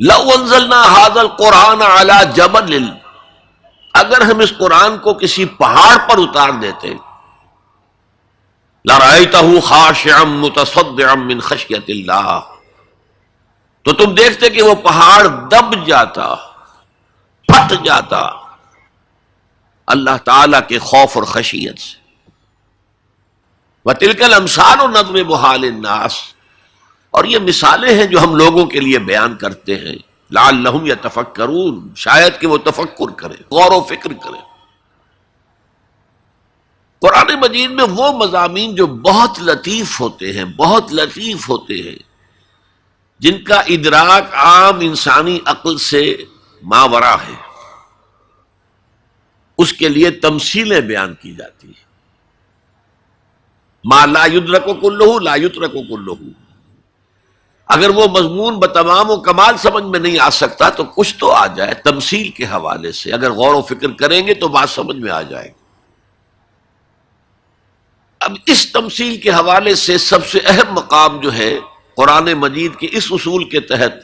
لو انزلنا هذا القرآن على جبل، اگر ہم اس قرآن کو کسی پہاڑ پر اتار دیتے، لرأيته خاشعا متصدعا من خشية اللہ، تو تم دیکھتے کہ وہ پہاڑ دب جاتا، پھٹ جاتا اللہ تعالی کے خوف اور خشیت سے۔ وَتِلْكَ الْأَمْثَالُ نَضْرِبُهَا لِلنَّاسِ، اور یہ مثالیں ہیں جو ہم لوگوں کے لیے بیان کرتے ہیں، لعلہم یتفکرون، شاید کہ وہ تفکر کریں، غور و فکر کریں۔ قرآن مجید میں وہ مضامین جو بہت لطیف ہوتے ہیں، بہت لطیف ہوتے ہیں، جن کا ادراک عام انسانی عقل سے ماورا ہے، اس کے لیے تمثیلیں بیان کی جاتی ہیں۔ ما لا یدرک کلہ لا یترک کلہ، اگر وہ مضمون بتمام و کمال سمجھ میں نہیں آ سکتا تو کچھ تو آ جائے تمثیل کے حوالے سے، اگر غور و فکر کریں گے تو بات سمجھ میں آ جائے گی۔ اب اس تمثیل کے حوالے سے سب سے اہم مقام جو ہے قرآن مجید کے اس اصول کے تحت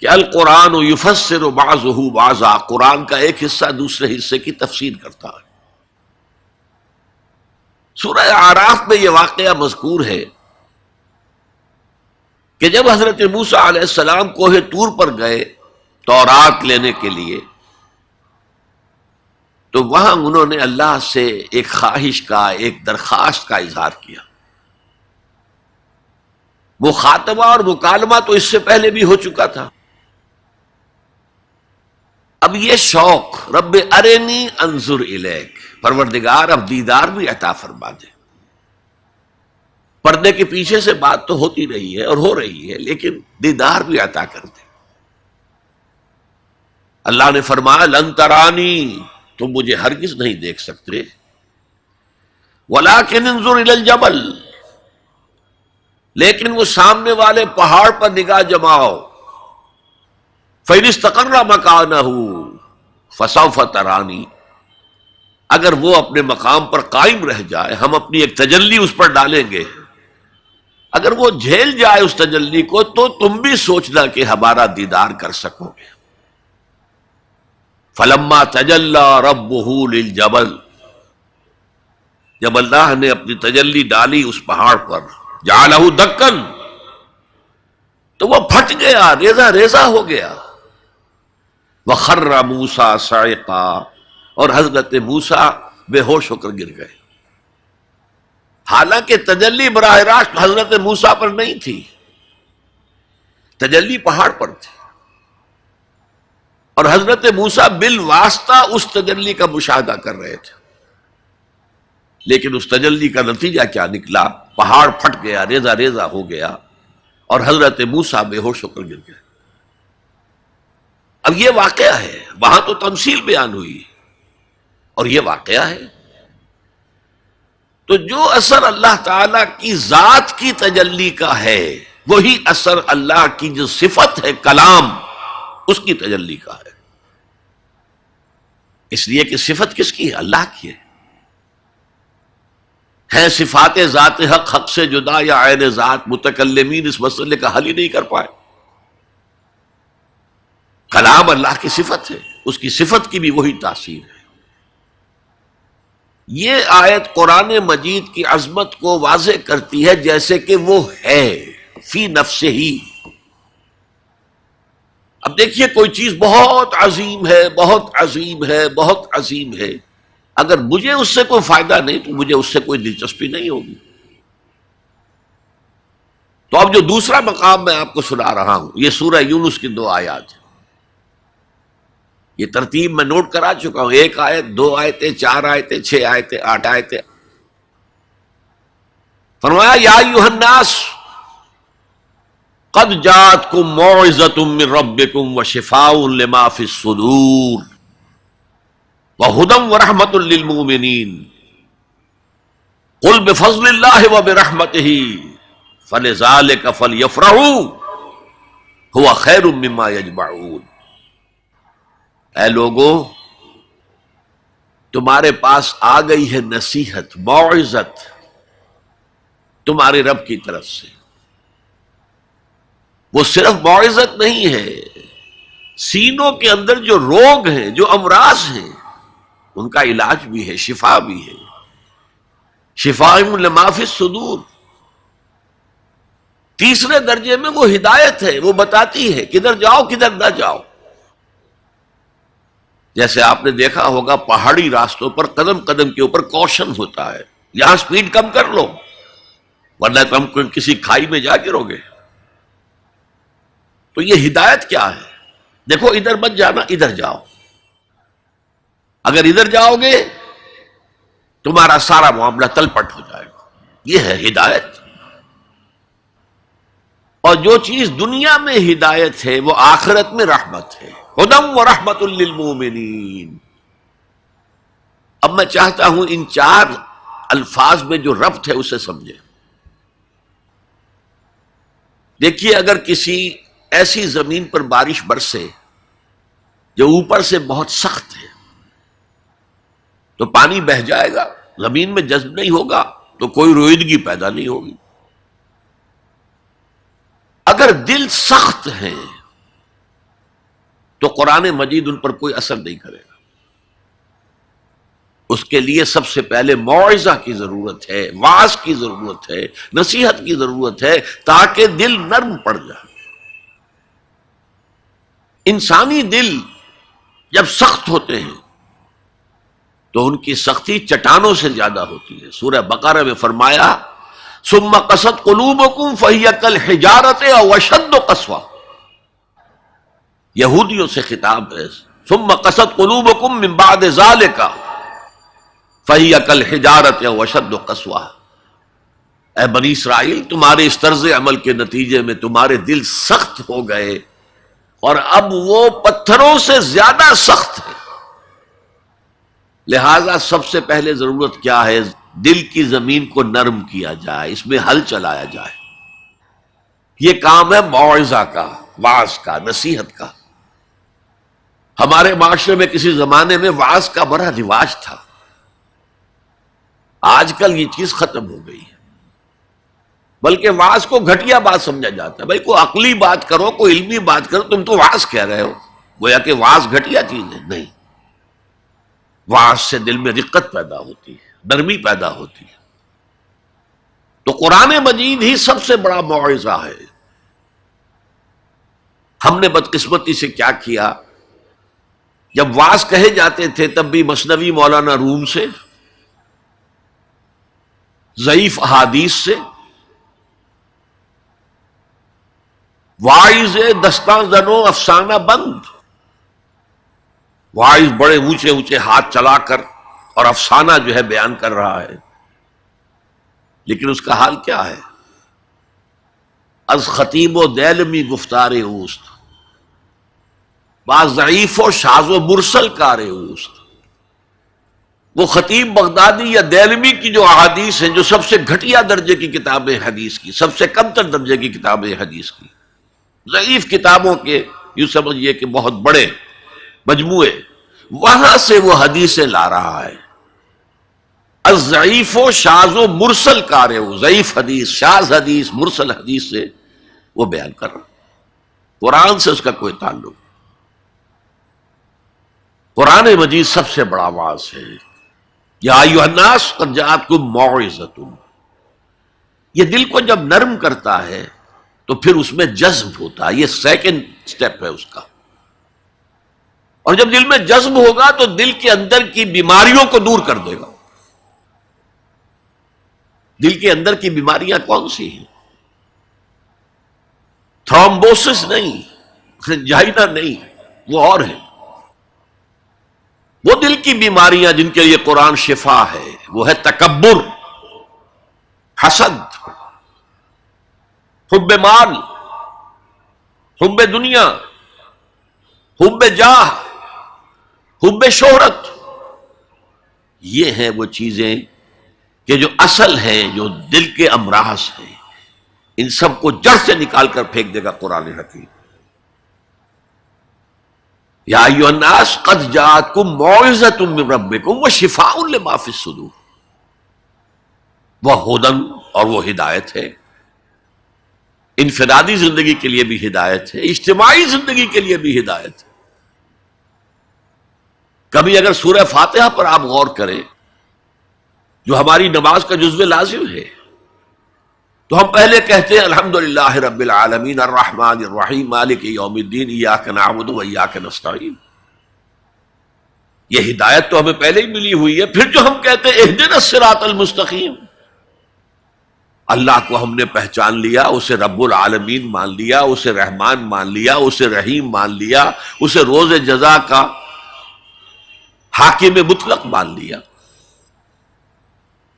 کہ القرآن یفسر بعضہ بعضا، قرآن کا ایک حصہ دوسرے حصے کی تفسیر کرتا ہے۔ سورہ اعراف میں یہ واقعہ مذکور ہے کہ جب حضرت موسیٰ علیہ السلام کوہ طور پر گئے تورات لینے کے لیے، تو وہاں انہوں نے اللہ سے ایک خواہش کا، ایک درخواست کا اظہار کیا۔ وہ خاتمہ اور مکالمہ تو اس سے پہلے بھی ہو چکا تھا، اب یہ شوق، رب ارنی انظر الیک، پروردگار اب دیدار بھی عطا فرما دے۔ پردے کے پیچھے سے بات تو ہوتی رہی ہے اور ہو رہی ہے، لیکن دیدار بھی عطا کر دے۔ اللہ نے فرمایا لن ترانی، تم مجھے ہرگز نہیں دیکھ سکتے، ولکن انظر الی الجبل، لیکن وہ سامنے والے پہاڑ پر نگاہ جماؤ، فإن استقر مکانہ فسوف ترانی، اگر وہ اپنے مقام پر قائم رہ جائے، ہم اپنی ایک تجلی اس پر ڈالیں گے، اگر وہ جھیل جائے اس تجلی کو تو تم بھی سوچنا کہ ہمارا دیدار کر سکو گے۔ فلما تجلی ربہ للجبل، جب اللہ نے اپنی تجلی ڈالی اس پہاڑ پر، جعلہ دکن، تو وہ پھٹ گیا، ریزہ ریزہ ہو گیا۔ وخر موسیٰ صعقا، اور حضرت موسیٰ بے ہوش ہو کر گر گئے۔ حالانکہ تجلی براہ راست حضرت موسیٰ پر نہیں تھی، تجلی پہاڑ پر تھی، اور حضرت موسیٰ بالواسطہ اس تجلی کا مشاہدہ کر رہے تھے، لیکن اس تجلی کا نتیجہ کیا نکلا؟ پہاڑ پھٹ گیا، ریزہ ریزہ ہو گیا، اور حضرت موسیٰ بے ہوش ہو کر گر گئے۔ اب یہ واقعہ ہے، وہاں تو تمثیل بیان ہوئی اور یہ واقعہ ہے۔ تو جو اثر اللہ تعالی کی ذات کی تجلی کا ہے، وہی اثر اللہ کی جو صفت ہے کلام، اس کی تجلی کا ہے۔ اس لیے کہ صفت کس کی ہے؟ اللہ کی ہے صفات ذات حق حق سے جدا یا عین ذات، متکلمین اس مسئلے کا حل ہی نہیں کر پائے۔ کلام اللہ کی صفت ہے، اس کی صفت کی بھی وہی تاثیر ہے۔ یہ آیت قرآن مجید کی عظمت کو واضح کرتی ہے، جیسے کہ وہ ہے فی نفسہ ہی۔ اب دیکھیے کوئی چیز بہت عظیم ہے، بہت عظیم ہے، بہت عظیم ہے، اگر مجھے اس سے کوئی فائدہ نہیں تو مجھے اس سے کوئی دلچسپی نہیں ہوگی۔ تو اب جو دوسرا مقام میں آپ کو سنا رہا ہوں، یہ سورہ یونس کی 2 آیات ہیں۔ یہ ترتیب میں نوٹ کرا چکا ہوں، 1 آیت، 2 آیتیں، 4 آیتیں، 6 آیتیں، 8 آیتیں۔ فرمایا یا ایھا الناس قد جاءتکم موعظۃ من ربکم وشفاء لما فی الصدور وہدی ورحمۃ للمؤمنین قل بفضل اللہ وبرحمتہ فلذلک فلیفرحوا ھو خیر مما یجمعون۔ اے لوگو، تمہارے پاس آ گئی ہے نصیحت، موعظت تمہارے رب کی طرف سے، وہ صرف موعظت نہیں ہے، سینوں کے اندر جو روگ ہیں، جو امراض ہیں، ان کا علاج بھی ہے، شفا بھی ہے۔ شفاء لما فی الصدور۔ تیسرے درجے میں وہ ہدایت ہے، وہ بتاتی ہے کدھر جاؤ کدھر نہ جاؤ۔ جیسے آپ نے دیکھا ہوگا پہاڑی راستوں پر قدم قدم کے اوپر کوشن ہوتا ہے، یہاں سپیڈ کم کر لو ورنہ تم کسی کھائی میں جا گرو گے۔ تو یہ ہدایت کیا ہے؟ دیکھو ادھر مت جانا، ادھر جاؤ، اگر ادھر جاؤ گے تمہارا سارا معاملہ تل پٹ ہو جائے گا۔ یہ ہے ہدایت۔ اور جو چیز دنیا میں ہدایت ہے وہ آخرت میں رحمت ہے، ہدی و رحمت للمومنین۔ اب میں چاہتا ہوں ان چار الفاظ میں جو ربط ہے اسے سمجھیں۔ دیکھیے اگر کسی ایسی زمین پر بارش برسے جو اوپر سے بہت سخت ہے تو پانی بہہ جائے گا، زمین میں جذب نہیں ہوگا تو کوئی رویدگی پیدا نہیں ہوگی۔ اگر دل سخت ہے تو قرآن مجید ان پر کوئی اثر نہیں کرے گا۔ اس کے لیے سب سے پہلے موعظہ کی ضرورت ہے، واعظ کی ضرورت ہے، نصیحت کی ضرورت ہے تاکہ دل نرم پڑ جائے۔ انسانی دل جب سخت ہوتے ہیں تو ان کی سختی چٹانوں سے زیادہ ہوتی ہے۔ سورہ بقرہ میں فرمایا ثم قست قلوبکم فہی کالحجارۃ او اشد قسوہ۔ یہودیوں سے خطاب ہے، ثم قست قلوبکم من بعد ذلک فہی کالحجارۃ او اشد قسوہ۔ اے بنی اسرائیل، تمہارے اس طرز عمل کے نتیجے میں تمہارے دل سخت ہو گئے اور اب وہ پتھروں سے زیادہ سخت ہے۔ لہذا سب سے پہلے ضرورت کیا ہے؟ دل کی زمین کو نرم کیا جائے، اس میں ہل چلایا جائے۔ یہ کام ہے موعظہ کا، واعظ کا، نصیحت کا۔ ہمارے معاشرے میں کسی زمانے میں واعظ کا بڑا رواج تھا، آج کل یہ چیز ختم ہو گئی ہے، بلکہ واعظ کو گھٹیا بات سمجھا جاتا ہے۔ بھائی کوئی عقلی بات کرو، کوئی علمی بات کرو، تم تو واعظ کہہ رہے ہو، گویا کہ واعظ گھٹیا چیز ہے۔ نہیں، واعظ سے دل میں رقت پیدا ہوتی ہے، نرمی پیدا ہوتی ہے۔ تو قرآن مجید ہی سب سے بڑا موعظہ ہے۔ ہم نے بدقسمتی سے کیا کیا، جب واعظ کہے جاتے تھے تب بھی مثنوی مولانا روم سے، ضعیف احادیث سے، واعظ دستاں زنو افسانہ بند، واعظ بڑے اونچے اونچے ہاتھ چلا کر اور افسانہ جو ہے بیان کر رہا ہے، لیکن اس کا حال کیا ہے؟ از خطیب و دیلمی گفتار اوست، بعض ضعیف و شاذ و مرسل کار اوست۔ وہ خطیب بغدادی یا دیلمی کی جو احادیث ہیں، جو سب سے گھٹیا درجے کی کتابیں حدیث کی، سب سے کم تر درجے کی کتابیں حدیث کی، ضعیف کتابوں کے یوں سمجھئے کہ بہت بڑے مجموعے، وہاں سے وہ حدیثیں لا رہا ہے۔ الضعیف و شاذ و مرسل کار ہو، ضعیف حدیث، شاذ حدیث، مرسل حدیث سے وہ بیان کر رہا، قرآن سے اس کا کوئی تعلق۔ قرآن مجید سب سے بڑا واعظ ہے۔ یا ایھا الناس قد جاءتکم موعظۃ، یہ دل کو جب نرم کرتا ہے تو پھر اس میں جذب ہوتا ہے، یہ سیکنڈ سٹیپ ہے اس کا۔ اور جب دل میں جذب ہوگا تو دل کے اندر کی بیماریوں کو دور کر دے گا۔ دل کے اندر کی بیماریاں کون سی ہیں؟ تھرومبوسس نہیں، انجائنا نہیں، وہ اور ہے۔ وہ دل کی بیماریاں جن کے لیے قرآن شفا ہے، وہ ہے تکبر، حسد، حب مال، حب دنیا، حب جاہ، حب شہرت۔ یہ ہیں وہ چیزیں کہ جو اصل ہیں، جو دل کے امراض ہیں، ان سب کو جڑ سے نکال کر پھینک دے گا قرآن حکیم۔ یا ایھا الناس قد جاءتکم موعظۃ من ربکم وشفاء لما فی الصدور، وہ ہدی اور وہ ہدایت ہے۔ انفرادی زندگی کے لیے بھی ہدایت ہے، اجتماعی زندگی کے لیے بھی ہدایت ہے۔ کبھی اگر سورہ فاتحہ پر آپ غور کریں جو ہماری نماز کا جزو لازم ہے، تو ہم پہلے کہتے ہیں الحمدللہ رب العالمین الرحمن الرحیم مالک یوم الدین ایاک نعبد و ایاک نستعین۔ یہ ہدایت تو ہمیں پہلے ہی ملی ہوئی ہے۔ پھر جو ہم کہتے ہیں اہدنا الصراط المستقیم، اللہ کو ہم نے پہچان لیا، اسے رب العالمین مان لیا، اسے رحمان مان لیا، اسے رحیم مان لیا، اسے روز جزا کا حاکم مطلق مان لیا،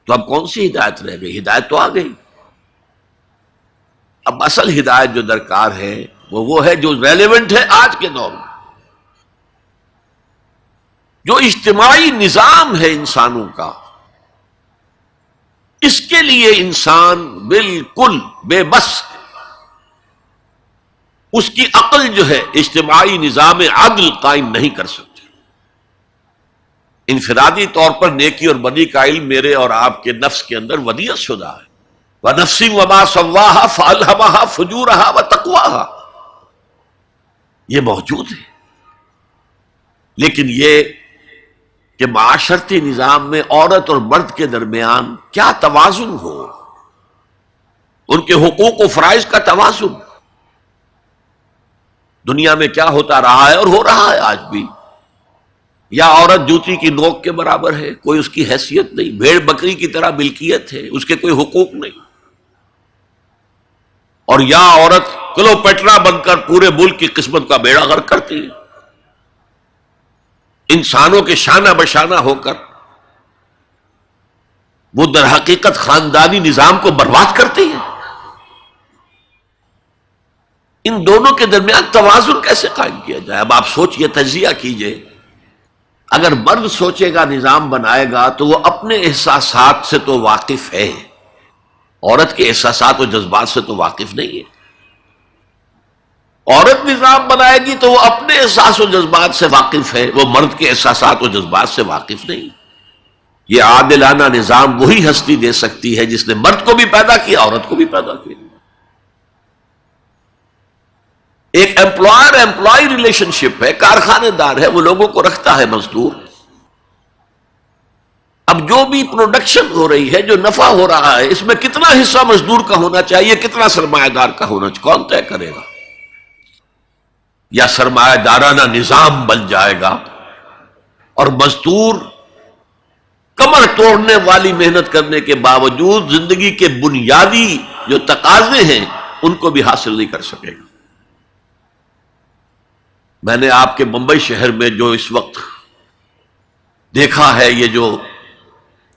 تو اب کون سی ہدایت رہ گئی؟ ہدایت تو آ گئی۔ اب اصل ہدایت جو درکار ہے وہ ہے جو ریلیونٹ ہے آج کے دور میں، جو اجتماعی نظام ہے انسانوں کا، اس کے لیے انسان بالکل بے بس ہے۔ اس کی عقل جو ہے اجتماعی نظام عدل قائم نہیں کر سکتی۔ انفرادی طور پر نیکی اور بدی کا علم میرے اور آپ کے نفس کے اندر ودیعت شدہ ہے۔ وَنَفْسٍ وَمَا سَوَّاهَا فَأَلْهَمَهَا فُجُورَهَا وَتَقْوَاهَا، یہ موجود ہے، لیکن یہ کہ معاشرتی نظام میں عورت اور مرد کے درمیان کیا توازن ہو، ان کے حقوق و فرائض کا توازن۔ دنیا میں کیا ہوتا رہا ہے اور ہو رہا ہے آج بھی، یا عورت جوتی کی نوک کے برابر ہے، کوئی اس کی حیثیت نہیں، بھیڑ بکری کی طرح ملکیت ہے، اس کے کوئی حقوق نہیں، اور یا عورت کلوپیٹرا بن کر پورے ملک کی قسمت کا بیڑا غرق کرتی ہے، انسانوں کے شانہ بشانہ ہو کر وہ در حقیقت خاندانی نظام کو برباد کرتی ہے۔ ان دونوں کے درمیان توازن کیسے قائم کیا جائے؟ اب آپ سوچئے، تجزیہ کیجئے۔ اگر مرد سوچے گا، نظام بنائے گا، تو وہ اپنے احساسات سے تو واقف ہے، عورت کے احساسات و جذبات سے تو واقف نہیں ہے۔ عورت نظام بنائے گی تو وہ اپنے احساس و جذبات سے واقف ہے، وہ مرد کے احساسات و جذبات سے واقف نہیں۔ یہ عادلانہ نظام وہی ہستی دے سکتی ہے جس نے مرد کو بھی پیدا کیا، عورت کو بھی پیدا کیا۔ ایک امپلائر امپلائی ریلیشن شپ ہے، کارخانے دار ہے، وہ لوگوں کو رکھتا ہے مزدور۔ اب جو بھی پروڈکشن ہو رہی ہے، جو نفع ہو رہا ہے، اس میں کتنا حصہ مزدور کا ہونا چاہیے، کتنا سرمایہ دار کا ہونا چاہیے، کون طے کرے گا؟ یا سرمایہ دارانہ نظام بن جائے گا اور مزدور کمر توڑنے والی محنت کرنے کے باوجود زندگی کے بنیادی جو تقاضے ہیں ان کو بھی حاصل نہیں کر سکے گا۔ میں نے آپ کے ممبئی شہر میں جو اس وقت دیکھا ہے، یہ جو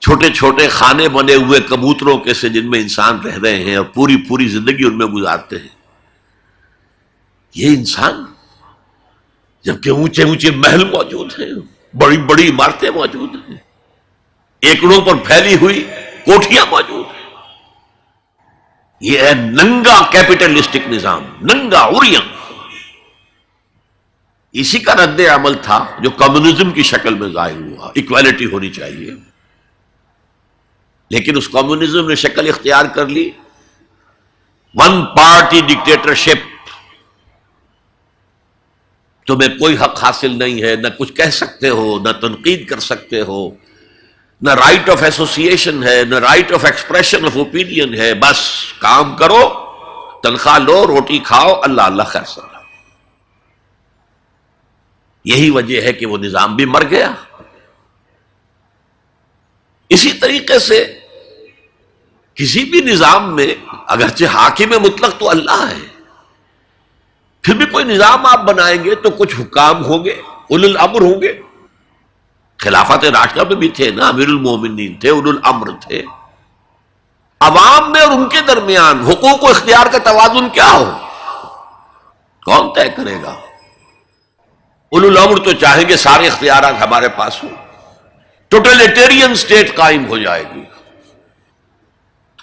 چھوٹے چھوٹے خانے بنے ہوئے کبوتروں کے سے جن میں انسان رہ رہے ہیں اور پوری زندگی ان میں گزارتے ہیں، یہ انسان، جبکہ اونچے اونچے محل موجود ہیں، بڑی بڑی عمارتیں موجود ہیں، ایکڑوں پر پھیلی ہوئی کوٹھیاں موجود ہیں، یہ ہے ننگا کیپٹلسٹک نظام، ننگا اوریاں۔ اسی کا رد عمل تھا جو کمیونزم کی شکل میں ظاہر ہوا، ایکویلٹی ہونی چاہیے، لیکن اس کمیونزم نے شکل اختیار کر لی ون پارٹی ڈکٹیٹرشپ۔ تمہیں کوئی حق حاصل نہیں ہے، نہ کچھ کہہ سکتے ہو، نہ تنقید کر سکتے ہو، نہ رائٹ آف ایسوسیشن ہے، نہ right of expression of opinion ہے، بس کام کرو، تنخواہ لو، روٹی کھاؤ، اللہ اللہ خیر سلام۔ یہی وجہ ہے کہ وہ نظام بھی مر گیا۔ اسی طریقے سے کسی بھی نظام میں اگرچہ حاکم مطلق تو اللہ ہے، پھر بھی کوئی نظام آپ بنائیں گے تو کچھ حکام ہوں گے، اولو الامر ہوں گے۔ خلافت راشدہ میں بھی تھے نا، امیر المومنین تھے، اولو الامر تھے۔ عوام میں اور ان کے درمیان حقوق و اختیار کا توازن کیا ہو، کون طے کرے گا؟ اولو الامر تو چاہیں گے سارے اختیارات ہمارے پاس ہوں، ٹوٹلیٹیرین سٹیٹ قائم ہو جائے گی۔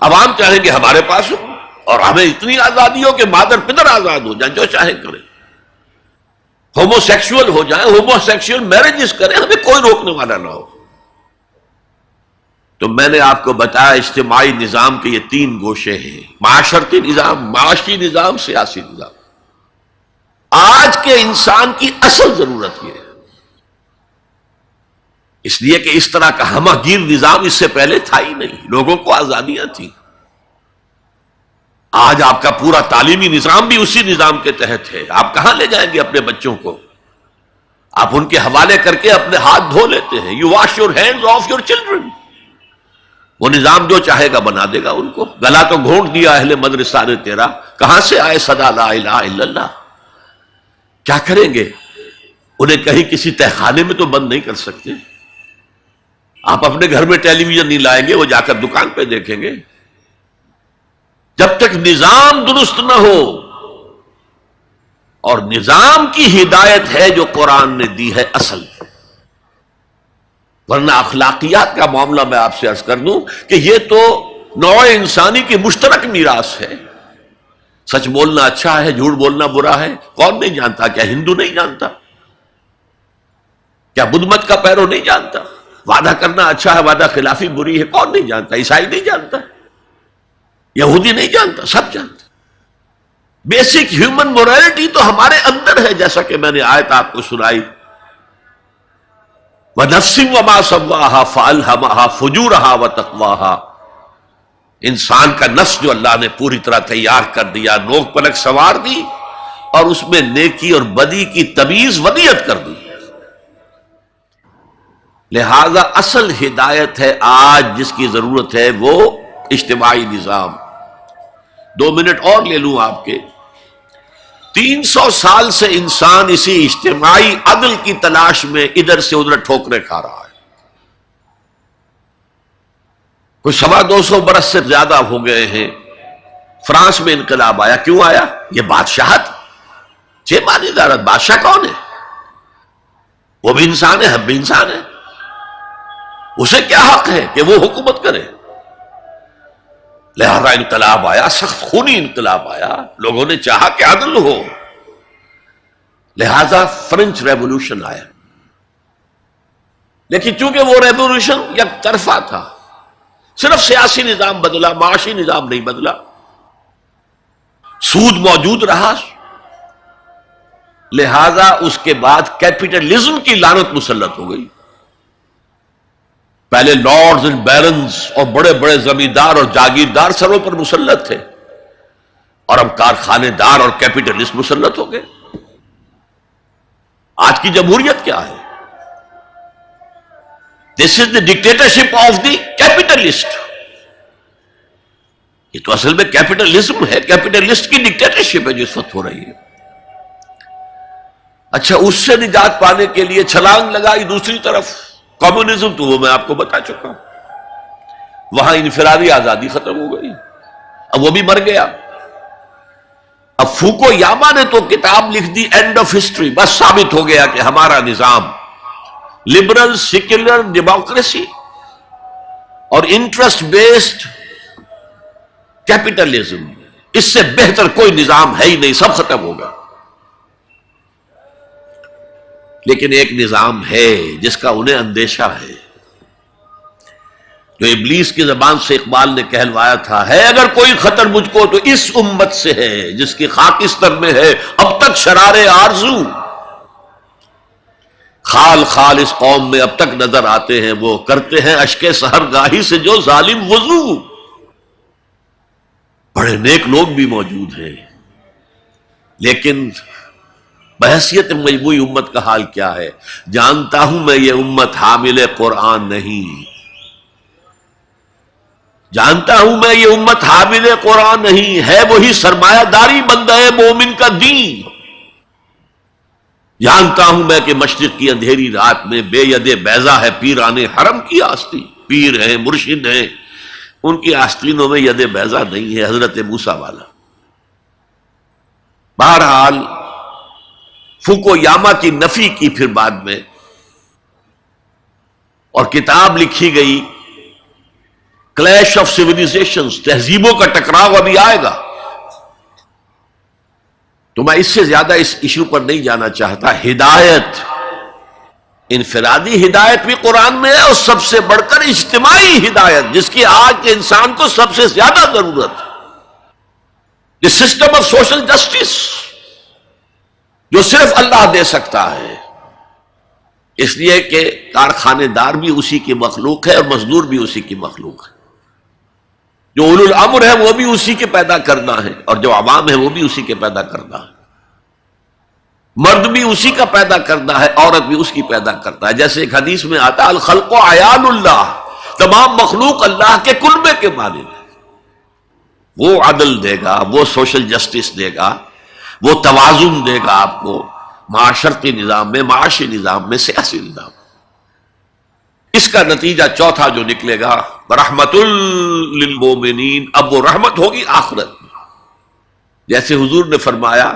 عوام چاہیں گے ہمارے پاس ہوں اور ہمیں اتنی آزادی ہو کہ مادر پدر آزاد ہو جائیں، جو چاہیں کریں، ہومو سیکشول ہو جائیں، ہومو سیکشول میرجز کریں، ہمیں کوئی روکنے والا نہ ہو۔ تو میں نے آپ کو بتایا اجتماعی نظام کے یہ 3 گوشے ہیں: معاشرتی نظام، معاشی نظام، سیاسی نظام۔ آج کے انسان کی اصل ضرورت یہ ہے، اس لیے کہ اس طرح کا ہمہ گیر نظام اس سے پہلے تھا ہی نہیں، لوگوں کو آزادیاں تھیں۔ آج آپ کا پورا تعلیمی نظام بھی اسی نظام کے تحت ہے۔ آپ کہاں لے جائیں گے اپنے بچوں کو؟ آپ ان کے حوالے کر کے اپنے ہاتھ دھو لیتے ہیں۔ You wash your hands of your children. وہ نظام جو چاہے گا بنا دے گا ان کو۔ گلا تو گھونٹ دیا اہل مدرسہ نے تیرا، کہاں سے آئے صدا لا الہ الا اللہ؟ کیا کریں گے؟ انہیں کہیں کسی تہخانے میں تو بند نہیں کر سکتے۔ آپ اپنے گھر میں ٹیلی ویژن نہیں لائیں گے، وہ جا کر دکان پہ دیکھیں گے۔ جب تک نظام درست نہ ہو، اور نظام کی ہدایت ہے جو قرآن نے دی ہے اصل، ورنہ اخلاقیات کا معاملہ میں آپ سے عرض کر دوں کہ یہ تو نوع انسانی کی مشترک میراث ہے۔ سچ بولنا اچھا ہے، جھوٹ بولنا برا ہے، کون نہیں جانتا؟ کیا ہندو نہیں جانتا؟ کیا بدھ مت کا پیرو نہیں جانتا؟ وعدہ کرنا اچھا ہے، وعدہ خلافی بری ہے، کون نہیں جانتا؟ عیسائی نہیں جانتا، یہودی نہیں جانتا، سب جانتا۔ بیسک ہیومن مورالٹی تو ہمارے اندر ہے، جیسا کہ میں نے آیت آپ کو سنائی، وَنَفْسٍ وَمَا سَوَّاهَا فَأَلْهَمَهَا فُجُورَهَا وَتَقْوَاهَا۔ انسان کا نفس جو اللہ نے پوری طرح تیار کر دیا، نوک پلک سنوار دی، اور اس میں نیکی اور بدی کی تمیز ودیت کر دی۔ لہذا اصل ہدایت ہے آج جس کی ضرورت ہے وہ اجتماعی نظام۔ 2 منٹ اور لے لوں آپ کے۔ 300 سال سے انسان اسی اجتماعی عدل کی تلاش میں ادھر سے ادھر ٹھوکریں کھا رہا ہے۔ کوئی 250 برس سے زیادہ ہو گئے ہیں۔ فرانس میں انقلاب آیا، کیوں آیا؟ یہ بادشاہت، چھ ادارت، بادشاہ کون ہے؟ وہ بھی انسان ہے، ہم بھی انسان ہیں۔ اسے کیا حق ہے کہ وہ حکومت کرے؟ لہذا انقلاب آیا، سخت خونی انقلاب آیا، لوگوں نے چاہا کہ عدل ہو، لہذا فرینچ ریولوشن آیا۔ لیکن چونکہ وہ ریولوشن یک طرفہ تھا، صرف سیاسی نظام بدلا، معاشی نظام نہیں بدلا، سود موجود رہا، لہذا اس کے بعد کیپٹلزم کی لعنت مسلط ہو گئی۔ پہلے لارڈز اینڈ بیرنز اور بڑے بڑے زمیندار اور جاگیردار سروں پر مسلط تھے، اور اب کارخانے دار اور کیپٹلسٹ مسلط ہو گئے۔ آج کی جمہوریت کیا ہے؟ دس از دا ڈکٹیٹرشپ آف دی کیپٹلسٹ۔ یہ تو اصل میں کیپٹلزم ہے، کیپٹلسٹ کی ڈکٹیٹرشپ ہے جو اس وقت ہو رہی ہے۔ اچھا، اس سے نجات پانے کے لیے چھلانگ لگائی دوسری طرف کمیونزم، تو وہ میں آپ کو بتا چکا ہوں، وہاں انفرادی آزادی ختم ہو گئی، اب وہ بھی مر گیا۔ اب فوکو یاما نے تو کتاب لکھ دی اینڈ آف ہسٹری، بس ثابت ہو گیا کہ ہمارا نظام لبرل سیکولر ڈیموکریسی اور انٹرسٹ بیسڈ کیپٹلزم، اس سے بہتر کوئی نظام ہے ہی نہیں، سب ختم ہوگا۔ لیکن ایک نظام ہے جس کا انہیں اندیشہ ہے، جو ابلیس کی زبان سے اقبال نے کہلوایا تھا، ہے اگر کوئی خطر مجھ کو تو اس امت سے ہے جس کی خاکستر میں ہے اب تک شرار آرزو۔ خال خال اس قوم میں اب تک نظر آتے ہیں، وہ کرتے ہیں اشک سحر گاہی سے جو ظالم وضو۔ بڑے نیک لوگ بھی موجود ہیں، لیکن بحیثیت مجموعی امت کا حال کیا ہے؟ جانتا ہوں میں یہ امت حامل قرآن نہیں، جانتا ہوں میں یہ امت حامل قرآن نہیں ہے، وہی سرمایہ داری بندہ مومن کا دین۔ جانتا ہوں میں کہ مشرق کی اندھیری رات میں بے ید بیضا ہے پیران حرم کی آستین، پیر ہیں، مرشد ہیں، ان کی آستینوں میں ید بیضا نہیں ہے، حضرت موسیٰ والا۔ بہرحال فوکو یاما کی نفی کی پھر بعد میں، اور کتاب لکھی گئی کلیش آف سیویلائزیشنز، تہذیبوں کا ٹکراؤ ابھی آئے گا۔ تو میں اس سے زیادہ اس ایشو پر نہیں جانا چاہتا۔ ہدایت انفرادی ہدایت بھی قرآن میں ہے، اور سب سے بڑھ کر اجتماعی ہدایت جس کی آج کے انسان کو سب سے زیادہ ضرورت ہے، یہ سسٹم آف سوشل جسٹس جو صرف اللہ دے سکتا ہے، اس لیے کہ کارخانے دار بھی اسی کی مخلوق ہے اور مزدور بھی اسی کی مخلوق ہے، جو اولو الامر ہے وہ بھی اسی کے پیدا کرنا ہے، اور جو عوام ہے وہ بھی اسی کے پیدا کرنا ہے، مرد بھی اسی کا پیدا کرنا ہے، عورت بھی اس کی پیدا کرتا ہے۔ جیسے ایک حدیث میں آتا ہے الخلق عیال اللہ، تمام مخلوق اللہ کے کلبے کے مانند ہے، وہ عدل دے گا، وہ سوشل جسٹس دے گا، وہ توازن دے گا آپ کو معاشرتی نظام میں، معاشی نظام میں، سیاسی نظام میں۔ اس کا نتیجہ چوتھا جو نکلے گا رحمت للمومنین، اب وہ رحمت ہوگی آخرت میں، جیسے حضور نے فرمایا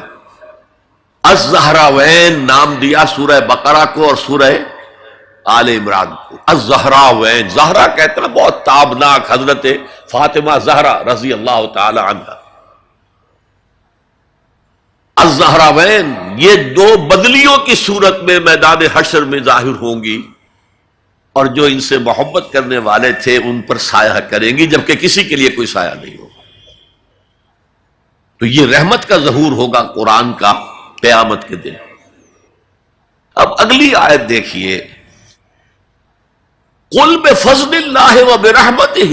الزہراوین نام دیا سورہ بقرہ کو اور سورہ آل عمران کو، الزہراوین، زہرا کہتے ہیں بہت تابناک حضرت فاطمہ زہرا رضی اللہ تعالی عنہ، الزہراوین یہ دو بدلیوں کی صورت میں میدان حشر میں ظاہر ہوں گی، اور جو ان سے محبت کرنے والے تھے ان پر سایہ کریں گی، جبکہ کسی کے لیے کوئی سایہ نہیں ہوگا۔ تو یہ رحمت کا ظہور ہوگا قرآن کا قیامت کے دن۔ اب اگلی آیت دیکھیے، قل بفضل اللہ وبرحمتہ،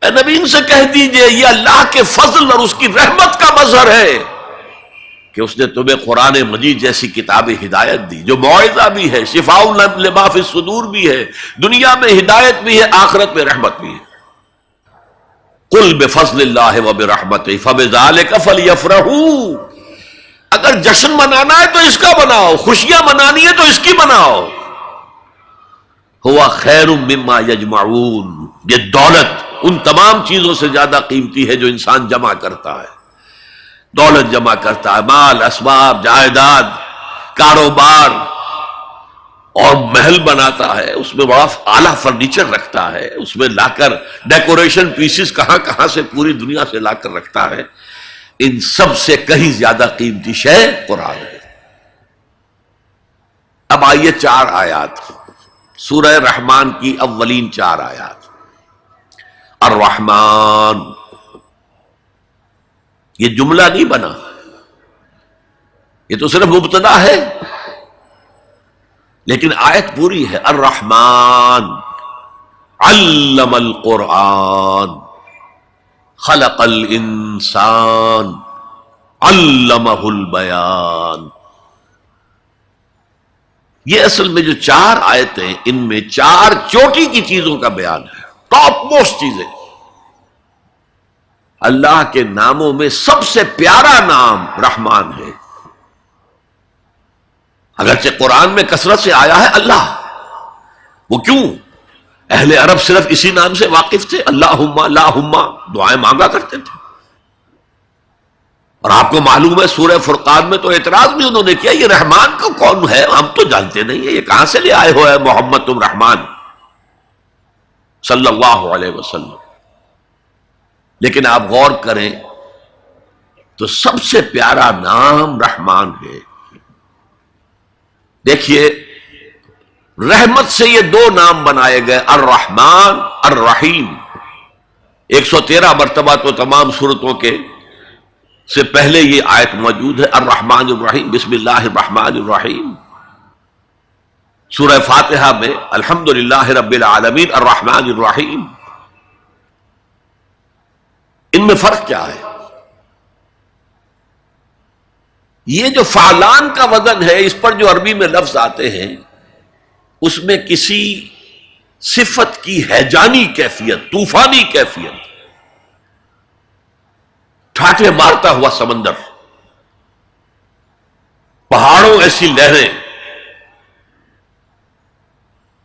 اے نبی ان سے کہہ دیجئے یہ اللہ کے فضل اور اس کی رحمت کا مظہر ہے کہ اس نے تمہیں قرآن مجید جیسی کتاب ہدایت دی، جو موعظہ بھی ہے، شفاء لما فی الصدور بھی ہے، دنیا میں ہدایت بھی ہے، آخرت میں رحمت بھی ہے۔ قل بفضل اللہ وبرحمتہ فبذلک فلیفرحوا، اگر جشن منانا ہے تو اس کا مناؤ، خوشیاں منانی ہے تو اس کی مناؤ، ہوا خیر مما یجمعون، یہ دولت ان تمام چیزوں سے زیادہ قیمتی ہے جو انسان جمع کرتا ہے، دولت جمع کرتا ہے، مال، اسباب، جائیداد، کاروبار، اور محل بناتا ہے، اس میں بڑا اعلیٰ فرنیچر رکھتا ہے، اس میں لا کر ڈیکوریشن پیسز کہاں کہاں سے پوری دنیا سے لا کر رکھتا ہے، ان سب سے کہیں زیادہ قیمتی شے قرآن ہے۔ اب آئیے 4 آیات، سورہ رحمان کی اولین 4 آیات۔ الرحمن، یہ جملہ نہیں بنا، یہ تو صرف مبتدا ہے، لیکن آیت پوری ہے۔ الرحمن علم القرآن خلق الانسان علمہ البیان۔ یہ اصل میں جو 4 آیتیں، ان میں 4 چوٹی کی چیزوں کا بیان ہے، ٹاپ موسٹ چیزیں۔ اللہ کے ناموں میں سب سے پیارا نام رحمان ہے، اگرچہ قرآن میں کثرت سے آیا ہے اللہ، وہ کیوں؟ اہل عرب صرف اسی نام سے واقف تھے، اللہم اللہم دعائیں مانگا کرتے تھے، اور آپ کو معلوم ہے سورہ فرقان میں تو اعتراض بھی انہوں نے کیا، یہ رحمان کو کون ہے، ہم تو جانتے نہیں ہیں، یہ کہاں سے لے آئے ہو ہے محمد تم رحمان صلی اللہ علیہ وسلم۔ لیکن آپ غور کریں تو سب سے پیارا نام رحمان ہے۔ دیکھیے رحمت سے یہ 2 نام بنائے گئے، الرحمن الرحیم، 113 مرتبہ تو تمام سورتوں کے سے پہلے یہ آیت موجود ہے، الرحمن الرحیم، بسم اللہ الرحمن الرحیم۔ سورہ فاتحہ میں الحمدللہ رب العالمین الرحمن الرحیم۔ ان میں فرق کیا ہے؟ یہ جو فعلان کا وزن ہے، اس پر جو عربی میں لفظ آتے ہیں، اس میں کسی صفت کی ہیجانی کیفیت، طوفانی کیفیت، ٹھاٹھے مارتا ہوا سمندر، پہاڑوں ایسی لہریں،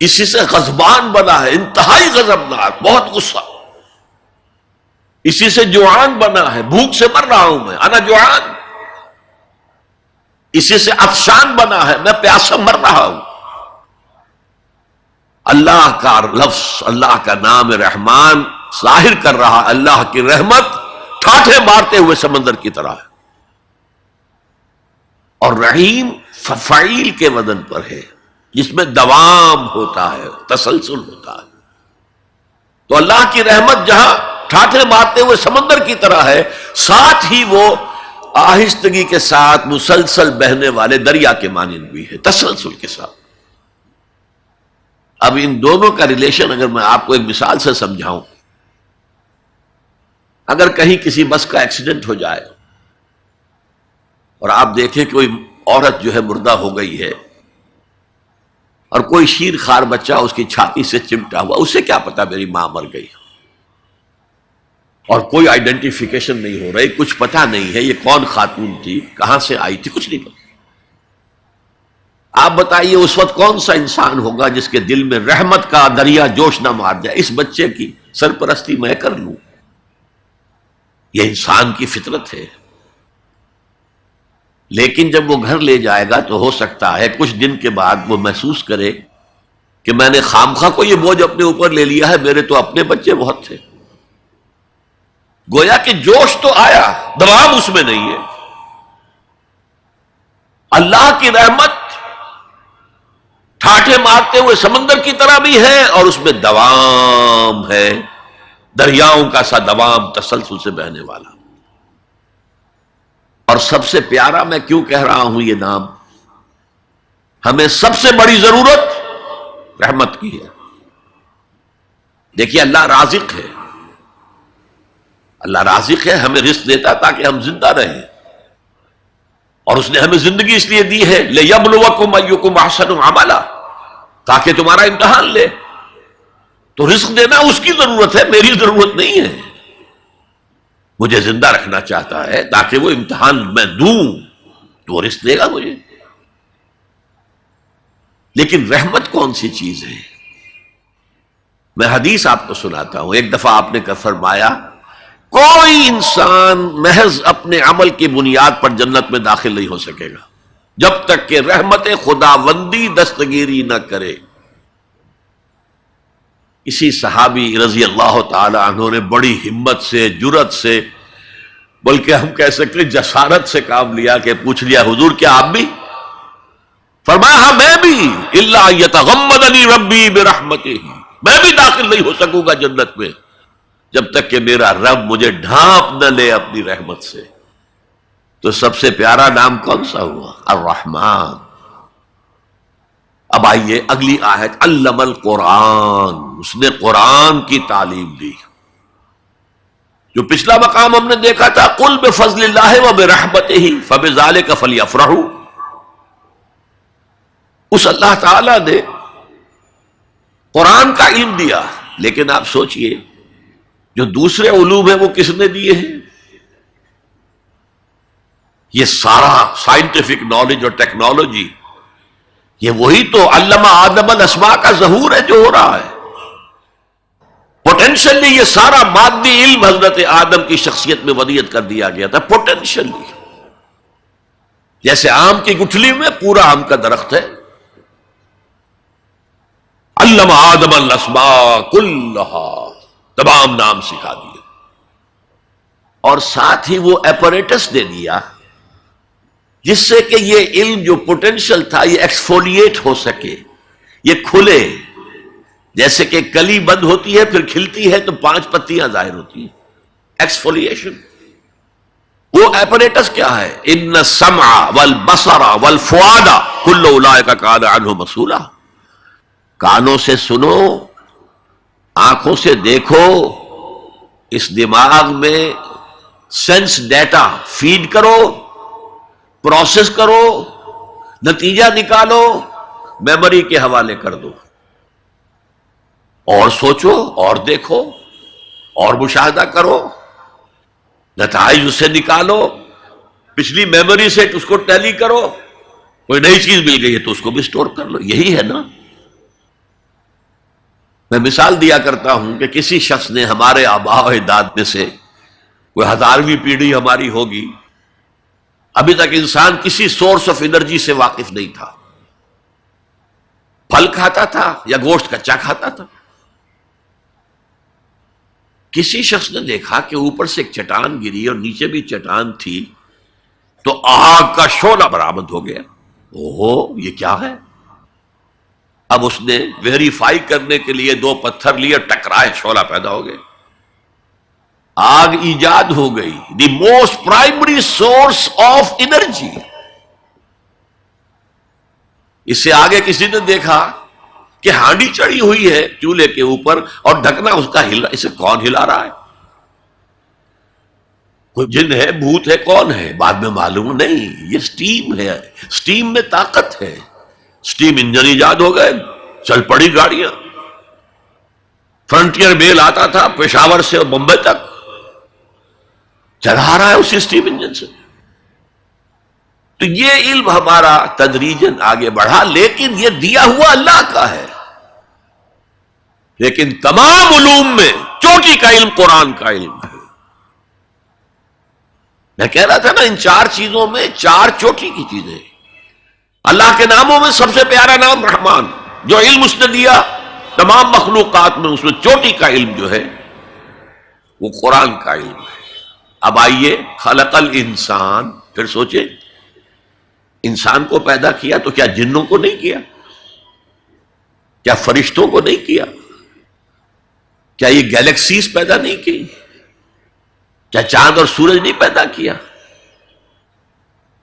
اسی سے غضبان بنا ہے، انتہائی غضبناک، بہت غصہ، اسی سے جوعان بنا ہے، بھوک سے مر رہا ہوں میں، انا جوعان، اسی سے عطشان بنا ہے، میں پیاسا مر رہا ہوں۔ اللہ کا لفظ، اللہ کا نام رحمان ظاہر کر رہا اللہ کی رحمت ٹھاٹھے مارتے ہوئے سمندر کی طرح ہے، اور رحیم فعیل کے وزن پر ہے، جس میں دوام ہوتا ہے، تسلسل ہوتا ہے۔ تو اللہ کی رحمت جہاں ٹھاٹھے مارتے ہوئے سمندر کی طرح ہے، ساتھ ہی وہ آہستگی کے ساتھ مسلسل بہنے والے دریا کے مانند بھی ہے، تسلسل کے ساتھ۔ اب ان دونوں کا ریلیشن اگر میں آپ کو ایک مثال سے سمجھاؤں، اگر کہیں کسی بس کا ایکسیڈنٹ ہو جائے اور آپ دیکھیں کہ کوئی عورت جو ہے مردہ ہو گئی ہے اور کوئی شیر خوار بچہ اس کی چھاتی سے چمٹا ہوا، اسے کیا پتا میری ماں مر گئی، اور کوئی آئیڈینٹیفیکیشن نہیں ہو رہی، کچھ پتا نہیں ہے یہ کون خاتون تھی، کہاں سے آئی تھی، کچھ نہیں پتا۔ آپ بتائیے اس وقت کون سا انسان ہوگا جس کے دل میں رحمت کا دریا جوش نہ مار جائے، اس بچے کی سرپرستی میں کر لوں۔ یہ انسان کی فطرت ہے۔ لیکن جب وہ گھر لے جائے گا تو ہو سکتا ہے کچھ دن کے بعد وہ محسوس کرے کہ میں نے خامخواہ کو یہ بوجھ اپنے اوپر لے لیا ہے، میرے تو اپنے بچے بہت تھے۔ گویا کہ جوش تو آیا، دوام اس میں نہیں ہے۔ اللہ کی رحمت ٹھاٹھے مارتے ہوئے سمندر کی طرح بھی ہے، اور اس میں دوام ہے، دریاؤں کا سا دوام، تسلسل سے بہنے والا۔ اور سب سے پیارا میں کیوں کہہ رہا ہوں یہ نام، ہمیں سب سے بڑی ضرورت رحمت کی ہے۔ دیکھیے اللہ رازق ہے، اللہ رازق ہے، ہمیں رزق دیتا تاکہ ہم زندہ رہیں، اور اس نے ہمیں زندگی اس لیے دی ہے لِيَبْلُوَكُمْ أَيُّكُمْ أَحْسَنُ عَمَلًا، تاکہ تمہارا امتحان لے۔ تو رزق دینا اس کی ضرورت ہے، میری ضرورت نہیں ہے۔ مجھے زندہ رکھنا چاہتا ہے تاکہ وہ امتحان میں دوں تو وہ رزق دے گا مجھے۔ لیکن رحمت کون سی چیز ہے؟ میں حدیث آپ کو سناتا ہوں۔ ایک دفعہ آپ نے فرمایا کوئی انسان محض اپنے عمل کی بنیاد پر جنت میں داخل نہیں ہو سکے گا جب تک کہ رحمت خداوندی دستگیری نہ کرے۔ اسی صحابی رضی اللہ تعالی عنہ نے بڑی ہمت سے، جرأت سے، بلکہ ہم کہہ سکتے جسارت سے کام لیا کہ پوچھ لیا حضور کیا آپ بھی؟ فرمایا ہاں میں بھی، الا یتغمدنی ربی برحمتہ، میں بھی داخل نہیں ہو سکوں گا جنت میں جب تک کہ میرا رب مجھے ڈھانپ نہ لے اپنی رحمت سے۔ تو سب سے پیارا نام کون سا ہوا؟ الرحمن۔ اب آئیے اگلی آیت، علم القرآن، اس نے قرآن کی تعلیم دی۔ جو پچھلا مقام ہم نے دیکھا تھا قل بفضل اللہ وبرحمتہ فبذلک فلیفرحوا، اس اللہ تعالی نے قرآن کا علم دیا، لیکن آپ سوچئے جو دوسرے علوم ہیں وہ کس نے دیے ہیں؟ یہ سارا سائنٹیفک نالج اور ٹیکنالوجی، یہ وہی تو علم آدم الاسماء کا ظہور ہے جو ہو رہا ہے۔ پوٹینشلی یہ سارا مادی علم حضرت آدم کی شخصیت میں ودیت کر دیا گیا تھا، پوٹینشلی۔ جیسے آم کی گٹھلی میں پورا آم کا درخت ہے، علم آدم الاسماء کلھا، تمام نام سکھا دیے، اور ساتھ ہی وہ ایپریٹس دے دیا جس سے کہ یہ علم جو پوٹینشل تھا یہ ایکسفولیٹ ہو سکے، یہ کھلے۔ جیسے کہ کلی بند ہوتی ہے پھر کھلتی ہے تو 5 پتیاں ظاہر ہوتی ہیں، ایکسفولیشن۔ وہ ایپریٹس کیا ہے؟ ان السمع والبصر والفؤاد کل اولئک کان عنہ مسئولا۔ کانوں سے سنو، آنکھوں سے دیکھو، اس دماغ میں سینس ڈیٹا فیڈ کرو، پروسیس کرو، نتیجہ نکالو، میموری کے حوالے کر دو، اور سوچو اور دیکھو اور مشاہدہ کرو، نتائج اس سے نکالو، پچھلی میموری سے اس کو ٹیلی کرو، کوئی نئی چیز مل گئی ہے تو اس کو بھی سٹور کر لو۔ یہی ہے نا۔ میں مثال دیا کرتا ہوں کہ کسی شخص نے ہمارے آباء و اجداد میں سے کوئی 1000ویں پیڑھی ہماری ہوگی، ابھی تک انسان کسی سورس آف انرجی سے واقف نہیں تھا، پھل کھاتا تھا یا گوشت کچا کھاتا تھا۔ کسی شخص نے دیکھا کہ اوپر سے ایک چٹان گری اور نیچے بھی چٹان تھی، تو آگ کا شعلہ برآمد ہو گیا۔ اوہو یہ کیا ہے؟ اب اس نے ویریفائی کرنے کے لیے 2 پتھر لیے، ٹکرائے، شعلہ پیدا ہو گئے، آگ ایجاد ہو گئی، the most primary source of energy. اس سے آگے کسی نے دیکھا کہ ہانڈی چڑھی ہوئی ہے چولہے کے اوپر اور ڈھکنا اس کا ہلا، اسے کون ہلا رہا ہے؟ کوئی جن ہے، بھوت ہے، کون ہے؟ بعد میں معلوم نہیں، یہ سٹیم ہے، سٹیم میں طاقت ہے، سٹیم انجن ایجاد ہو گئے، چل پڑی گاڑیاں۔ فرنٹیئر میل آتا تھا پشاور سے اور بمبئی تک، چلا رہا ہے اسی سٹیم انجن سے۔ تو یہ علم ہمارا تدریجاً آگے بڑھا، لیکن یہ دیا ہوا اللہ کا ہے۔ لیکن تمام علوم میں چوٹی کا علم قرآن کا علم ہے۔ میں کہہ رہا تھا نا، ان 4 چیزوں میں 4 چوٹی کی چیزیں۔ اللہ کے ناموں میں سب سے پیارا نام رحمان، جو علم اس نے دیا تمام مخلوقات میں، اس میں چوٹی کا علم جو ہے وہ قرآن کا علم ہے۔ اب آئیے، خلق الانسان، پھر سوچے انسان کو پیدا کیا تو کیا جنوں کو نہیں کیا؟ کیا فرشتوں کو نہیں کیا؟ کیا یہ گیلیکسیز پیدا نہیں کی؟ کیا چاند اور سورج نہیں پیدا کیا؟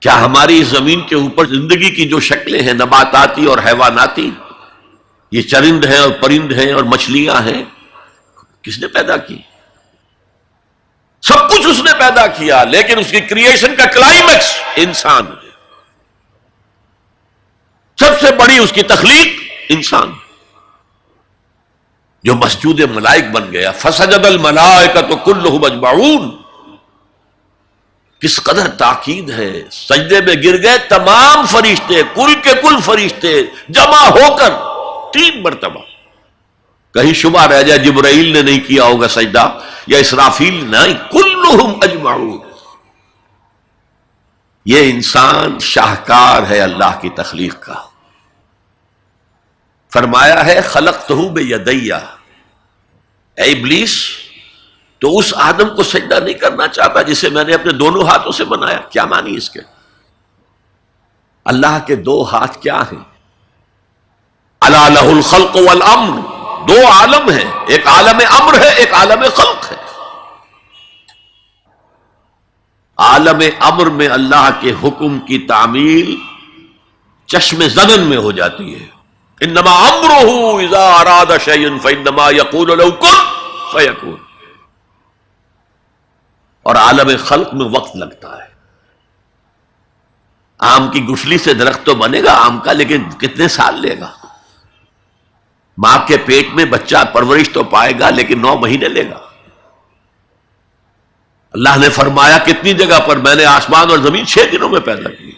کیا ہماری زمین کے اوپر زندگی کی جو شکلیں ہیں، نباتاتی اور حیواناتی، یہ چرند ہیں اور پرند ہیں اور مچھلیاں ہیں، کس نے پیدا کی؟ سب کچھ اس نے پیدا کیا، لیکن اس کی کریشن کا کلائمیکس انسان ہے۔ سب سے بڑی اس کی تخلیق انسان، جو مسجود ملائک بن گیا۔ فسجد الملائکۃ کلھم اجمعون، کس قدر تاکید ہے، سجدے میں گر گئے تمام فرشتے، کل کے کل فرشتے جمع ہو کر 3 مرتبہ۔ کہیں شبہ رہ جائے جبرائیل نے نہیں کیا ہوگا سجدہ یا اسرافیل، نہیں، کلھم اجمعون۔ یہ انسان شاہکار ہے اللہ کی تخلیق کا۔ فرمایا ہے خلقتہ بیدی، اے ابلیس تو اس آدم کو سجدہ نہیں کرنا چاہتا جسے میں نے اپنے دونوں ہاتھوں سے بنایا۔ کیا معنی اس کے؟ اللہ کے 2 ہاتھ کیا ہیں؟ الا لہ الخلق والامر، 2 عالم ہیں، ایک عالم امر ہے، ایک عالم خلق ہے۔ عالم امر میں اللہ کے حکم کی تعمیل چشم زنن میں ہو جاتی ہے، انما امرہ اذا اراد شیئا فانما یقول له کن فیکون۔ اور عالم خلق میں وقت لگتا ہے۔ آم کی گٹھلی سے درخت تو بنے گا آم کا، لیکن کتنے سال لے گا؟ ماں کے پیٹ میں بچہ پرورش تو پائے گا، لیکن 9 مہینے لے گا۔ اللہ نے فرمایا کتنی جگہ پر میں نے آسمان اور زمین 6 دنوں میں پیدا کی۔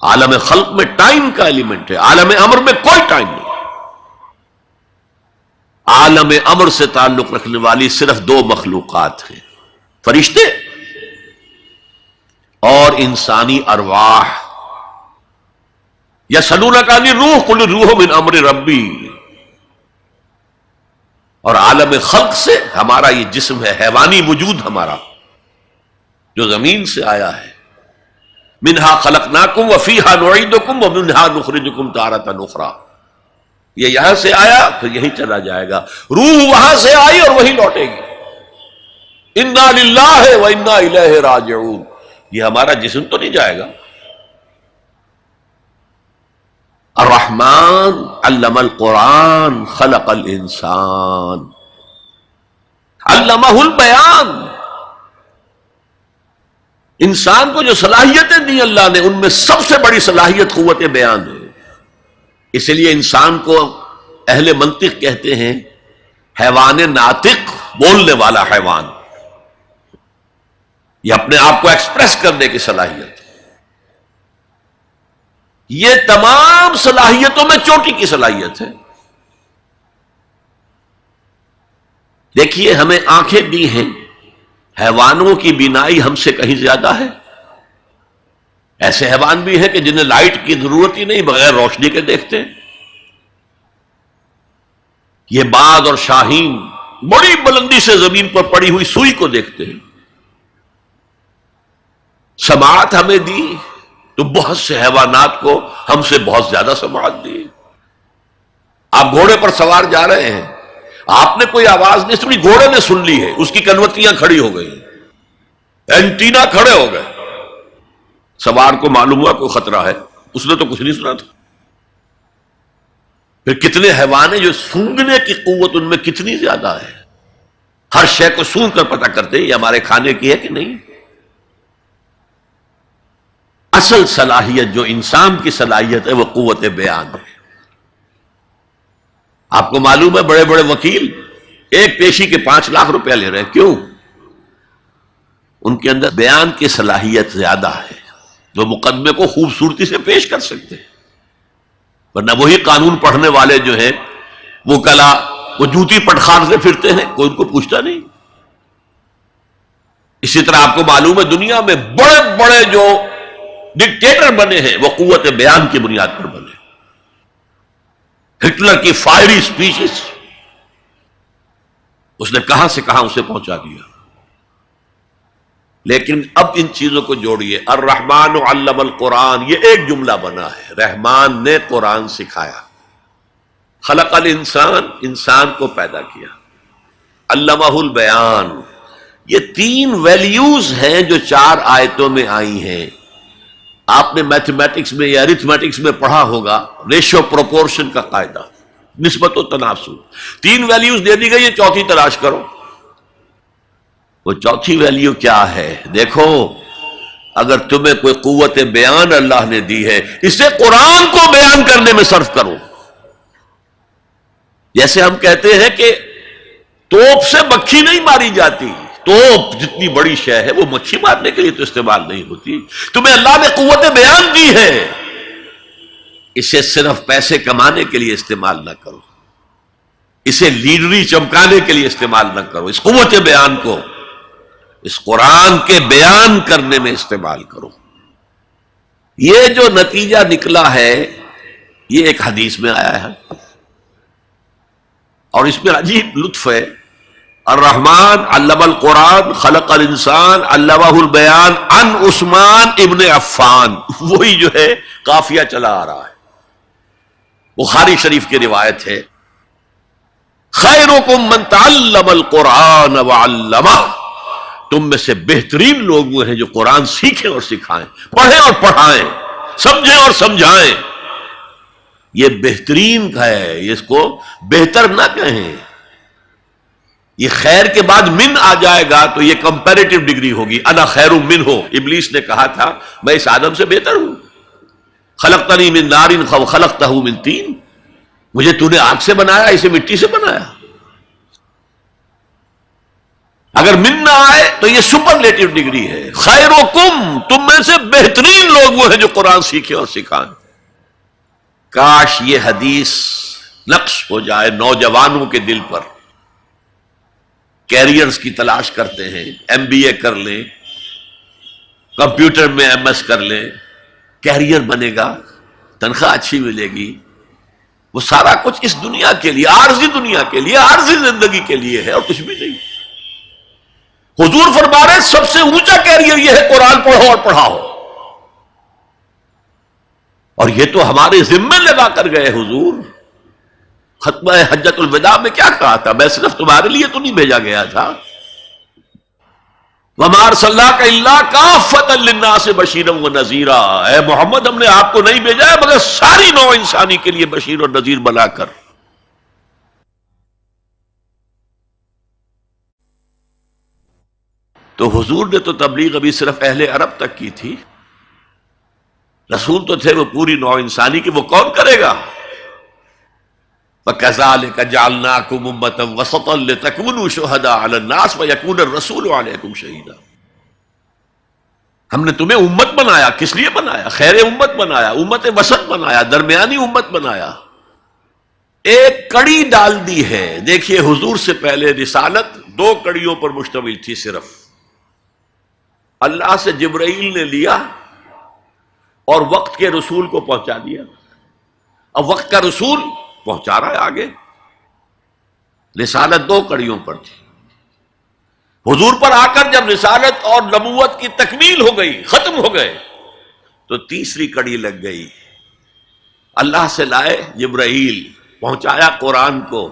عالم خلق میں ٹائم کا ایلیمنٹ ہے، عالم امر میں کوئی ٹائم نہیں۔ عالم امر سے تعلق رکھنے والی صرف 2 مخلوقات ہیں، فرشتے اور انسانی ارواح۔ یسألونک عن الروح قل الروح من امر ربی۔ اور عالم خلق سے ہمارا یہ جسم ہے، حیوانی وجود ہمارا جو زمین سے آیا ہے، منہا خلقناکم وفیہا نعیدکم ومنہا نخرجکم تارۃ اخری۔ یہ یہاں سے آیا پھر یہیں چلا جائے گا، روح وہاں سے آئی اور وہیں لوٹے گی۔ انا للہ وانا الیہ راجعون، یہ ہمارا جسم تو نہیں جائے گا۔ الرحمن علم القرآن خلق الانسان علمہ البیان۔ انسان کو جو صلاحیتیں دی اللہ نے، ان میں سب سے بڑی صلاحیت قوت بیان ہے۔ اس لیے انسان کو اہل منطق کہتے ہیں حیوان ناطق، بولنے والا حیوان۔ یہ اپنے آپ کو ایکسپریس کرنے کی صلاحیت۔ یہ تمام صلاحیتوں میں چوٹی کی صلاحیت ہے۔ دیکھیے ہمیں آنکھیں دی ہیں، حیوانوں کی بینائی ہم سے کہیں زیادہ ہے۔ ایسے حیوان بھی ہیں کہ جنہیں لائٹ کی ضرورت ہی نہیں، بغیر روشنی کے دیکھتے ہیں۔ یہ باز اور شاہین بڑی بلندی سے زمین پر پڑی ہوئی سوئی کو دیکھتے ہیں۔ سماعت ہمیں دی تو بہت سے حیوانات کو ہم سے بہت زیادہ سماعت دی۔ آپ گھوڑے پر سوار جا رہے ہیں، آپ نے کوئی آواز نہیں سنی، گھوڑے نے سن لی ہے، اس کی کنوتیاں کھڑی ہو گئی، اینٹینا کھڑے ہو گئے، سوار کو معلوم ہوا کوئی خطرہ ہے، اس نے تو کچھ نہیں سنا تھا۔ پھر کتنے حیوان ہیں جو سونگنے کی قوت ان میں کتنی زیادہ ہے، ہر شے کو سونگ کر پتہ کرتے ہیں یہ ہمارے کھانے کی ہے کہ نہیں۔ اصل صلاحیت جو انسان کی صلاحیت ہے وہ قوت بیان ہے۔ آپ کو معلوم ہے بڑے بڑے وکیل ایک پیشی کے 5 لاکھ روپیہ لے رہے ہیں، کیوں؟ ان کے اندر بیان کی صلاحیت زیادہ ہے، جو مقدمے کو خوبصورتی سے پیش کر سکتے ہیں۔ ورنہ وہی قانون پڑھنے والے جو ہیں وہ کلا وہ جوتی پٹخارتے پھرتے ہیں، کوئی ان کو پوچھتا نہیں۔ اسی طرح آپ کو معلوم ہے دنیا میں بڑے بڑے جو ڈکٹیٹر بنے ہیں وہ قوت بیان کی بنیاد پر بنے۔ ہٹلر کی فائری سپیچز اس نے کہاں سے کہاں اسے پہنچا دیا۔ لیکن اب ان چیزوں کو جوڑیے، الرحمن علم القرآن، یہ ایک جملہ بنا ہے، رحمان نے قرآن سکھایا، خلق الانسان، انسان کو پیدا کیا، علمہ البیان، یہ 3 ویلیوز ہیں جو 4 آیتوں میں آئی ہیں۔ آپ نے میتھمیٹکس میں یا ارتھمیٹکس میں پڑھا ہوگا ریشو پروپورشن کا قاعدہ، نسبت و تناسب، 3 ویلیوز دے دی گئی ہے، چوتھی تلاش کرو۔ وہ چوتھی ویلیو کیا ہے؟ دیکھو، اگر تمہیں کوئی قوت بیان اللہ نے دی ہے، اسے قرآن کو بیان کرنے میں صرف کرو۔ جیسے ہم کہتے ہیں کہ توپ سے مکھی نہیں ماری جاتی، توپ جتنی بڑی شے ہے وہ مکھی مارنے کے لیے تو استعمال نہیں ہوتی۔ تمہیں اللہ نے قوت بیان دی ہے، اسے صرف پیسے کمانے کے لیے استعمال نہ کرو، اسے لیڈری چمکانے کے لیے استعمال نہ کرو، اس قوت بیان کو اس قرآن کے بیان کرنے میں استعمال کرو۔ یہ جو نتیجہ نکلا ہے یہ ایک حدیث میں آیا ہے، اور اس میں عجیب لطف ہے، الرحمن علم القرآن خلق الانسان علمہ البیان عن عثمان ابن عفان، وہی جو ہے قافیہ چلا آ رہا ہے، بخاری شریف کی روایت ہے، خیرکم من تعلم القرآن وعلمہ، تم میں سے بہترین لوگ وہ ہیں جو قرآن سیکھیں اور سکھائیں، پڑھیں اور پڑھائیں، سمجھیں اور سمجھائیں۔ یہ بہترین ہے، اس کو بہتر نہ کہیں۔ یہ خیر کے بعد من آ جائے گا تو یہ کمپیریٹیو ڈگری ہوگی، انا خیر منہ، ابلیس نے کہا تھا میں اس آدم سے بہتر ہوں، خلقتنی من نار وخلقتہ من طین، مجھے تو نے آگ سے بنایا، اسے مٹی سے بنایا۔ اگر من نہ آئے تو یہ سپرلیٹیو ڈگری ہے، خیرکم، تم میں سے بہترین لوگ وہ ہیں جو قرآن سیکھیں اور سکھائیں۔ کاش یہ حدیث نقش ہو جائے نوجوانوں کے دل پر، کیریئرز کی تلاش کرتے ہیں، ایم بی اے کر لیں، کمپیوٹر میں ایم ایس کر لیں، کیریئر بنے گا، تنخواہ اچھی ملے گی، وہ سارا کچھ اس دنیا کے لیے، عارضی دنیا کے لیے، عارضی زندگی کے لیے ہے اور کچھ بھی نہیں۔ حضور فرما رہے سب سے اونچا کیریئر یہ ہے قرآن پڑھو اور پڑھاؤ، اور یہ تو ہمارے ذمے لگا کر گئے حضور۔ ختمہ حجۃ الوداع میں کیا کہا تھا؟ میں صرف تمہارے لیے تو نہیں بھیجا گیا تھا، وَمَا أَرْسَلْنَاكَ إِلَّا كَافَّةً لِلنَّاسِ بَشِيرًا وَنَذِيرًا، اے محمد ہم نے آپ کو نہیں بھیجا ہے مگر ساری نوع انسانی کے لیے بشیر اور نذیر بنا کر۔ تو حضور نے تو تبلیغ ابھی صرف اہل عرب تک کی تھی، رسول تو تھے وہ پوری نوع انسانی کی، وہ کون کرے گا؟ وَكَذَلِكَ جَعَلْنَاكُمْ أُمَّةً وَسَطًا لِتَكُونُوا شُهَدَاءَ عَلَى النَّاسِ وَيَكُونَ الرَّسُولُ عَلَيْكُمْ شَهِيدًا۔ ہم نے تمہیں امت بنایا، کس لیے بنایا؟ خیر امت بنایا، امت وسط بنایا، درمیانی امت بنایا، ایک کڑی ڈال دی ہے۔ دیکھیے حضور سے پہلے رسالت 2 کڑیوں پر مشتمل تھی صرف، اللہ سے جبرائیل نے لیا اور وقت کے رسول کو پہنچا دیا، اب وقت کا رسول پہنچا رہا ہے آگے۔ رسالت 2 کڑیوں پر تھی، حضور پر آ کر جب رسالت اور نبوت کی تکمیل ہو گئی، ختم ہو گئے، تو تیسری کڑی لگ گئی، اللہ سے لائے جبرائیل، پہنچایا قرآن کو،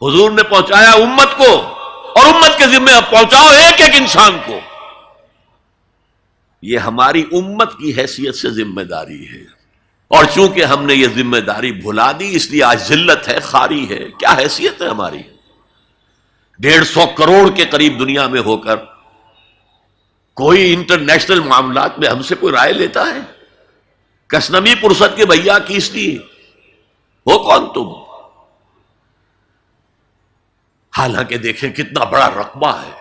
حضور نے پہنچایا امت کو، اور امت کے ذمہ اب پہنچاؤ ایک ایک انسان کو۔ یہ ہماری امت کی حیثیت سے ذمہ داری ہے، اور چونکہ ہم نے یہ ذمہ داری بھلا دی اس لیے آج ذلت ہے، خاری ہے۔ کیا حیثیت ہے ہماری؟ 150 کروڑ کے قریب دنیا میں ہو کر کوئی انٹرنیشنل معاملات میں ہم سے کوئی رائے لیتا ہے؟ کسنمی پرست کے بھیا کیس دی، وہ کون تم؟ حالانکہ دیکھیں کتنا بڑا رقبہ ہے،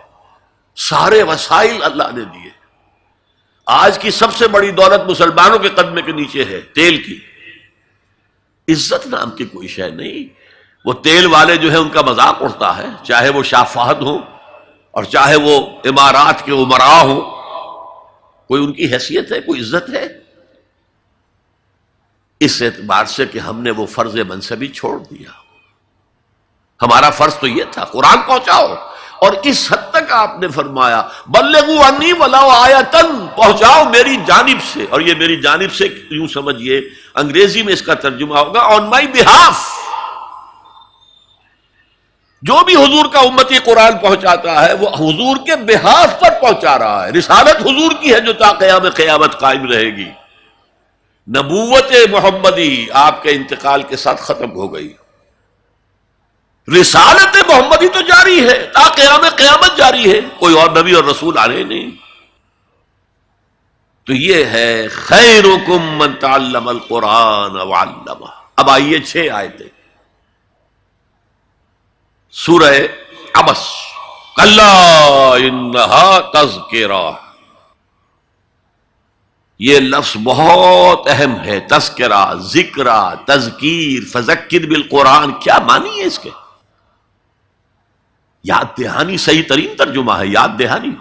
سارے وسائل اللہ نے دیے۔ آج کی سب سے بڑی دولت مسلمانوں کے قدمے کے نیچے ہے، تیل کی۔ عزت نام کی کوئی شے نہیں۔ وہ تیل والے جو ہیں ان کا مذاق اڑتا ہے، چاہے وہ شاہ فہد ہوں اور چاہے وہ امارات کے امراء ہوں۔ کوئی ان کی حیثیت ہے، کوئی عزت ہے؟ اس اعتبار سے کہ ہم نے وہ فرض منصبی چھوڑ دیا۔ ہمارا فرض تو یہ تھا قرآن پہنچاؤ، اور اس حد تک آپ نے فرمایا بلغوا عنی ولو آیۃ، پہنچاؤ میری جانب سے۔ اور یہ میری جانب سے یوں سمجھیے، انگریزی میں اس کا ترجمہ ہوگا آن مائی بہاف۔ جو بھی حضور کا امتی قرآن پہنچاتا ہے وہ حضور کے بہاف پر پہنچا رہا ہے۔ رسالت حضور کی ہے جو تا قیام قیامت قائم رہے گی۔ نبوت محمدی آپ کے انتقال کے ساتھ ختم ہو گئی، رسالت محمدی تو جاری ہے، تا قیام قیامت جاری ہے، کوئی اور نبی اور رسول آ رہے نہیں۔ تو یہ ہے خیرکم من تعلم القرآن وعلمہ۔ اب آئیے 6 آیتیں سورہ عبس، کلا انہا تذکرہ۔ یہ لفظ بہت اہم ہے، تذکرہ، ذکرہ، تذکیر، فذکر بالقرآن، کیا معنی ہے اس کے؟ یاد دہانی صحیح ترین ترجمہ ہے، یاد دہانی۔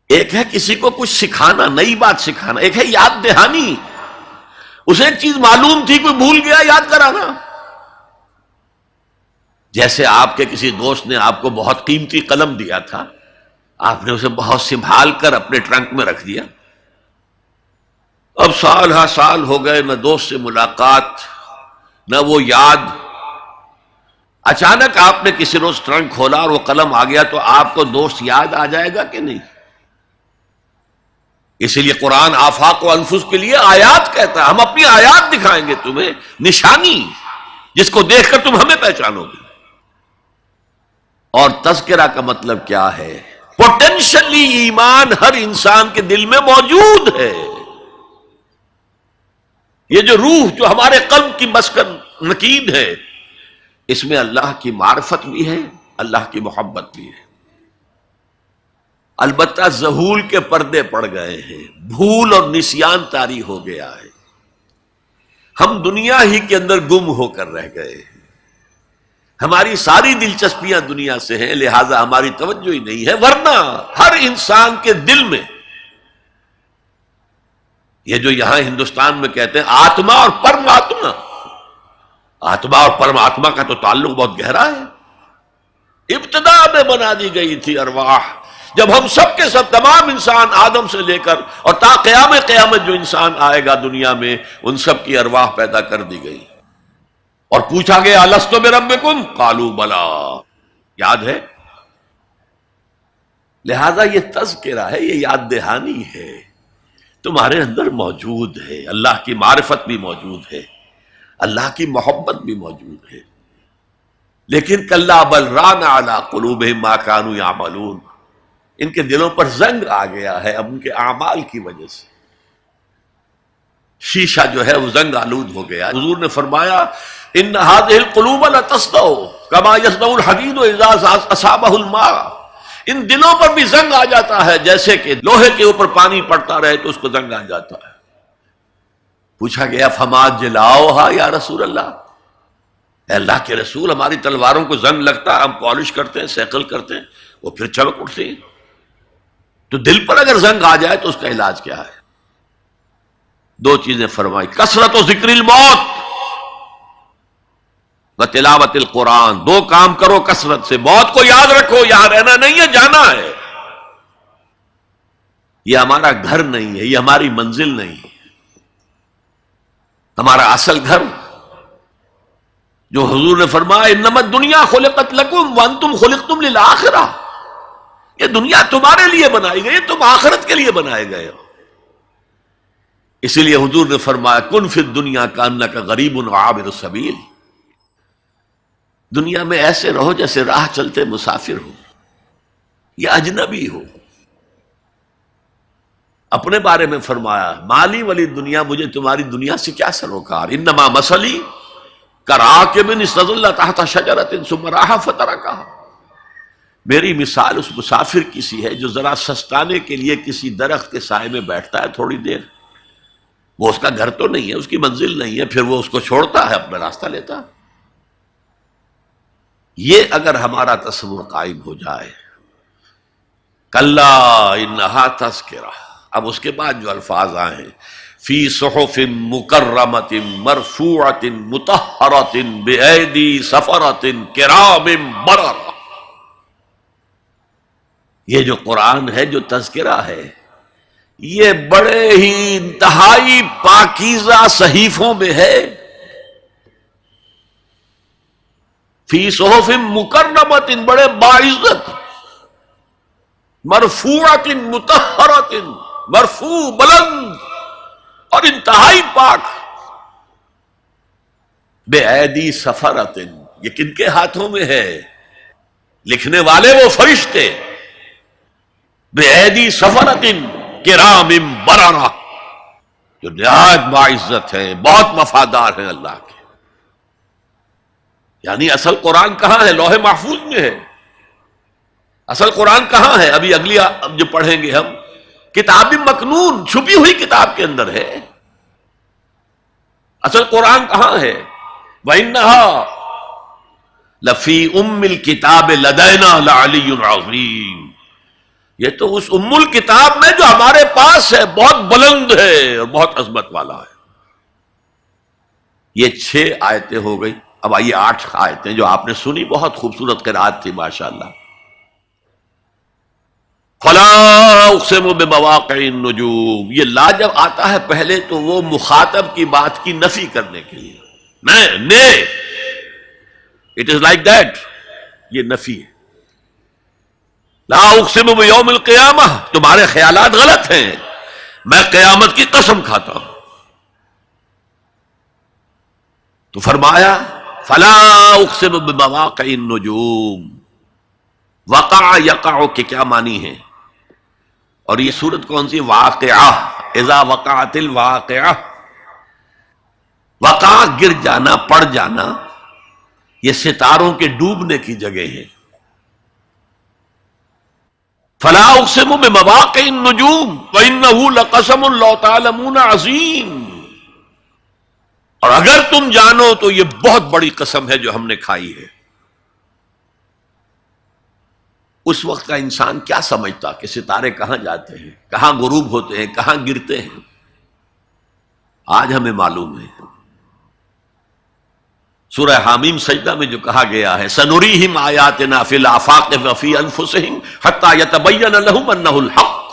ایک ہے کسی کو کچھ سکھانا، نئی بات سکھانا، ایک ہے یاد دہانی۔ اسے ایک چیز معلوم تھی، کوئی بھول گیا، یاد کرانا۔ جیسے آپ کے کسی دوست نے آپ کو بہت قیمتی قلم دیا تھا، آپ نے اسے بہت سنبھال کر اپنے ٹرنک میں رکھ دیا۔ اب سال ہا سال ہو گئے، نہ دوست سے ملاقات، نہ وہ یاد۔ اچانک آپ نے کسی روز ٹرنک کھولا اور وہ قلم آ گیا، تو آپ کو دوست یاد آ جائے گا کہ نہیں؟ اسی لیے قرآن آفاق و انفس کے لیے آیات کہتا ہے، ہم اپنی آیات دکھائیں گے تمہیں، نشانی جس کو دیکھ کر تم ہمیں پہچانو گے۔ اور تذکرہ کا مطلب کیا ہے؟ پوٹینشلی ایمان ہر انسان کے دل میں موجود ہے۔ یہ جو روح جو ہمارے قلب کی مسکن نکید ہے، اس میں اللہ کی معرفت بھی ہے، اللہ کی محبت بھی ہے۔ البتہ ذہول کے پردے پڑ گئے ہیں، بھول اور نسیان طاری ہو گیا ہے، ہم دنیا ہی کے اندر گم ہو کر رہ گئے ہیں، ہماری ساری دلچسپیاں دنیا سے ہیں، لہذا ہماری توجہ ہی نہیں ہے۔ ورنہ ہر انسان کے دل میں یہ جو یہاں ہندوستان میں کہتے ہیں آتما اور پرماتما، آتما اور پرماتما کا تو تعلق بہت گہرا ہے۔ ابتدا میں بنا دی گئی تھی ارواح، جب ہم سب کے سب تمام انسان آدم سے لے کر اور تا قیام قیامت جو انسان آئے گا دنیا میں، ان سب کی ارواح پیدا کر دی گئی، اور پوچھا گیا الست بربکم قالوا بلا، یاد ہے؟ لہذا یہ تذکرہ ہے، یہ یاد دہانی ہے، تمہارے اندر موجود ہے، اللہ کی معرفت بھی موجود ہے، اللہ کی محبت بھی موجود ہے۔ لیکن کلا بل ران علی قلوبہم ما کانوا یعملون، ان کے دلوں پر زنگ آ گیا ہے اب ان کے اعمال کی وجہ سے، شیشہ جو ہے وہ زنگ آلود ہو گیا۔ حضور نے فرمایا ان هذه القلوب لتصدع كما يصدع الحديد اذا اصابه الماء، ان دلوں پر بھی زنگ آ جاتا ہے جیسے کہ لوہے کے اوپر پانی پڑتا رہے تو اس کو زنگ آ جاتا ہے۔ پوچھا گیا فما جلاؤها یا رسول اللہ، اے اللہ کے رسول ہماری تلواروں کو زنگ لگتا، ہم پالش کرتے ہیں، سیکل کرتے ہیں، وہ پھر چمک اٹھتی ہیں، تو دل پر اگر زنگ آ جائے تو اس کا علاج کیا ہے؟ 2 چیزیں فرمائی، کثرت و ذکر الموت و تلاوت القرآن، 2 کام کرو کثرت سے، موت کو یاد رکھو، یہاں رہنا نہیں ہے، جانا ہے، یہ ہمارا گھر نہیں ہے، یہ ہماری منزل نہیں ہے، ہمارا اصل گھر جو حضور نے فرمایا انما الدنیا خلقت لکم وانتم خلقتم للآخرہ، یہ دنیا تمہارے لیے بنائی گئی، تم آخرت کے لیے بنائے گئے ہو۔ اسی لیے حضور نے فرمایا کن فی الدنیا کانک غریب عابر السبیل، دنیا میں ایسے رہو جیسے راہ چلتے مسافر ہو یا اجنبی ہو۔ اپنے بارے میں فرمایا مالی ولی دنیا، مجھے تمہاری دنیا سے کیا سروکار، انما مثلی کراکب استظل تحت شجرۃ ثم راح فترکھا، میری مثال اس مسافر کی سی ہے جو ذرا سستانے کے لیے کسی درخت کے سائے میں بیٹھتا ہے تھوڑی دیر، وہ اس کا گھر تو نہیں ہے، اس کی منزل نہیں ہے، پھر وہ اس کو چھوڑتا ہے، اپنا راستہ لیتا۔ یہ اگر ہمارا تصور قائم ہو جائے، کلا انہا تذکرہ، اب اس کے بعد جو الفاظ آئے ہیں فی صحف مکرمۃ مرفوعۃ مطہرۃ بایدی سفرۃ کرام بررہ، یہ جو قرآن ہے، جو تذکرہ ہے، یہ بڑے ہی انتہائی پاکیزہ صحیفوں میں ہے۔ فی صحف مکرمۃ، بڑے باعزت، مرفوعۃ مطہرۃ، مرفوع بلند اور انتہائی پاک، بے ایدی سفرۃ، یہ کن کے ہاتھوں میں ہے؟ لکھنے والے وہ فرشتے، بے ایدی سفرۃ کرام بررہ، جو نہایت باعزت ہیں، بہت وفادار ہیں اللہ کے۔ یعنی اصل قرآن کہاں ہے؟ لوح محفوظ میں ہے۔ اصل قرآن کہاں ہے؟ ابھی اگلی اب جو پڑھیں گے ہم، کتاب مکنون، چھپی ہوئی کتاب کے اندر ہے۔ اصل قرآن کہاں ہے؟ وَإِنَّهَا لَفِي أُمِّ الْكِتَابِ لَدَيْنَا لَعَلِيٌّ عَظِيمٌ، یہ تو اس ام الکتاب میں جو ہمارے پاس ہے، بہت بلند ہے اور بہت عظمت والا ہے۔ یہ 6 آیتیں ہو گئی، اب آئیے 8 آیتیں جو آپ نے سنی، بہت خوبصورت قرات تھی ماشاءاللہ۔ فلا اقسم بمواقع النجوم، یہ لا جب آتا ہے پہلے تو وہ مخاطب کی بات کی نفی کرنے کے لیے، نہیں، اٹ از لائک دیٹ، یہ نفی ہے۔ لا اقسم بیوم القیامہ، تمہارے خیالات غلط ہیں، میں قیامت کی قسم کھاتا ہوں۔ تو فرمایا فلا اقسم بمواقع النجوم، وقع یقع کے کیا معنی ہے؟ اور یہ سورت کون سی؟ واقعہ، اذا وقعت الواقعہ، وقع گر جانا، پڑ جانا، یہ ستاروں کے ڈوبنے کی جگہ ہے۔ فلا اقسم بمواقع النجوم وانہ لقسم لو تعلمون عظیم، اور اگر تم جانو تو یہ بہت بڑی قسم ہے جو ہم نے کھائی ہے۔ اس وقت کا انسان کیا سمجھتا کہ ستارے کہاں جاتے ہیں، کہاں غروب ہوتے ہیں، کہاں گرتے ہیں؟ آج ہمیں معلوم ہے۔ سورہ حامیم سجدہ میں جو کہا گیا ہے سنریہم آیاتنا فی الآفاق وفی انفسہم حتی یتبین لہم انہ الحق،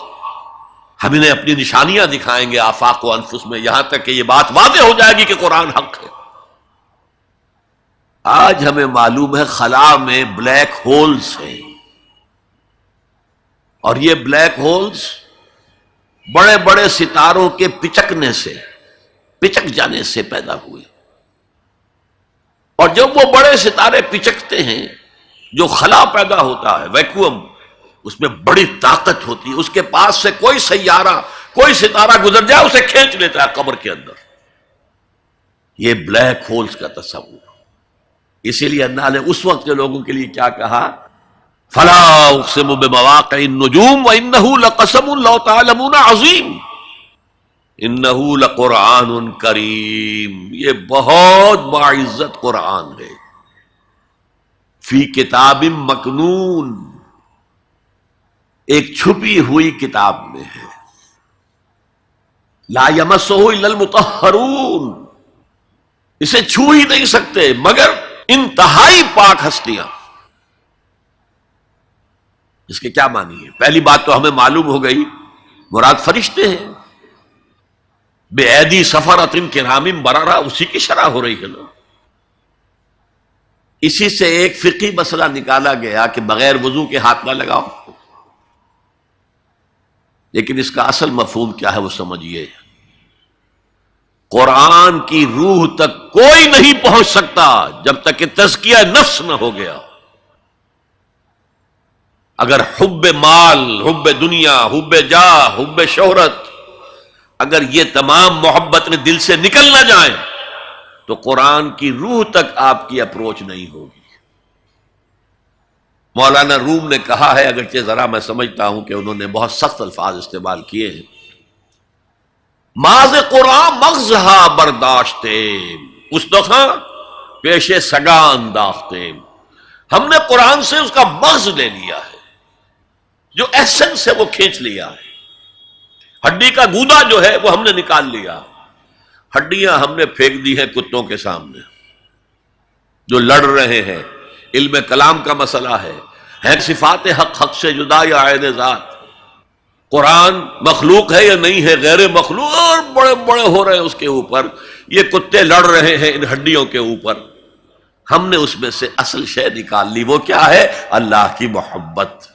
ہم انہیں اپنی نشانیاں دکھائیں گے آفاق و انفس میں، یہاں تک کہ یہ بات واضح ہو جائے گی کہ قرآن حق ہے۔ آج ہمیں معلوم ہے خلا میں بلیک ہولز ہیں، اور یہ بلیک ہولز بڑے بڑے ستاروں کے پچکنے سے، پچک جانے سے پیدا ہوئے، اور جب وہ بڑے ستارے پچکتے ہیں، جو خلا پیدا ہوتا ہے، ویکوم، اس میں بڑی طاقت ہوتی ہے، اس کے پاس سے کوئی سیارہ، کوئی ستارہ گزر جائے اسے کھینچ لیتا ہے قبر کے اندر۔ یہ بلیک ہولز کا تصور۔ اسی لیے اللہ نے اس وقت کے لوگوں کے لیے کیا کہا؟ فلا اقسم بمواقع النجوم وانہ لقسم لو تعلمون عظیم، انہ لقرآن کریم، یہ بہت باعزت قرآن ہے، فی کتاب مکنون، ایک چھپی ہوئی کتاب میں ہے، لا یمسہ الا المطہرون، اسے چھو ہی نہیں سکتے مگر انتہائی پاک ہستیاں۔ اس کے کیا معنی ہے؟ پہلی بات تو ہمیں معلوم ہو گئی، مراد فرشتے ہیں، بے ایدی سفرۃ کرام بررہ، اسی کی شرح ہو رہی ہے نا۔ اسی سے ایک فقہی مسئلہ نکالا گیا کہ بغیر وضو کے ہاتھ نہ لگاؤ، لیکن اس کا اصل مفہوم کیا ہے وہ سمجھیے۔ قرآن کی روح تک کوئی نہیں پہنچ سکتا جب تک کہ تزکیہ نفس نہ ہو گیا۔ اگر حب مال، حب دنیا، حب جاہ، حب شہرت، اگر یہ تمام محبت میں دل سے نکل نہ جائیں تو قرآن کی روح تک آپ کی اپروچ نہیں ہوگی۔ مولانا روم نے کہا ہے، اگرچہ ذرا میں سمجھتا ہوں کہ انہوں نے بہت سخت الفاظ استعمال کیے ہیں، ماز قرآن مغزہا برداشتے استخاں پیش سگا انداختے، ہم نے قرآن سے اس کا مغز لے لیا ہے، جو ایسنس ہے وہ کھینچ لیا ہے، ہڈی کا گودا جو ہے وہ ہم نے نکال لیا، ہڈیاں ہم نے پھینک دی ہیں کتوں کے سامنے جو لڑ رہے ہیں۔ علم کلام کا مسئلہ ہے صفات حق سے جدا یا عین ذات، قرآن مخلوق ہے یا نہیں ہے، غیر مخلوق، اور بڑے بڑے ہو رہے ہیں اس کے اوپر، یہ کتے لڑ رہے ہیں ان ہڈیوں کے اوپر۔ ہم نے اس میں سے اصل شے نکال لی، وہ کیا ہے؟ اللہ کی محبت،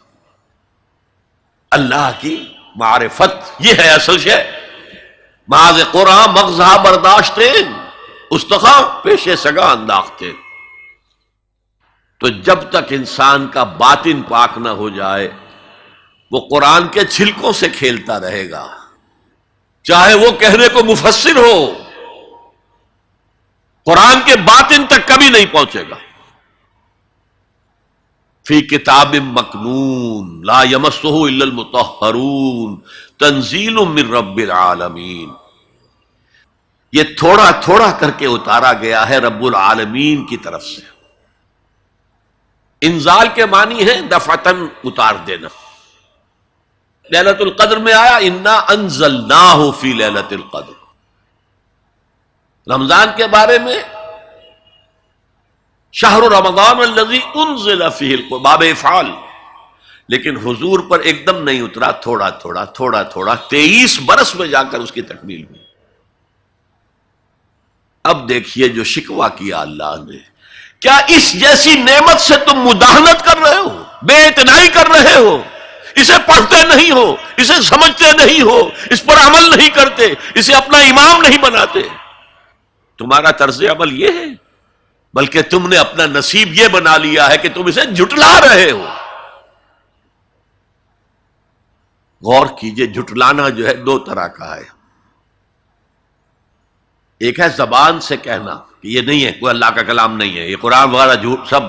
اللہ کی معرفت، یہ ہے اصل شے۔ ماذ قرآن مغزہ برداشتے استخاں پیش سگا انداختے۔ تو جب تک انسان کا باطن پاک نہ ہو جائے وہ قرآن کے چھلکوں سے کھیلتا رہے گا، چاہے وہ کہنے کو مفسر ہو، قرآن کے باطن تک کبھی نہیں پہنچے گا۔ فی کتاب مکنون لا یمسہ الا المطہرون تنزیل من رب العالمین، یہ تھوڑا تھوڑا کر کے اتارا گیا ہے رب العالمین کی طرف سے۔ انزال کے معنی ہے دفعتاً اتار دینا۔ لیلۃ القدر میں آیا انا انزلناہ فی لیلۃ القدر، رمضان کے بارے میں شہر رمضان الذی انزل فیہ القرآن، باب افعال، لیکن حضور پر ایک دم نہیں اترا، تھوڑا تھوڑا تھوڑا تھوڑا 23 برس میں جا کر اس کی تکمیل ہوئی۔ اب دیکھیے جو شکوہ کیا اللہ نے، کیا اس جیسی نعمت سے تم مداہنت کر رہے ہو، بے اعتنائی کر رہے ہو، اسے پڑھتے نہیں ہو، اسے سمجھتے نہیں ہو، اس پر عمل نہیں کرتے، اسے اپنا امام نہیں بناتے؟ تمہارا طرز عمل یہ ہے، بلکہ تم نے اپنا نصیب یہ بنا لیا ہے کہ تم اسے جھٹلا رہے ہو۔ غور کیجئے، جھٹلانا جو ہے دو طرح کا ہے، ایک ہے زبان سے کہنا کہ یہ نہیں ہے، کوئی اللہ کا کلام نہیں ہے، یہ قرآن وغیرہ جھوٹ، سب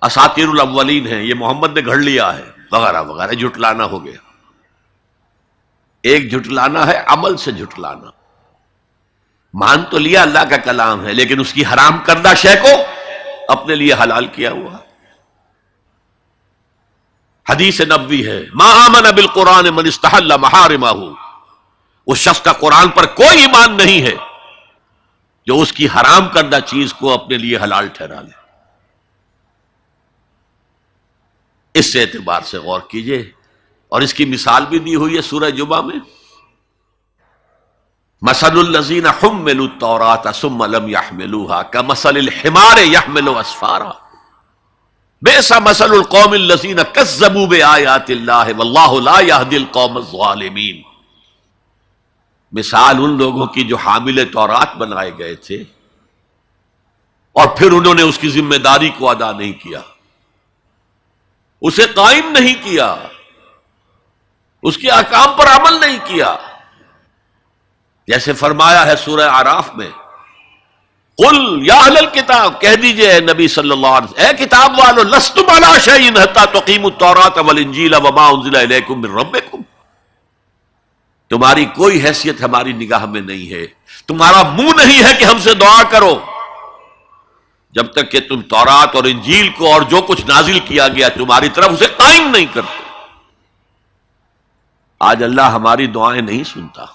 اساطیر الاولین ہیں، یہ محمد نے گھڑ لیا ہے وغیرہ وغیرہ، جھٹلانا ہو گیا۔ ایک جھٹلانا ہے عمل سے جھٹلانا، مان تو لیا اللہ کا کلام ہے لیکن اس کی حرام کردہ شے کو اپنے لیے حلال کیا ہوا۔ حدیث نبوی ہے ما آمن بالقرآن من استحل محارمہ، اس شخص کا قرآن پر کوئی ایمان نہیں ہے جو اس کی حرام کردہ چیز کو اپنے لیے حلال ٹھہرا لے۔ اس اعتبار سے غور کیجئے، اور اس کی مثال بھی دی ہوئی ہے سورہ جمعہ میں، مثل الذین حملوا التوراۃ ثم لم يحملوها كمثل الحمار يحمل اسفارا بئس مثل القوم الذین کذبوا بآیات اللہ واللہ لا يهدی القوم الظالمین۔ مثال ان لوگوں کی جو حامل تورات بنائے گئے تھے اور پھر انہوں نے اس کی ذمہ داری کو ادا نہیں کیا، اسے قائم نہیں کیا، اس کے احکام پر عمل نہیں کیا۔ جیسے فرمایا ہے سورہ اعراف میں، قل یا اہل الکتاب، کہہ دیجئے اے نبی صلی اللہ علیہ وسلم، اے کتاب والو، لستم علی شیء حتی تقیموا التوراۃ والانجیل وما انزل الیکم من ربکم، تمہاری کوئی حیثیت ہماری نگاہ میں نہیں ہے، تمہارا منہ نہیں ہے کہ ہم سے دعا کرو، جب تک کہ تم تورات اور انجیل کو اور جو کچھ نازل کیا گیا تمہاری طرف اسے قائم نہیں کرتے۔ آج اللہ ہماری دعائیں نہیں سنتا،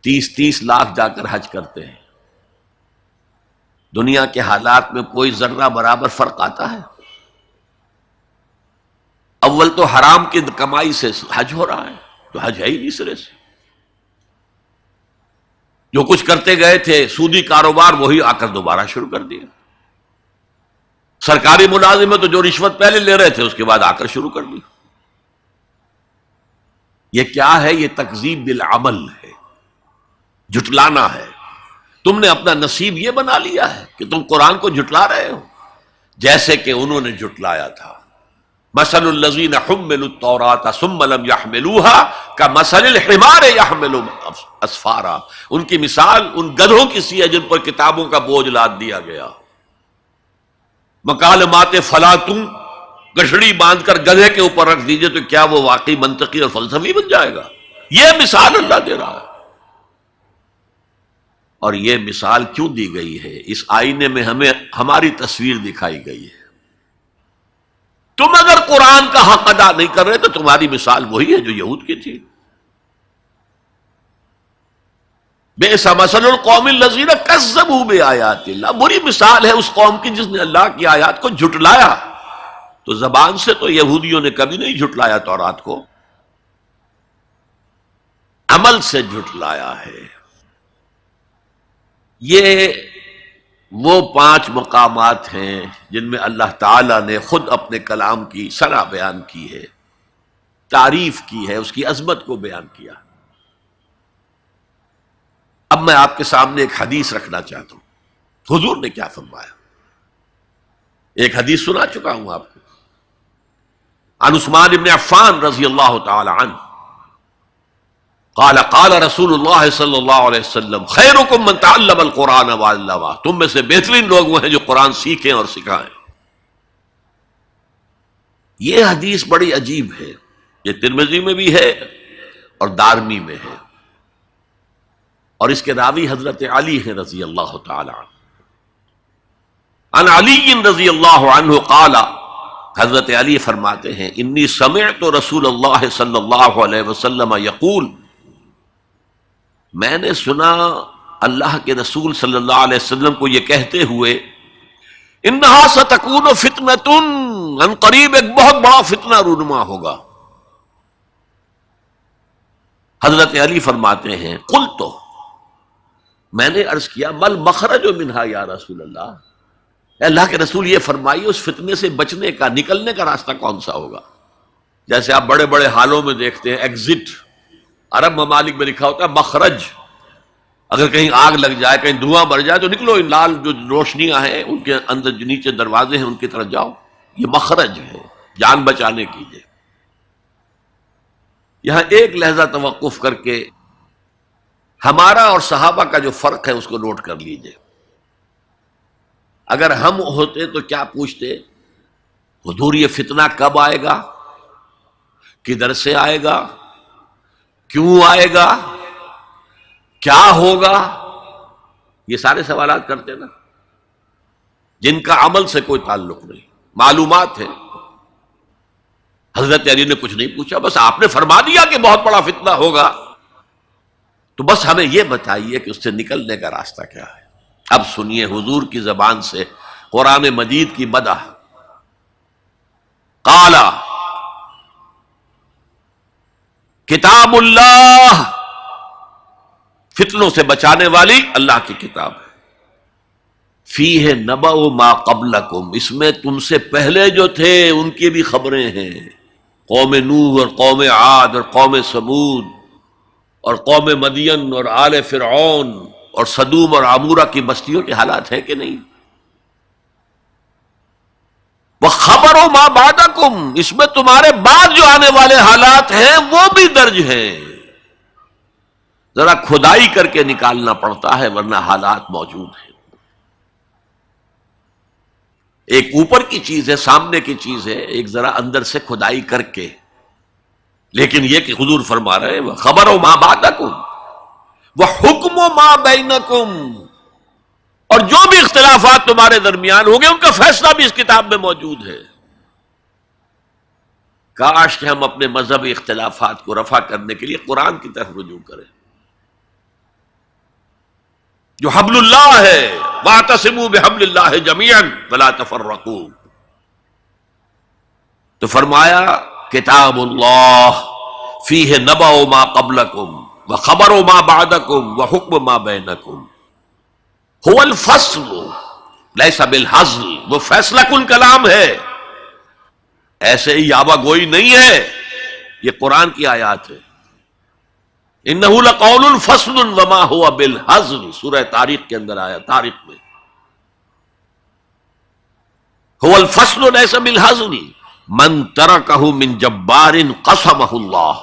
30 لاکھ جا کر حج کرتے ہیں، دنیا کے حالات میں کوئی ذرہ برابر فرق آتا ہے؟ اول تو حرام کی کمائی سے حج ہو رہا ہے، تو حج ہے ہی نہیں سرے سے، جو کچھ کرتے گئے تھے سودی کاروبار وہی آ کر دوبارہ شروع کر دیا۔ سرکاری ملازم ہے تو جو رشوت پہلے لے رہے تھے اس کے بعد آ کر شروع کر دی. یہ کیا ہے؟ یہ تکذیب بالعمل ہے، جھٹلانا ہے. تم نے اپنا نصیب یہ بنا لیا ہے کہ تم قرآن کو جھٹلا رہے ہو، جیسے کہ انہوں نے جھٹلایا تھا. مثل الذین حملوا التوراۃ ثم لم يحملوها كمثل الحمار يحمل اسفارا. ان کی مثال ان گدھوں کی سی ہے جن پر کتابوں کا بوجھ لاد دیا گیا. مکالمات فلاطوں، گٹھڑی باندھ کر گدھے کے اوپر رکھ دیجئے تو کیا وہ واقعی منطقی اور فلسفی بن جائے گا؟ یہ مثال اللہ دے رہا ہے. اور یہ مثال کیوں دی گئی ہے؟ اس آئینے میں ہمیں ہماری تصویر دکھائی گئی ہے. تم اگر قرآن کا حق ادا نہیں کر رہے تو تمہاری مثال وہی ہے جو یہود کی تھی. بئس مثل القوم الذین کذبوا بآیات اللہ. بری مثال ہے اس قوم کی جس نے اللہ کی آیات کو جھٹلایا. تو زبان سے تو یہودیوں نے کبھی نہیں جھٹلایا تورات کو، عمل سے جھٹلایا ہے. یہ وہ 5 مقامات ہیں جن میں اللہ تعالیٰ نے خود اپنے کلام کی ثنا بیان کی ہے، تعریف کی ہے، اس کی عظمت کو بیان کیا. اب میں آپ کے سامنے ایک حدیث رکھنا چاہتا ہوں. حضور نے کیا فرمایا؟ ایک حدیث سنا چکا ہوں آپ کو. عن عثمان بن عفان رضی اللہ تعالی عنہ قال قال رسول اللہ صلی اللہ علیہ وسلم خیرکم من تعلم القرآن وعلمہ. تم میں سے بہترین لوگ وہ ہیں جو قرآن سیکھیں اور سکھائیں. یہ حدیث بڑی عجیب ہے. یہ ترمذی میں بھی ہے اور دارمی میں ہے، اور اس کے راوی حضرت علی ہیں رضی اللہ تعالی عنہ. عن علی رضی اللہ عنہ قال، حضرت علی فرماتے ہیں انی سمعت رسول اللہ صلی اللہ علیہ وسلم یقول، میں نے سنا اللہ کے رسول صلی اللہ علیہ وسلم کو یہ کہتے ہوئے انہا ستکون فتنۃ، ان قریب ایک بہت بڑا فتنہ رونما ہوگا. حضرت علی فرماتے ہیں قلت، میں نے عرض کیا مل مخرج منہا یا رسول اللہ، اے اللہ کے رسول یہ فرمائیے اس فتنے سے بچنے کا، نکلنے کا راستہ کون سا ہوگا؟ جیسے آپ بڑے بڑے حالوں میں دیکھتے ہیں ایگزٹ، عرب ممالک میں لکھا ہوتا ہے مخرج. اگر کہیں آگ لگ جائے، کہیں دھواں بڑھ جائے تو نکلو، ان لال جو روشنیاں ہیں ان کے اندر جو نیچے دروازے ہیں ان کی طرف جاؤ. یہ مخرج ہے جان بچانے کی. یہاں ایک لحظہ توقف کر کے ہمارا اور صحابہ کا جو فرق ہے اس کو نوٹ کر لیجئے. اگر ہم ہوتے تو کیا پوچھتے؟ حضور یہ فتنہ کب آئے گا؟ کدھر سے آئے گا؟ کیوں آئے گا؟ کیا ہوگا؟ یہ سارے سوالات کرتے نا، جن کا عمل سے کوئی تعلق نہیں، معلومات ہے. حضرت علی نے کچھ نہیں پوچھا، بس آپ نے فرما دیا کہ بہت بڑا فتنہ ہوگا، تو بس ہمیں یہ بتائیے کہ اس سے نکلنے کا راستہ کیا ہے. اب سنیے حضور کی زبان سے قرآن مجید کی مدح. قال کتاب اللہ، فتنوں سے بچانے والی اللہ کی کتاب ہے. فیہ نبأ ما قبلکم، اس میں تم سے پہلے جو تھے ان کی بھی خبریں ہیں. قوم نوح اور قوم عاد اور قوم سمود اور قوم مدین اور آل فرعون اور سدوم اور عمورہ کی بستیوں کے حالات ہیں کہ نہیں؟ وَخَبَرُ مَا بَعْدَكُمْ، اس میں تمہارے بعد جو آنے والے حالات ہیں وہ بھی درج ہیں. ذرا کھدائی کر کے نکالنا پڑتا ہے ورنہ حالات موجود ہیں. ایک اوپر کی چیز ہے، سامنے کی چیز ہے، ایک ذرا اندر سے کھدائی کر کے. لیکن یہ کہ حضور فرما رہے ہیں خبرو ما بعدکم وحکم ما بینکم، اور جو بھی اختلافات تمہارے درمیان ہوں گے ان کا فیصلہ بھی اس کتاب میں موجود ہے. کاش کہ ہم اپنے مذہبی اختلافات کو رفع کرنے کے لیے قرآن کی طرف رجوع کریں جو حبل اللہ ہے. واعتصموا بحبل اللہ جميعا ولا تفرقوا. تو فرمایا کتاب اللہ فیہ نبأ ما قبلکم وخبر ما بعدکم وحکم ما بینکم هو الفصل لیس بالہزل، وہ فیصلہ کن کلام ہے، ایسے ہی یابہ گوئی نہیں ہے، یہ قرآن کی آیات ہے۔ انہ لقول فصل وما هو بالہزل، سورہ طارق کے اندر آیا، طارق میں هو الفصل لیس بالہزل من ترکہ من جبار قسمہ اللہ،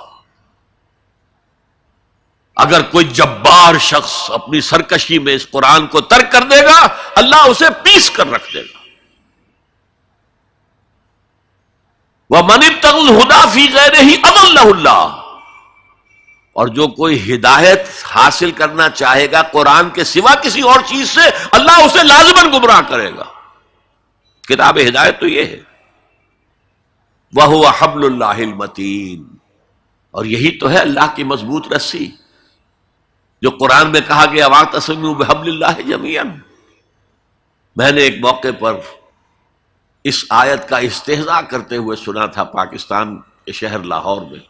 اگر کوئی جبار شخص اپنی سرکشی میں اس قرآن کو ترک کر دے گا، اللہ اسے پیس کر رکھ دے گا۔ وَمَنِ ابْتَغَى الْهُدَىٰ فِي غَيْرِهِ أَضَلَّهُ اللَّهُ، اور جو کوئی ہدایت حاصل کرنا چاہے گا قرآن کے سوا کسی اور چیز سے، اللہ اسے لازماً گمراہ کرے گا۔ کتاب ہدایت تو یہ ہے، وَهُوَ حَبْلُ اللَّهِ الْمَتِينُ، اور یہی تو ہے اللہ کی مضبوط رسی، جو قرآن میں کہا گیا وَاعْتَصِمُوا بِحَبْلِ اللَّهِ جَمِيعًا۔ میں نے ایک موقع پر اس آیت کا استہزاء کرتے ہوئے سنا تھا پاکستان کے شہر لاہور میں،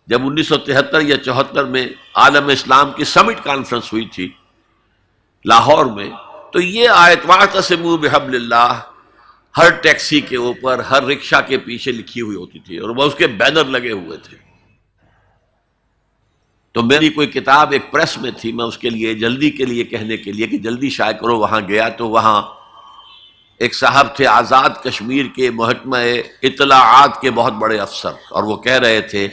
جب 1973 یا 74 میں عالم اسلام کی سمٹ کانفرنس ہوئی تھی لاہور میں، تو یہ آیت وَاعْتَصِمُوا بِحَبْلِ اللَّهِ ہر ٹیکسی کے اوپر، ہر رکشہ کے پیچھے لکھی ہوئی ہوتی تھی، اور وہ اس کے بینر لگے ہوئے تھے۔ تو میری کوئی کتاب ایک پریس میں تھی، میں اس کے لیے جلدی کے لیے کہنے کے لیے کہ جلدی شائع کرو، وہاں گیا تو وہاں ایک صاحب تھے آزاد کشمیر کے محکمہ اطلاعات کے بہت بڑے افسر، اور وہ کہہ رہے تھے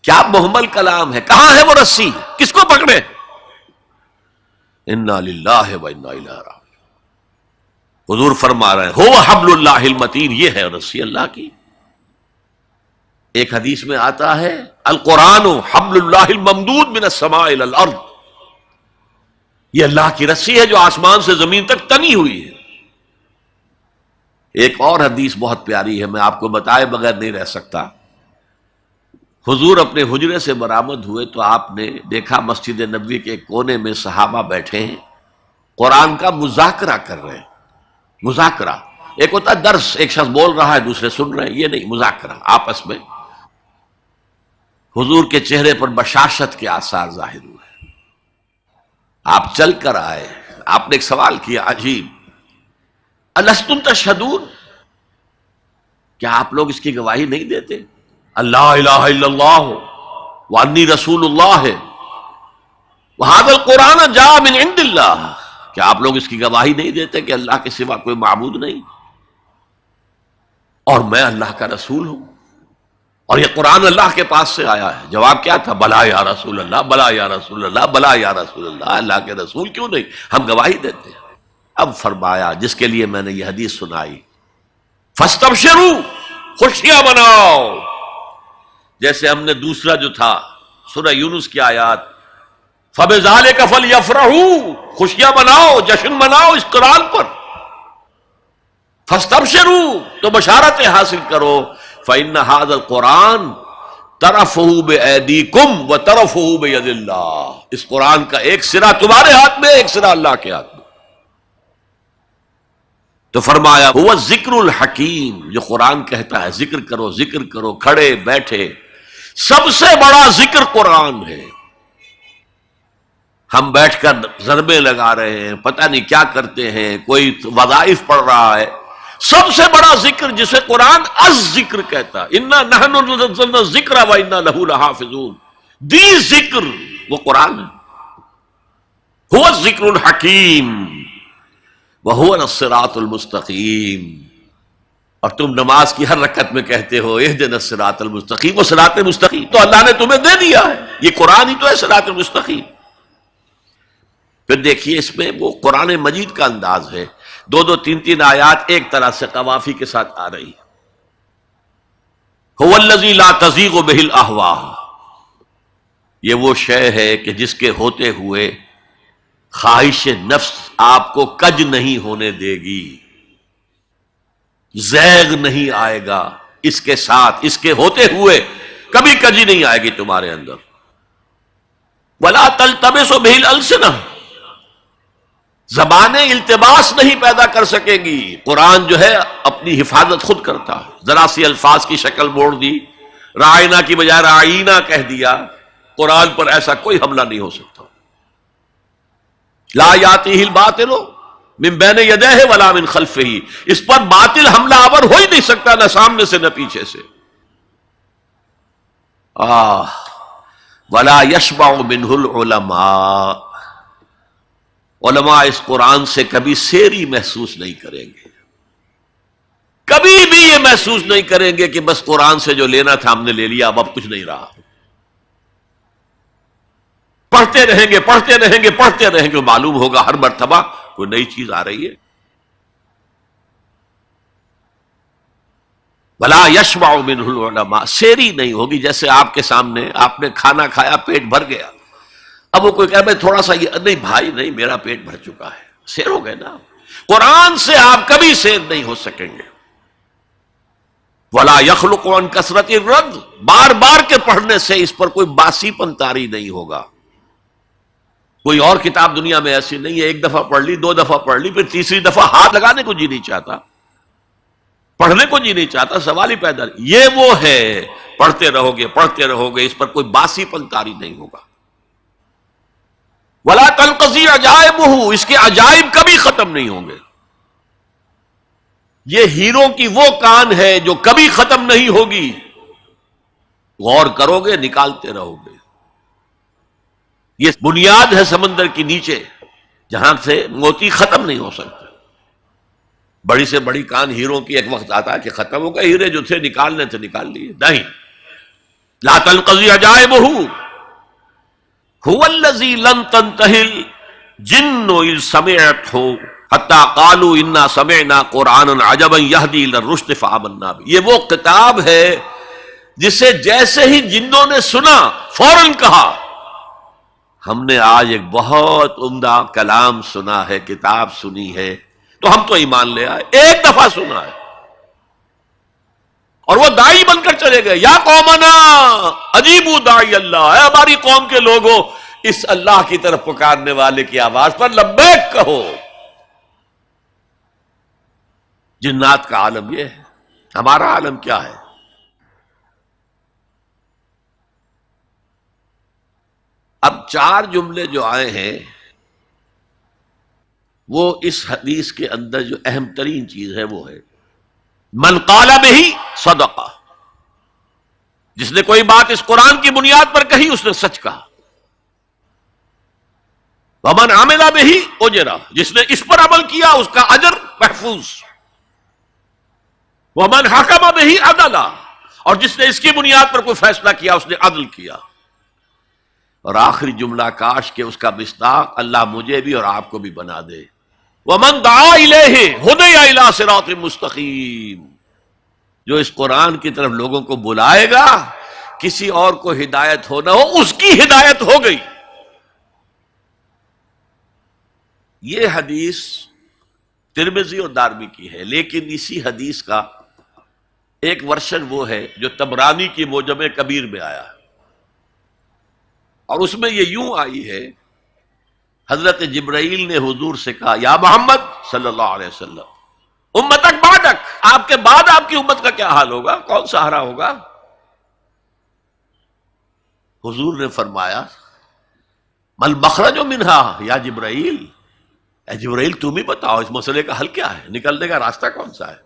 کیا محمل کلام ہے، کہاں ہے وہ رسی، کس کو پکڑے؟ انا للہ و انا الیہ راجعون۔ حضور فرما رہے ہیں هو حبل اللہ المتین، یہ ہے رسی اللہ کی۔ ایک حدیث میں آتا ہے القرآن حبل اللہ الممدود من السماء الى الارض، یہ اللہ کی رسی ہے جو آسمان سے زمین تک تنی ہوئی ہے۔ ایک اور حدیث بہت پیاری ہے، میں آپ کو بتائے بغیر نہیں رہ سکتا۔ حضور اپنے حجرے سے برآمد ہوئے تو آپ نے دیکھا مسجد نبوی کے ایک کونے میں صحابہ بیٹھے ہیں، قرآن کا مذاکرہ کر رہے ہیں۔ مذاکرہ ایک ہوتا ہے درس، ایک شخص بول رہا ہے دوسرے سن رہے ہیں، یہ نہیں، مذاکرہ آپس میں۔ حضور کے چہرے پر بشاشت کے آثار ظاہر ہوئے، آپ چل کر آئے، آپ نے ایک سوال کیا عجیب، الستم تشہدون، کیا آپ لوگ اس کی گواہی نہیں دیتے اللہ الہ الا اللہ وانی رسول اللہ وہذا القرآن جاء من عند اللہ، کیا آپ لوگ اس کی گواہی نہیں دیتے کہ اللہ کے سوا کوئی معبود نہیں اور میں اللہ کا رسول ہوں، اور یہ قرآن اللہ کے پاس سے آیا ہے؟ جواب کیا تھا؟ بلا یا رسول اللہ، بلا یا رسول اللہ، بلا یا رسول اللہ، اللہ کے رسول کیوں نہیں، ہم گواہی دیتے ہیں۔ اب فرمایا جس کے لیے میں نے یہ حدیث سنائی، فاستبشروا، خوشیاں مناؤ، جیسے ہم نے دوسرا جو تھا سورہ یونس کی آیات فَبِذَلِكَ فَلْيَفْرَحُوا، خوشیاں مناؤ، جشن مناؤ اس قرآن پر، فاستبشروا، تو بشارتیں حاصل کرو، فَإِنَّ هَذَا الْقُرْآنَ طَرَفُهُ بِأَيْدِيكُمْ وَطَرَفُهُ بِيَدِ اللَّهِ، اس قرآن کا ایک سرا تمہارے ہاتھ میں، ایک سرا اللہ کے ہاتھ میں۔ تو فرمایا هو الذکر الحکیم، جو قرآن کہتا ہے ذکر کرو، ذکر کرو، کھڑے بیٹھے، سب سے بڑا ذکر قرآن ہے۔ ہم بیٹھ کر ضربے لگا رہے ہیں، پتہ نہیں کیا کرتے ہیں، کوئی وظائف پڑھ رہا ہے، سب سے بڑا ذکر جسے قرآن الذکر کہتا ہے، انا نحن نزلنا الذکر وانا لہ لحافظون، دی ذکر وہ قرآن ہے، هو الذکر الحکیم وهو الصراط المستقیم۔ اور تم نماز کی ہر رکعت میں کہتے ہو اہدنا الصراط المستقیم، وہ صراط مستقیم تو اللہ نے تمہیں دے دیا ہے، یہ قرآن ہی تو ہے صراط المستقیم۔ پھر دیکھیے اس میں وہ قرآن مجید کا انداز ہے، دو دو تین تین آیات ایک طرح سے قوافی کے ساتھ آ رہی ہے۔ هو الذی لا تزیغ بہ الاہواء، یہ وہ شے ہے کہ جس کے ہوتے ہوئے خواہش نفس آپ کو کج نہیں ہونے دے گی، زیغ نہیں آئے گا اس کے ساتھ، اس کے ہوتے ہوئے کبھی کجی نہیں آئے گی تمہارے اندر۔ ولا تلتبس بہ الالسنہ، زبانیں التباس نہیں پیدا کر سکے گی، قرآن جو ہے اپنی حفاظت خود کرتا ہے۔ ذرا سی الفاظ کی شکل موڑ دی، رائنا کی بجائے رائنا کہہ دیا، قرآن پر ایسا کوئی حملہ نہیں ہو سکتا۔ لا یاتیہ الباطل من بین یدیہ ولا من خلفہ، اس پر باطل حملہ آور ہو ہی نہیں سکتا، نہ سامنے سے نہ پیچھے سے۔ ولا یشبع منہ العلماء، علماء اس قرآن سے کبھی سیری محسوس نہیں کریں گے، کبھی بھی یہ محسوس نہیں کریں گے کہ بس قرآن سے جو لینا تھا ہم نے لے لیا، اب کچھ نہیں رہا۔ پڑھتے رہیں گے پڑھتے رہیں گے پڑھتے رہیں گے، معلوم ہوگا ہر مرتبہ کوئی نئی چیز آ رہی ہے۔ ولا یشبع منہ العلماء، سیری نہیں ہوگی۔ جیسے آپ کے سامنے آپ نے کھانا کھایا، پیٹ بھر گیا، اب وہ کوئی کہے بھائی تھوڑا سا یہ، نہیں بھائی نہیں، میرا پیٹ بھر چکا ہے، سیر ہو گئے نا۔ قرآن سے آپ کبھی سیر نہیں ہو سکیں گے۔ ولا یخلق عن کثرت الرد، بار بار کے پڑھنے سے اس پر کوئی باسی پن طاری نہیں ہوگا۔ کوئی اور کتاب دنیا میں ایسی نہیں ہے، ایک دفعہ پڑھ لی، دو دفعہ پڑھ لی، پھر تیسری دفعہ ہاتھ لگانے کو جی نہیں چاہتا، پڑھنے کو جی نہیں چاہتا، سوال ہی پیدا نہیں۔ یہ وہ ہے، پڑھتے رہو گے، اس پر کوئی باسی پن طاری نہیں ہوگا۔ ولا تنقضی عجائبہ، اس کے عجائب کبھی ختم نہیں ہوں گے۔ یہ ہیروں کی وہ کان ہے جو کبھی ختم نہیں ہوگی، غور کرو گے نکالتے رہو گے۔ یہ بنیاد ہے سمندر کی نیچے، جہاں سے موتی ختم نہیں ہو سکتے۔ بڑی سے بڑی کان ہیروں کی، ایک وقت آتا ہے کہ ختم ہو گئے، ہیرے جو تھے نکالنے تھے نکال لیے، نہیں۔ لا تنقضی عجائبہ هو الذی لن تنتہی الجن اذ سمعتہ حتی قالوا انا سمعنا قرآنا عجبا یہدی الی الرشد فآمنا بہ۔ یہ وہ کتاب ہے جسے جیسے ہی جنوں نے سنا فوراً کہا ہم نے آج ایک بہت عمدہ کلام سنا ہے، کتاب سنی ہے، تو ہم تو ایمان لے آئے۔ ایک دفعہ سنا ہے اور وہ داعی بن کر چلے گئے۔ یا قومنا اجیبوا داعی اللہ، اے ہماری قوم کے لوگوں، اس اللہ کی طرف پکارنے والے کی آواز پر لبیک کہو۔ جنات کا عالم یہ ہے، ہمارا عالم کیا ہے؟ اب چار جملے جو آئے ہیں وہ اس حدیث کے اندر جو اہم ترین چیز ہے وہ ہے من قال بہ صدقہ، جس نے کوئی بات اس قرآن کی بنیاد پر کہی اس نے سچ کہا۔ ومن عمل بہ اجر، جس نے اس پر عمل کیا اس کا اجر محفوظ۔ ومن حکم بہ عدل، اور جس نے اس کی بنیاد پر کوئی فیصلہ کیا اس نے عدل کیا۔ اور آخری جملہ کاش کہ اس کا مصداق اللہ مجھے بھی اور آپ کو بھی بنا دے۔ وَمَن دَعَا إِلَيْهِ هُدِيَ إِلَىٰ صِرَاطٍ مُسْتَقِيمٍ، جو اس قرآن کی طرف لوگوں کو بلائے گا، کسی اور کو ہدایت ہو نہ ہو، اس کی ہدایت ہو گئی۔ یہ حدیث ترمذی اور دارمی کی ہے، لیکن اسی حدیث کا ایک ورشن وہ ہے جو طبرانی کی معجم کبیر میں آیا ہے، اور اس میں یہ یوں آئی ہے، حضرت جبرائیل نے حضور سے کہا یا محمد صلی اللہ علیہ وسلم امتک بعدک، آپ کے بعد آپ کی امت کا کیا حال ہوگا، کون سہارا ہوگا؟ حضور نے فرمایا مل مخرج منہا یا جبرائیل، اے جبرائیل تم ہی بتاؤ اس مسئلے کا حل کیا ہے، نکلنے کا راستہ کون سا ہے؟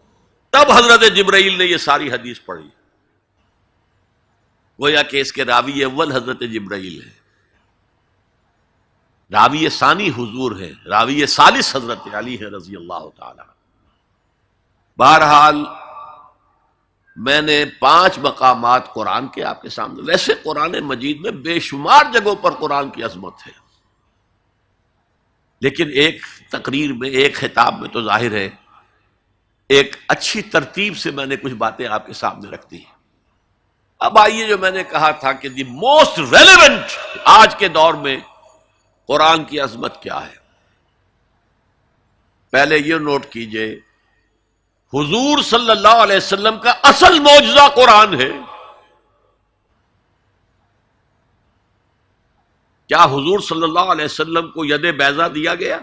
تب حضرت جبرائیل نے یہ ساری حدیث پڑھی، گویا کہ اس کے راوی اول حضرت جبرائیل ہے، راوی ثانی حضور ہے، راوی ثالث حضرت علی ہے رضی اللہ تعالی۔ بہرحال میں نے 5 مقامات قرآن کے آپ کے سامنے، ویسے قرآن مجید میں بے شمار جگہوں پر قرآن کی عظمت ہے، لیکن ایک تقریر میں، ایک خطاب میں تو ظاہر ہے ایک اچھی ترتیب سے میں نے کچھ باتیں آپ کے سامنے رکھ دی ہیں۔ اب آئیے، جو میں نے کہا تھا کہ دی موسٹ ریلیونٹ آج کے دور میں قرآن کی عظمت کیا ہے، پہلے یہ نوٹ کیجئے حضور صلی اللہ علیہ وسلم کا اصل معجزہ قرآن ہے۔ کیا حضور صلی اللہ علیہ وسلم کو ید بیضا دیا گیا؟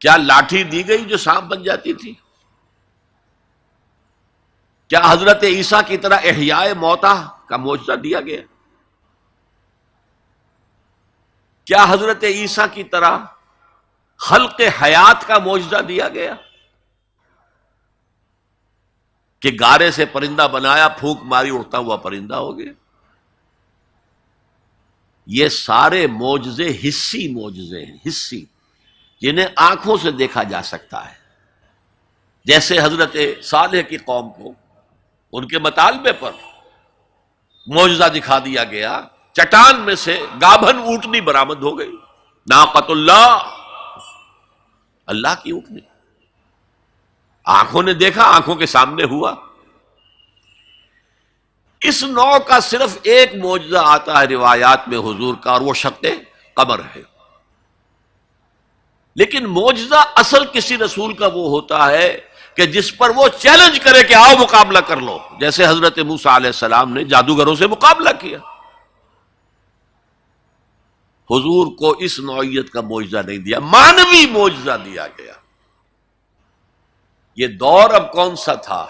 کیا لاٹھی دی گئی جو سانپ بن جاتی تھی؟ کیا حضرت عیسیٰ کی طرح احیاء موتیٰ کا معجزہ دیا گیا؟ کیا حضرت عیسیٰ کی طرح خلق حیات کا معجزہ دیا گیا کہ گارے سے پرندہ بنایا، پھونک ماری، اڑتا ہوا پرندہ ہو گیا۔ یہ سارے معجزے حسی معجزے ہیں، حسی، جنہیں آنکھوں سے دیکھا جا سکتا ہے۔ جیسے حضرت صالح کی قوم کو ان کے مطالبے پر معجزہ دکھا دیا گیا، چٹان میں سے گابھن اونٹنی برآمد ہو گئی، ناقۃ اللہ، اللہ کی اونٹنی، آنکھوں نے دیکھا، آنکھوں کے سامنے ہوا۔ اس نوع کا صرف ایک معجزہ آتا ہے روایات میں حضور کا، اور وہ شق قمر ہے۔ لیکن معجزہ اصل کسی رسول کا وہ ہوتا ہے کہ جس پر وہ چیلنج کرے کہ آؤ مقابلہ کر لو، جیسے حضرت موسیٰ علیہ السلام نے جادوگروں سے مقابلہ کیا۔ حضور کو اس نوعیت کا معجزہ نہیں دیا، مانوی معجزہ دیا گیا۔ یہ دور اب کون سا تھا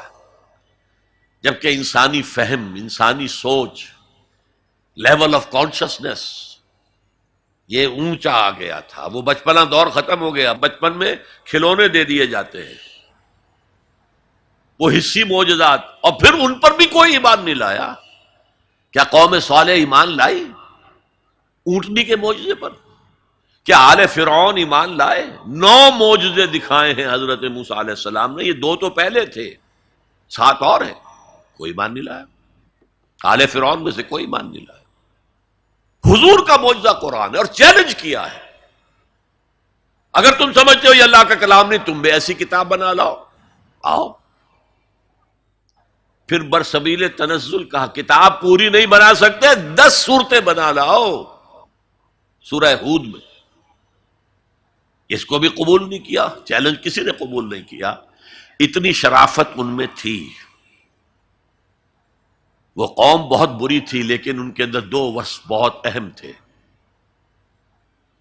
جبکہ انسانی فہم، انسانی سوچ، لیول آف کانشسنس یہ اونچا آ گیا تھا۔ وہ بچپنا دور ختم ہو گیا، بچپن میں کھلونے دے دیے جاتے ہیں، وہ حسی معجزات، اور پھر ان پر بھی کوئی ایمان نہیں لایا۔ کیا قوم صالح ایمان لائی اونٹنی کے معجزے پر؟ کیا آل فرعون ایمان لائے؟ 9 معجزے دکھائے ہیں حضرت موسیٰ علیہ السلام نے، یہ 2 تو پہلے تھے، 7 اور ہیں، کوئی ایمان نہیں لایا۔ آل فرعون میں سے کوئی ایمان نہیں لایا۔ حضور کا معجزہ قرآن ہے، اور چیلنج کیا ہے، اگر تم سمجھتے ہو یہ اللہ کا کلام نہیں، تم بھی ایسی کتاب بنا لاؤ، آؤ۔ پھر برسبیل تنزل کہا، کتاب پوری نہیں بنا سکتے، 10 سورتیں بنا لاؤ۔ سورہ ہود میں اس کو بھی قبول نہیں کیا، چیلنج کسی نے قبول نہیں کیا۔ اتنی شرافت ان میں تھی، وہ قوم بہت بری تھی، لیکن ان کے اندر 2 وصف بہت اہم تھے۔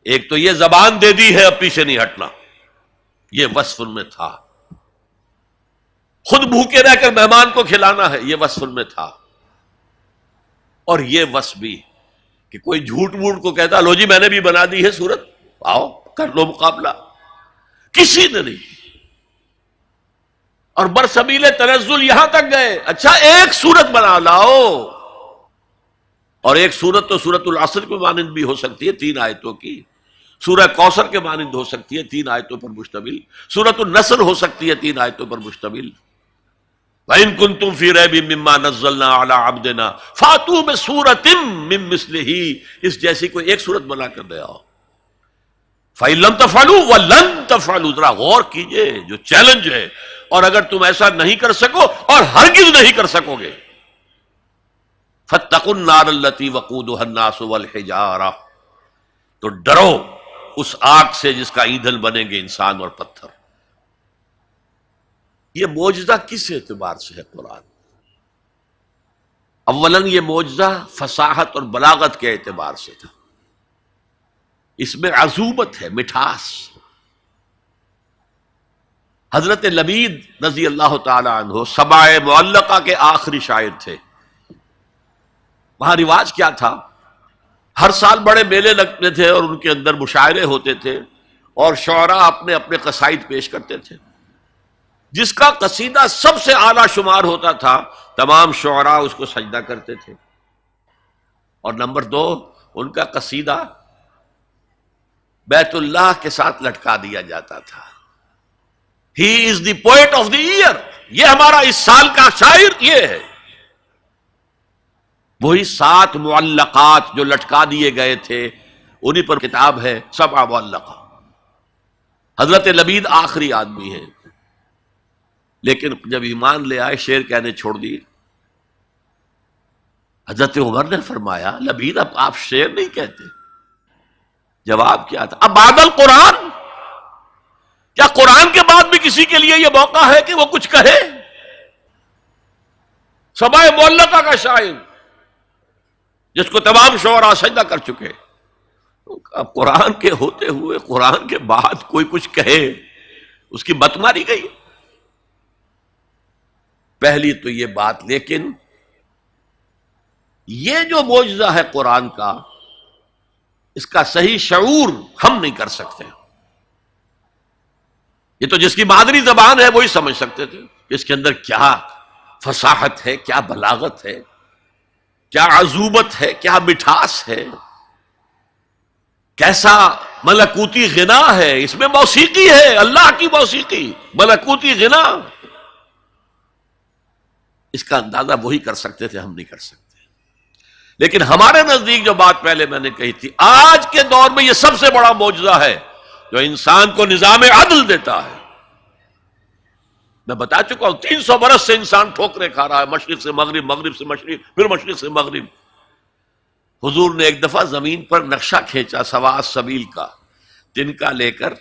ایک تو یہ زبان دے دی ہے اب پیچھے نہیں ہٹنا، یہ وصف ان میں تھا۔ خود بھوکے رہ کر مہمان کو کھلانا ہے، یہ وصف ان میں تھا۔ اور یہ وصف بھی کہ کوئی جھوٹ موٹ کو کہتا لو جی میں نے بھی بنا دی ہے سورت، آؤ کر لو مقابلہ، کسی نے نہیں۔ اور برسبیل تنزل یہاں تک گئے، اچھا ایک سورت بنا لاؤ، اور ایک سورت تو سورت العصر کے مانند بھی ہو سکتی ہے، 3 آیتوں کی، سورہ کوثر کے مانند ہو سکتی ہے، 3 آیتوں پر مشتمل، سورت النصر ہو سکتی ہے 3 آیتوں پر مشتمل۔ وَإِن كُنتُمْ فِي رَيْبٍ مِّمَّا نَزَّلْنَا عَلَىٰ عَبْدِنَا فَأْتُوا بِسُورَةٍ مِّن مِّثْلِهِ، اس جیسی کوئی ایک سورت بنا کر دے آؤ۔ فَإِن لَّمْ تَفْعَلُوا وَلَن تَفْعَلُوا، ذرا غور کیجئے، جو چیلنج ہے، اور اگر تم ایسا نہیں کر سکو اور ہرگز نہیں کر سکو گے، فَاتَّقُوا النَّارَ الَّتِي وَقُودُهَا النَّاسُ وَالْحِجَارَةُ، تو ڈرو اس آگ سے جس کا ایندھن بنیں گے انسان اور پتھر۔ یہ معجزہ کس اعتبار سے ہے قرآن؟ اولاً یہ معجزہ فصاحت اور بلاغت کے اعتبار سے تھا، اس میں عذوبت ہے، مٹھاس۔ حضرت لبید رضی اللہ تعالی عنہ سبع معلقہ کے آخری شاعر تھے۔ وہاں رواج کیا تھا، ہر سال بڑے میلے لگتے تھے اور ان کے اندر مشاعرے ہوتے تھے، اور شعراء اپنے اپنے قصائد پیش کرتے تھے۔ جس کا قصیدہ سب سے اعلیٰ شمار ہوتا تھا، تمام شعراء اس کو سجدہ کرتے تھے، اور نمبر 2 ان کا قصیدہ بیت اللہ کے ساتھ لٹکا دیا جاتا تھا۔ ہی از دی پوئٹ آف دی ایئر، یہ ہمارا اس سال کا شاعر یہ ہے۔ وہی 7 معلقات جو لٹکا دیے گئے تھے، انہی پر کتاب ہے سبع معلقہ۔ حضرت لبید آخری آدمی ہیں، لیکن جب ایمان لے آئے شعر کہنے چھوڑ دیے۔ حضرت عمر نے فرمایا لبید اب آپ شعر نہیں کہتے؟ جواب کیا تھا، اب بعد القرآن، کیا قرآن کے بعد بھی کسی کے لیے یہ موقع ہے کہ وہ کچھ کہے؟ سبع معلقہ کا شاعر جس کو تمام شعراء سجدہ کر چکے، اب قرآن کے ہوتے ہوئے قرآن کے بعد کوئی کچھ کہے، اس کی مت ماری گئی۔ پہلی تو یہ بات، لیکن یہ جو معجزہ ہے قرآن کا، اس کا صحیح شعور ہم نہیں کر سکتے۔ یہ تو جس کی مادری زبان ہے وہی سمجھ سکتے تھے کہ اس کے اندر کیا فصاحت ہے، کیا بلاغت ہے، کیا عذوبت ہے، کیا مٹھاس ہے، کیسا ملکوتی غنا ہے، اس میں موسیقی ہے، اللہ کی موسیقی، ملکوتی غنا. اس کا اندازہ وہی کر سکتے تھے، ہم نہیں کر سکتے. لیکن ہمارے نزدیک جو بات پہلے میں نے کہی تھی، آج کے دور میں یہ سب سے بڑا معجزہ ہے جو انسان کو نظام عدل دیتا ہے. میں بتا چکا ہوں 300 برس سے انسان ٹھوکریں کھا رہا ہے، مشرق سے مغرب، مغرب سے مشرق، پھر مشرق سے مغرب. حضور نے ایک دفعہ زمین پر نقشہ کھینچا سوا السبیل کا، تنکا لے کر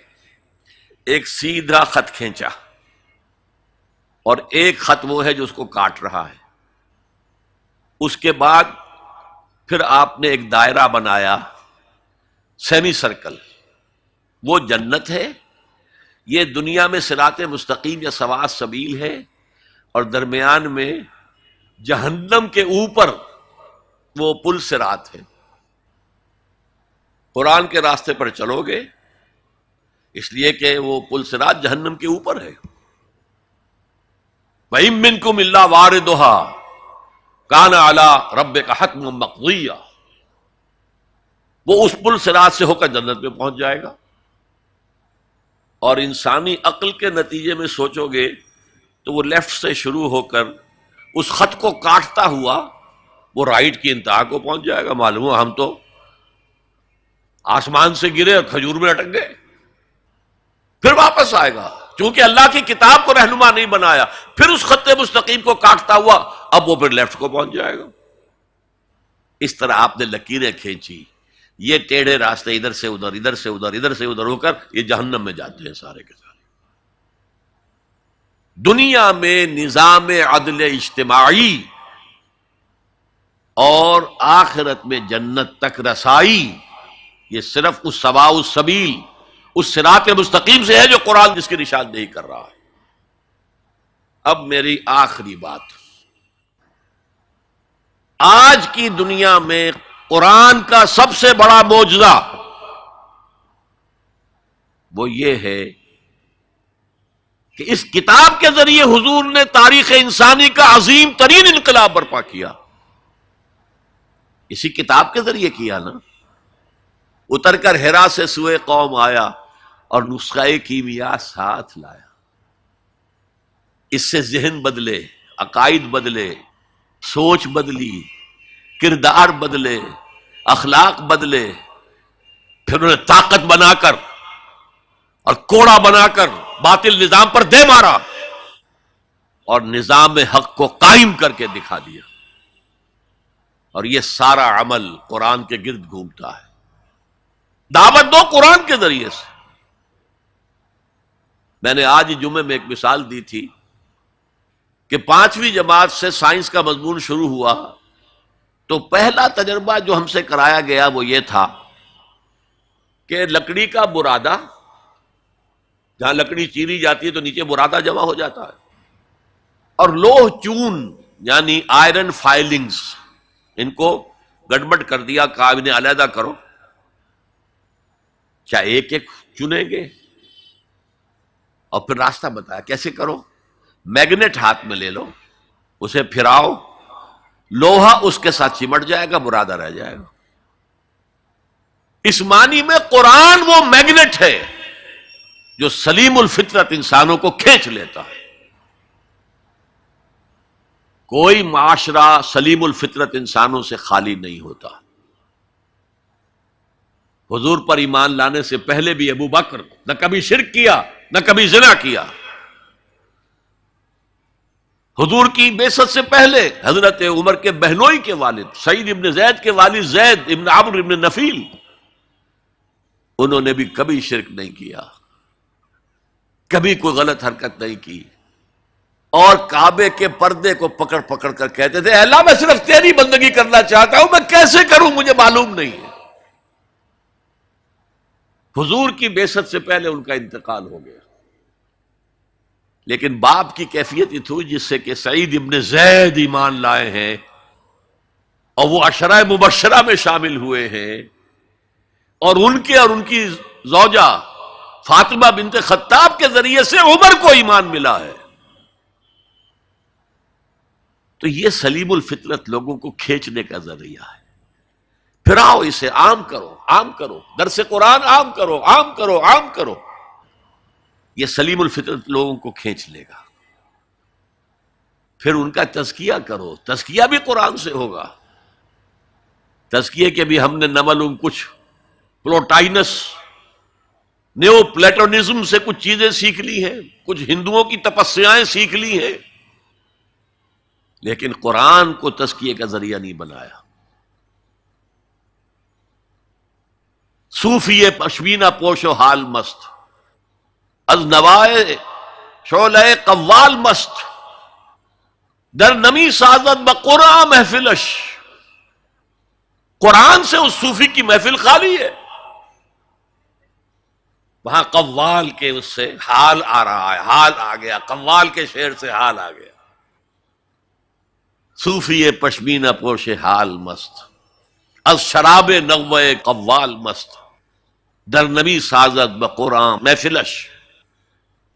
ایک سیدھا خط کھینچا، اور ایک خط وہ ہے جو اس کو کاٹ رہا ہے. اس کے بعد پھر آپ نے ایک دائرہ بنایا، سیمی سرکل، وہ جنت ہے، یہ دنیا میں صراط مستقیم یا سواء السبیل ہے، اور درمیان میں جہنم کے اوپر وہ پل صراط ہے. قرآن کے راستے پر چلو گے اس لیے کہ وہ پل صراط جہنم کے اوپر ہے. وَإِن مِّنكُمْ إِلَّا وَارِدُهَا كَانَ عَلَىٰ رَبِّكَ حَتْمًا مَّقْضِيًّا. وہ اس پل صراط سے ہو کر جنت میں پہنچ جائے گا. اور انسانی عقل کے نتیجے میں سوچو گے تو وہ لیفٹ سے شروع ہو کر اس خط کو کاٹتا ہوا وہ رائٹ کی انتہا کو پہنچ جائے گا. معلوم ہوا ہم تو آسمان سے گرے اور کھجور میں اٹک گئے. پھر واپس آئے گا، چونکہ اللہ کی کتاب کو رہنما نہیں بنایا، پھر اس خط مستقیم کو کاٹتا ہوا اب وہ پھر لیفٹ کو پہنچ جائے گا. اس طرح آپ نے لکیریں کھینچی، یہ ٹیڑھے راستے ادھر سے ادھر، ادھر سے ادھر، ادھر سے ادھر ہو کر یہ جہنم میں جاتے ہیں سارے کے سارے. دنیا میں نظام عدل اجتماعی اور آخرت میں جنت تک رسائی، یہ صرف اس سواء السبیل، اس صراط مستقیم سے ہے جو قرآن جس کی نشاندہی کر رہا ہے. اب میری آخری بات، آج کی دنیا میں قرآن کا سب سے بڑا معجزہ وہ یہ ہے کہ اس کتاب کے ذریعے حضور نے تاریخ انسانی کا عظیم ترین انقلاب برپا کیا. اسی کتاب کے ذریعے کیا نا. اتر کر حرا سے سوئے قوم آیا اور نسخہ کیمیا ساتھ لایا. اس سے ذہن بدلے، عقائد بدلے، سوچ بدلی، کردار بدلے، اخلاق بدلے. پھر انہوں نے طاقت بنا کر اور کوڑا بنا کر باطل نظام پر دے مارا اور نظام حق کو قائم کر کے دکھا دیا. اور یہ سارا عمل قرآن کے گرد گھومتا ہے. دعوت دو قرآن کے ذریعے سے. میں نے آج جمعے میں ایک مثال دی تھی کہ 5ویں جماعت سے سائنس کا مضمون شروع ہوا تو پہلا تجربہ جو ہم سے کرایا گیا وہ یہ تھا کہ لکڑی کا برادہ، جہاں لکڑی چیری جاتی ہے تو نیچے برادہ جمع ہو جاتا ہے، اور لوہ چون یعنی آئرن فائلنگز، ان کو گڑبڑ کر دیا، کہا انہیں علیحدہ کرو. کیا ایک ایک چنیں گے؟ اور پھر راستہ بتایا کیسے کرو. میگنیٹ ہاتھ میں لے لو، اسے پھراؤ، لوہا اس کے ساتھ چمٹ جائے گا، برادہ رہ جائے گا. اس معنی میں قرآن وہ میگنیٹ ہے جو سلیم الفطرت انسانوں کو کھینچ لیتا ہے. کوئی معاشرہ سلیم الفطرت انسانوں سے خالی نہیں ہوتا. حضور پر ایمان لانے سے پہلے بھی ابو بکر نہ کبھی شرک کیا نہ کبھی زنا کیا. حضور کی بعثت سے پہلے حضرت عمر کے بہنوئی کے والد سعید ابن زید کے والد زید ابن عمرو ابن نفیل، انہوں نے بھی کبھی شرک نہیں کیا، کبھی کوئی غلط حرکت نہیں کی، اور کعبے کے پردے کو پکڑ پکڑ کر کہتے تھے اے اللہ میں صرف تیری بندگی کرنا چاہتا ہوں، میں کیسے کروں مجھے معلوم نہیں ہے. حضور کی بعثت سے پہلے ان کا انتقال ہو گیا. لیکن باپ کی کیفیت یہ تھی جس سے کہ سعید ابن زید ایمان لائے ہیں اور وہ عشرہ مبشرہ میں شامل ہوئے ہیں، اور ان کے اور ان کی زوجہ فاطمہ بنت خطاب کے ذریعے سے عمر کو ایمان ملا ہے. تو یہ سلیم الفطرت لوگوں کو کھینچنے کا ذریعہ ہے. پھراؤ اسے، عام کرو، عام کرو، درس قرآن عام کرو، عام کرو، عام کرو. یہ سلیم الفطرت لوگوں کو کھینچ لے گا. پھر ان کا تزکیہ کرو، تزکیہ بھی قرآن سے ہوگا. تزکیے کے بھی ہم نے نہ معلوم کچھ پلوٹائنس نیو پلیٹونزم سے کچھ چیزیں سیکھ لی ہیں، کچھ ہندوؤں کی تپسیائیں سیکھ لی ہیں، لیکن قرآن کو تزکیے کا ذریعہ نہیں بنایا. صوفی پشمینہ پوش و حال مست، از نوائے شعلہ قوال مست، در نمی سازد بقرآن محفلش. قرآن سے اس صوفی کی محفل خالی ہے. وہاں قوال کے اس سے حال آ رہا ہے، حال آ گیا، قوال کے شعر سے حال آ گیا. صوفی پشمینہ پوش حال مست، از شراب نغوے قوال مست، در نبی سازد بقرآن محفلش.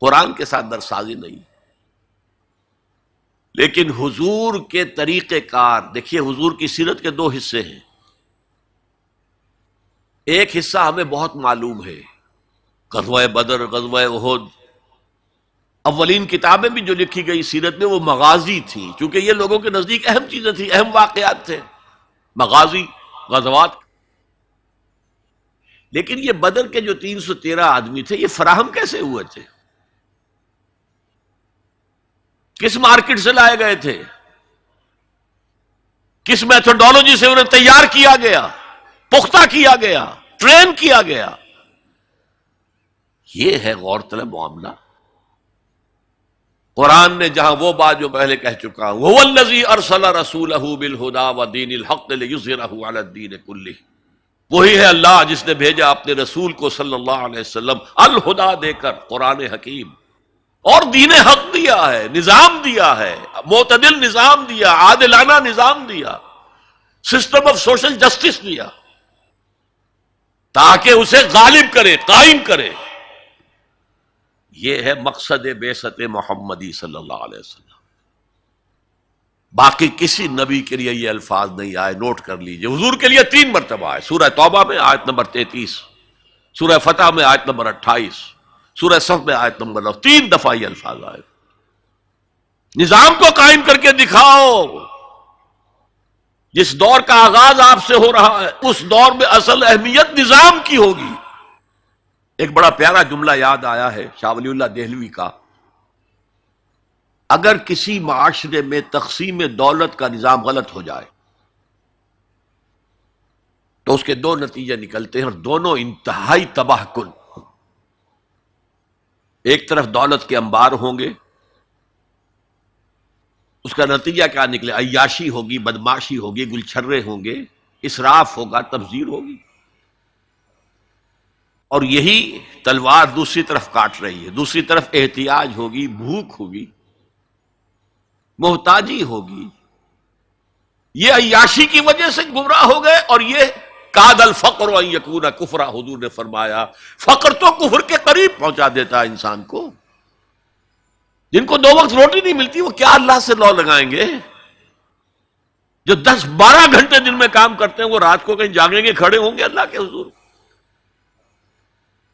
قرآن کے ساتھ درسازی نہیں. لیکن حضور کے طریقہ کار دیکھیے، حضور کی سیرت کے دو حصے ہیں. ایک حصہ ہمیں بہت معلوم ہے، غزوہ بدر، غزوہ احد. اولین کتابیں بھی جو لکھی گئی سیرت میں وہ مغازی تھیں، چونکہ یہ لوگوں کے نزدیک اہم چیزیں تھیں، اہم واقعات تھے، مغازی، غزوات. لیکن یہ بدر کے جو 313 آدمی تھے، یہ فراہم کیسے ہوئے تھے؟ کس مارکیٹ سے لائے گئے تھے؟ کس میتھڈالوجی سے انہیں تیار کیا گیا، پختہ کیا گیا، ٹرین کیا گیا؟ یہ ہے غور طلب معاملہ. قرآن نے جہاں وہ بات جو پہلے کہہ چکا ہوں، هو الذی ارسل رسولہ بالہدی ودین الحق لیظہرہ علی الدین کلہ، وہی ہے اللہ جس نے بھیجا اپنے رسول کو صلی اللہ علیہ وسلم الہدا دے کر، قرآن حکیم، اور دین حق دیا ہے، نظام دیا ہے، معتدل نظام دیا، عادلانہ نظام دیا، سسٹم آف سوشل جسٹس دیا، تاکہ اسے غالب کرے، قائم کرے. یہ ہے مقصد بعثت محمدی صلی اللہ علیہ وسلم. باقی کسی نبی کے لیے یہ الفاظ نہیں آئے، نوٹ کر لیجئے. حضور کے لیے 3 مرتبہ آئے، سورہ توبہ میں آیت نمبر 33، سورہ فتح میں آیت نمبر 28، سورہ صف میں آیت نمبر 9، 3 دفعہ یہ الفاظ آئے. نظام کو قائم کر کے دکھاؤ. جس دور کا آغاز آپ سے ہو رہا ہے، اس دور میں اصل اہمیت نظام کی ہوگی. ایک بڑا پیارا جملہ یاد آیا ہے شاہ ولی اللہ دہلوی کا. اگر کسی معاشرے میں تقسیم دولت کا نظام غلط ہو جائے تو اس کے 2 نتیجے نکلتے ہیں، اور دونوں انتہائی تباہ کن. ایک طرف دولت کے انبار ہوں گے، اس کا نتیجہ کیا نکلے؟ عیاشی ہوگی، بدماشی ہوگی، گلچھرے ہوں گے، اسراف ہوگا، تبذیر ہوگی. اور یہی تلوار دوسری طرف کاٹ رہی ہے. دوسری طرف احتیاج ہوگی، بھوک ہوگی، محتاجی ہوگی. یہ عیاشی کی وجہ سے گمراہ ہو گئے، اور یہ کاد الفقر ان یکون کفرا، حضور نے فرمایا فقر تو کفر کے قریب پہنچا دیتا ہے انسان کو. جن کو 2 وقت روٹی نہیں ملتی وہ کیا اللہ سے لو لگائیں گے؟ جو 10-12 گھنٹے دن میں کام کرتے ہیں وہ رات کو کہیں جاگیں گے، کھڑے ہوں گے اللہ کے حضور.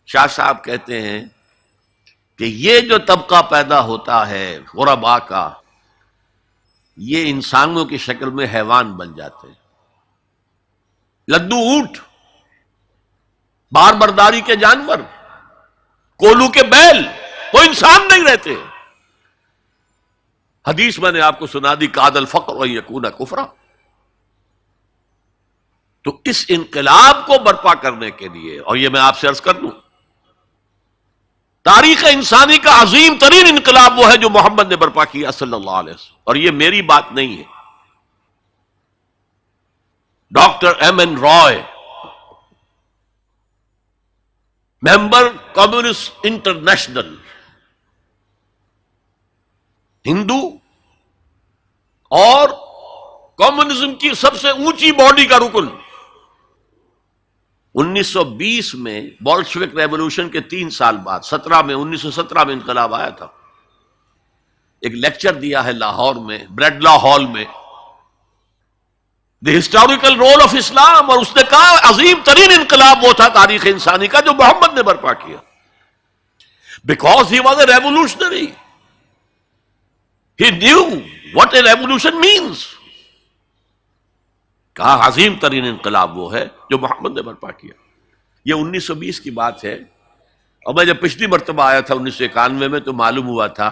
شاہ صاحب کہتے ہیں کہ یہ جو طبقہ پیدا ہوتا ہے غرباء کا، یہ انسانوں کی شکل میں حیوان بن جاتے ہیں. لدو اونٹ، بار برداری کے جانور، کولو کے بیل، وہ انسان نہیں رہتے. حدیث میں نے آپ کو سنا دی، کاد الفقر ان یکون کفرا. تو اس انقلاب کو برپا کرنے کے لیے، اور یہ میں آپ سے عرض کر دوں، تاریخ انسانی کا عظیم ترین انقلاب وہ ہے جو محمد نے برپا کیا صلی اللہ علیہ وسلم. اور یہ میری بات نہیں ہے، ڈاکٹر M.N. رائے، ممبر کمیونسٹ انٹرنیشنل، ہندو اور کمیونزم کی سب سے اونچی باڈی کا رکن، 1920 میں بولشوک ریولوشن کے 3 سال بعد 1917 میں انقلاب آیا تھا. ایک لیکچر دیا ہے لاہور میں بریڈلا ہال میں، دی ہسٹوریکل رول آف اسلام، اور اس نے کہا عظیم ترین انقلاب وہ تھا تاریخ انسانی کا جو محمد نے برپا کیا، because he was a revolutionary. He knew what a revolution means. کہا عظیم ترین انقلاب وہ ہے جو محمد نے برپا کیا. یہ 1920 کی بات ہے، اور میں جب پچھلی مرتبہ آیا تھا 1991 میں تو معلوم ہوا تھا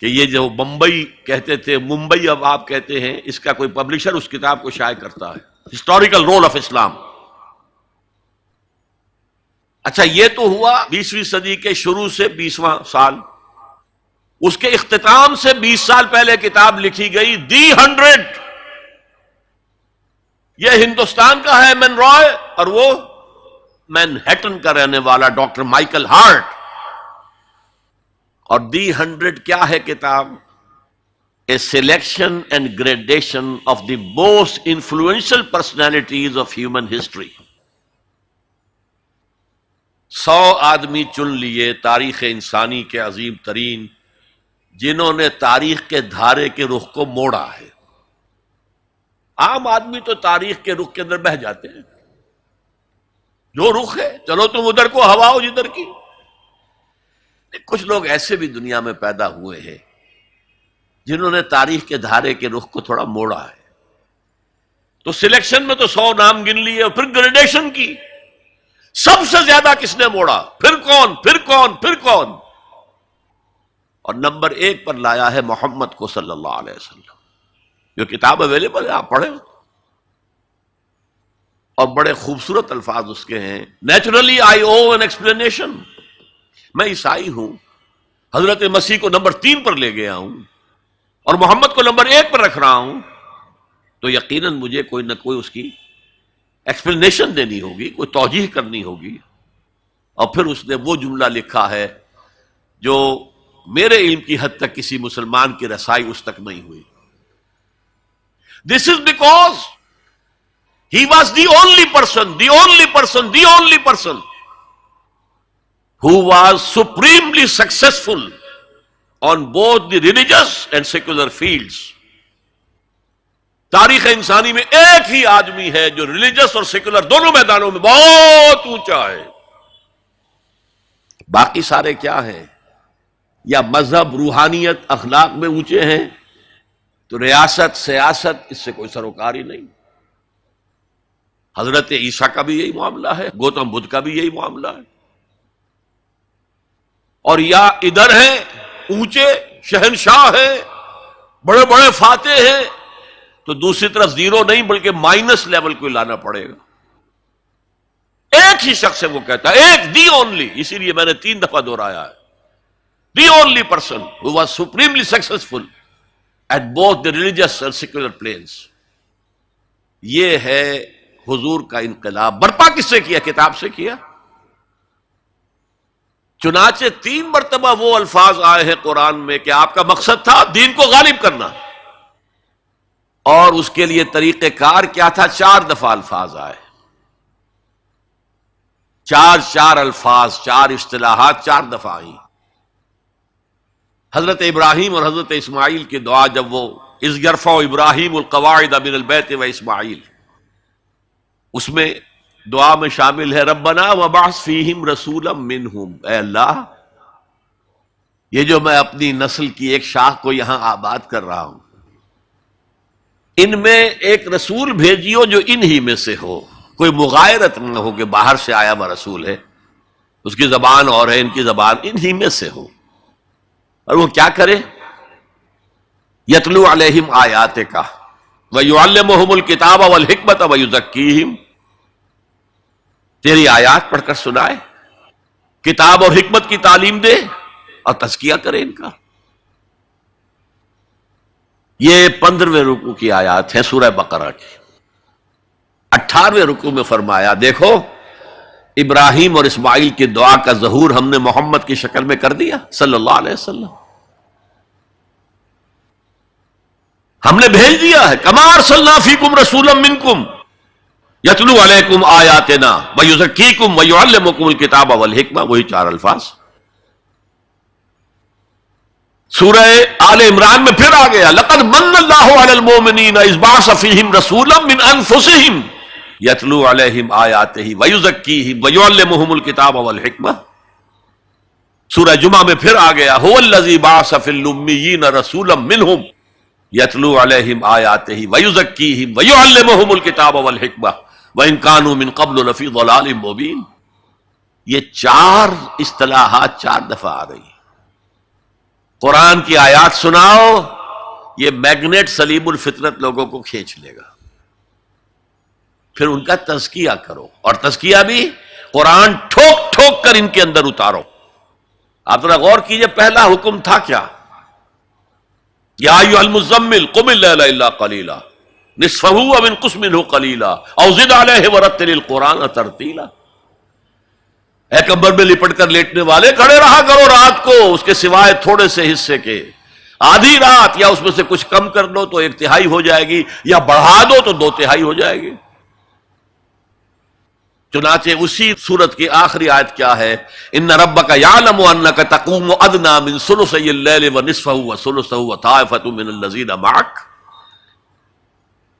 کہ یہ جو بمبئی کہتے تھے، ممبئی اب آپ کہتے ہیں، اس کا کوئی پبلشر اس کتاب کو شائع کرتا ہے، ہسٹوریکل رول آف اسلام. اچھا یہ تو ہوا 20ویں صدی کے شروع سے 20واں سال. اس کے اختتام سے 20 سال پہلے کتاب لکھی گئی دی 100. یہ ہندوستان کا ہے مین رائے، اور وہ مینہٹن کا رہنے والا ڈاکٹر مائیکل ہارٹ. اور دی 100 کیا ہے کتاب؟ A selection and gradation of the most influential personalities of human history. 100 آدمی چن لیے تاریخ انسانی کے عظیم ترین، جنہوں نے تاریخ کے دھارے کے رخ کو موڑا ہے. عام آدمی تو تاریخ کے رخ کے اندر بہہ جاتے ہیں، جو رخ ہے چلو تم ادھر کو ہوا ہو جدھر کی. کچھ لوگ ایسے بھی دنیا میں پیدا ہوئے ہیں جنہوں نے تاریخ کے دھارے کے رخ کو تھوڑا موڑا ہے. تو سلیکشن میں تو 100 نام گن لیے، اور پھر گریڈیشن کی سب سے زیادہ کس نے موڑا، پھر کون پھر کون پھر کون، اور نمبر 1 پر لایا ہے محمد کو صلی اللہ علیہ وسلم. جو کتاب اویلیبل ہے آپ پڑھیں، اور بڑے خوبصورت الفاظ اس کے ہیں. Naturally I O an explanation. میں عیسائی ہوں، حضرت مسیح کو نمبر 3 پر لے گیا ہوں اور محمد کو نمبر 1 پر رکھ رہا ہوں، تو یقیناً مجھے کوئی نہ کوئی اس کی ایکسپلینیشن دینی ہوگی، کوئی توجیہ کرنی ہوگی. اور پھر اس نے وہ جملہ لکھا ہے جو میرے علم کی حد تک کسی مسلمان کی رسائی اس تک نہیں ہوئی. This is because he was the only person who was supremely successful on both the religious and secular fields. تاریخ انسانی میں ایک ہی آدمی ہے جو ریلیجس اور سیکولر دونوں میدانوں میں بہت اونچا ہے. باقی سارے کیا ہیں؟ یا مذہب، روحانیت، اخلاق میں اونچے ہیں، تو ریاست، سیاست، اس سے کوئی سروکار ہی نہیں. حضرت عیسیٰ کا بھی یہی معاملہ ہے، گوتم بدھ کا بھی یہی معاملہ ہے. اور یا ادھر ہیں اونچے شہنشاہ ہیں، بڑے بڑے فاتح ہیں، تو دوسری طرف زیرو نہیں بلکہ مائنس لیول کو لانا پڑے گا. ایک ہی شخص ہے وہ کہتا ہے، ایک دی اونلی، اسی لیے میں نے 3 دفعہ دہرایا ہے، the only person who was supremely successful at both the religious and secular planes. یہ ہے حضور کا انقلاب. برپا کس سے کیا؟ کتاب سے کیا. چنانچہ 3 مرتبہ وہ الفاظ آئے ہیں قرآن میں کہ آپ کا مقصد تھا دین کو غالب کرنا، اور اس کے لیے طریقہ کار کیا تھا؟ 4 دفعہ الفاظ آئے، 4 الفاظ، 4 اصطلاحات 4 دفعہ آئی. حضرت ابراہیم اور حضرت اسماعیل کی دعا، جب وہ اذ یرفع ابراہیم القواعد من البیت و اسماعیل، اس میں دعا میں شامل ہے ربنا وبعث فیہم رسولا منہم. اے اللہ، یہ جو میں اپنی نسل کی ایک شاخ کو یہاں آباد کر رہا ہوں، ان میں ایک رسول بھیجیو جو انہی میں سے ہو. کوئی مغایرت نہ ہو کہ باہر سے آیا ہوا رسول ہے، اس کی زبان اور ہے، ان کی زبان انہی میں سے ہو. اور وہ کیا کرے؟ یتلو علیہم آیاتک ویعلمہم الکتاب والحکمت ویزکیہم. تیری آیات پڑھ کر سنائے، کتاب اور حکمت کی تعلیم دے، اور تزکیہ کرے ان کا. یہ 15ویں رکوع کی آیات ہیں سورہ بقرہ کی. 18ویں رکوع میں فرمایا دیکھو ابراہیم اور اسماعیل کی دعا کا ظہور ہم نے محمد کی شکل میں کر دیا صلی اللہ علیہ وسلم. ہم نے بھیج دیا ہے، کما ارسلنا فیکم رسولا منکم. یتلو علیکم آیاتنا ویزکیکم ویعلمکم الکتاب والحکمہ، وہی چار الفاظ۔ سورہ آل عمران میں پھر آ گیا لقد من اللہ علی المؤمنین اذ بعث فیہم رسولا من انفسہم یتلو علیہم آیاتہ ویزکیہم ویعلمہم الکتاب والحکمہ۔ سورہ جمعہ میں پھر آ گیا هو الذی بعث فی الامیین رسولا منہم یتلو علیہم آیاتہ ویزکیہم ویعلمہم الکتاب والحکمہ وان کانوا من قبل لفی ضلال مبین۔ یہ چار اصطلاحات چار دفعہ آ رہی ہیں۔ قرآن کی آیات سناؤ، یہ میگنیٹ سلیم الفطرت لوگوں کو کھینچ لے گا۔ پھر ان کا تزکیہ کرو، اور تزکیہ بھی قرآن ٹھوک ٹھوک کر ان کے اندر اتارو۔ آپ ذرا غور کیجئے، پہلا حکم تھا کیا؟ یا ایھا المزمل قم اللیل الا قلیلا نصفہ او انقص منہ قلیلا او زد علیہ ورتل القرآن ترتیلا۔ اے کمبل میں لپٹ کر لیٹنے والے، کھڑے رہا کرو رات کو اس کے سوائے تھوڑے سے حصے کے، آدھی رات، یا اس میں سے کچھ کم کر لو تو ایک تہائی ہو جائے گی، یا بڑھا دو تو دو تہائی ہو جائے گی۔ چنانچہ اسی سورت کی آخری آیت کیا ہے؟ ان ربک یعلم انک تقوم ادنی من ثلثی اللیل ونصفہ وثلثہ وطائفۃ من الذین معک۔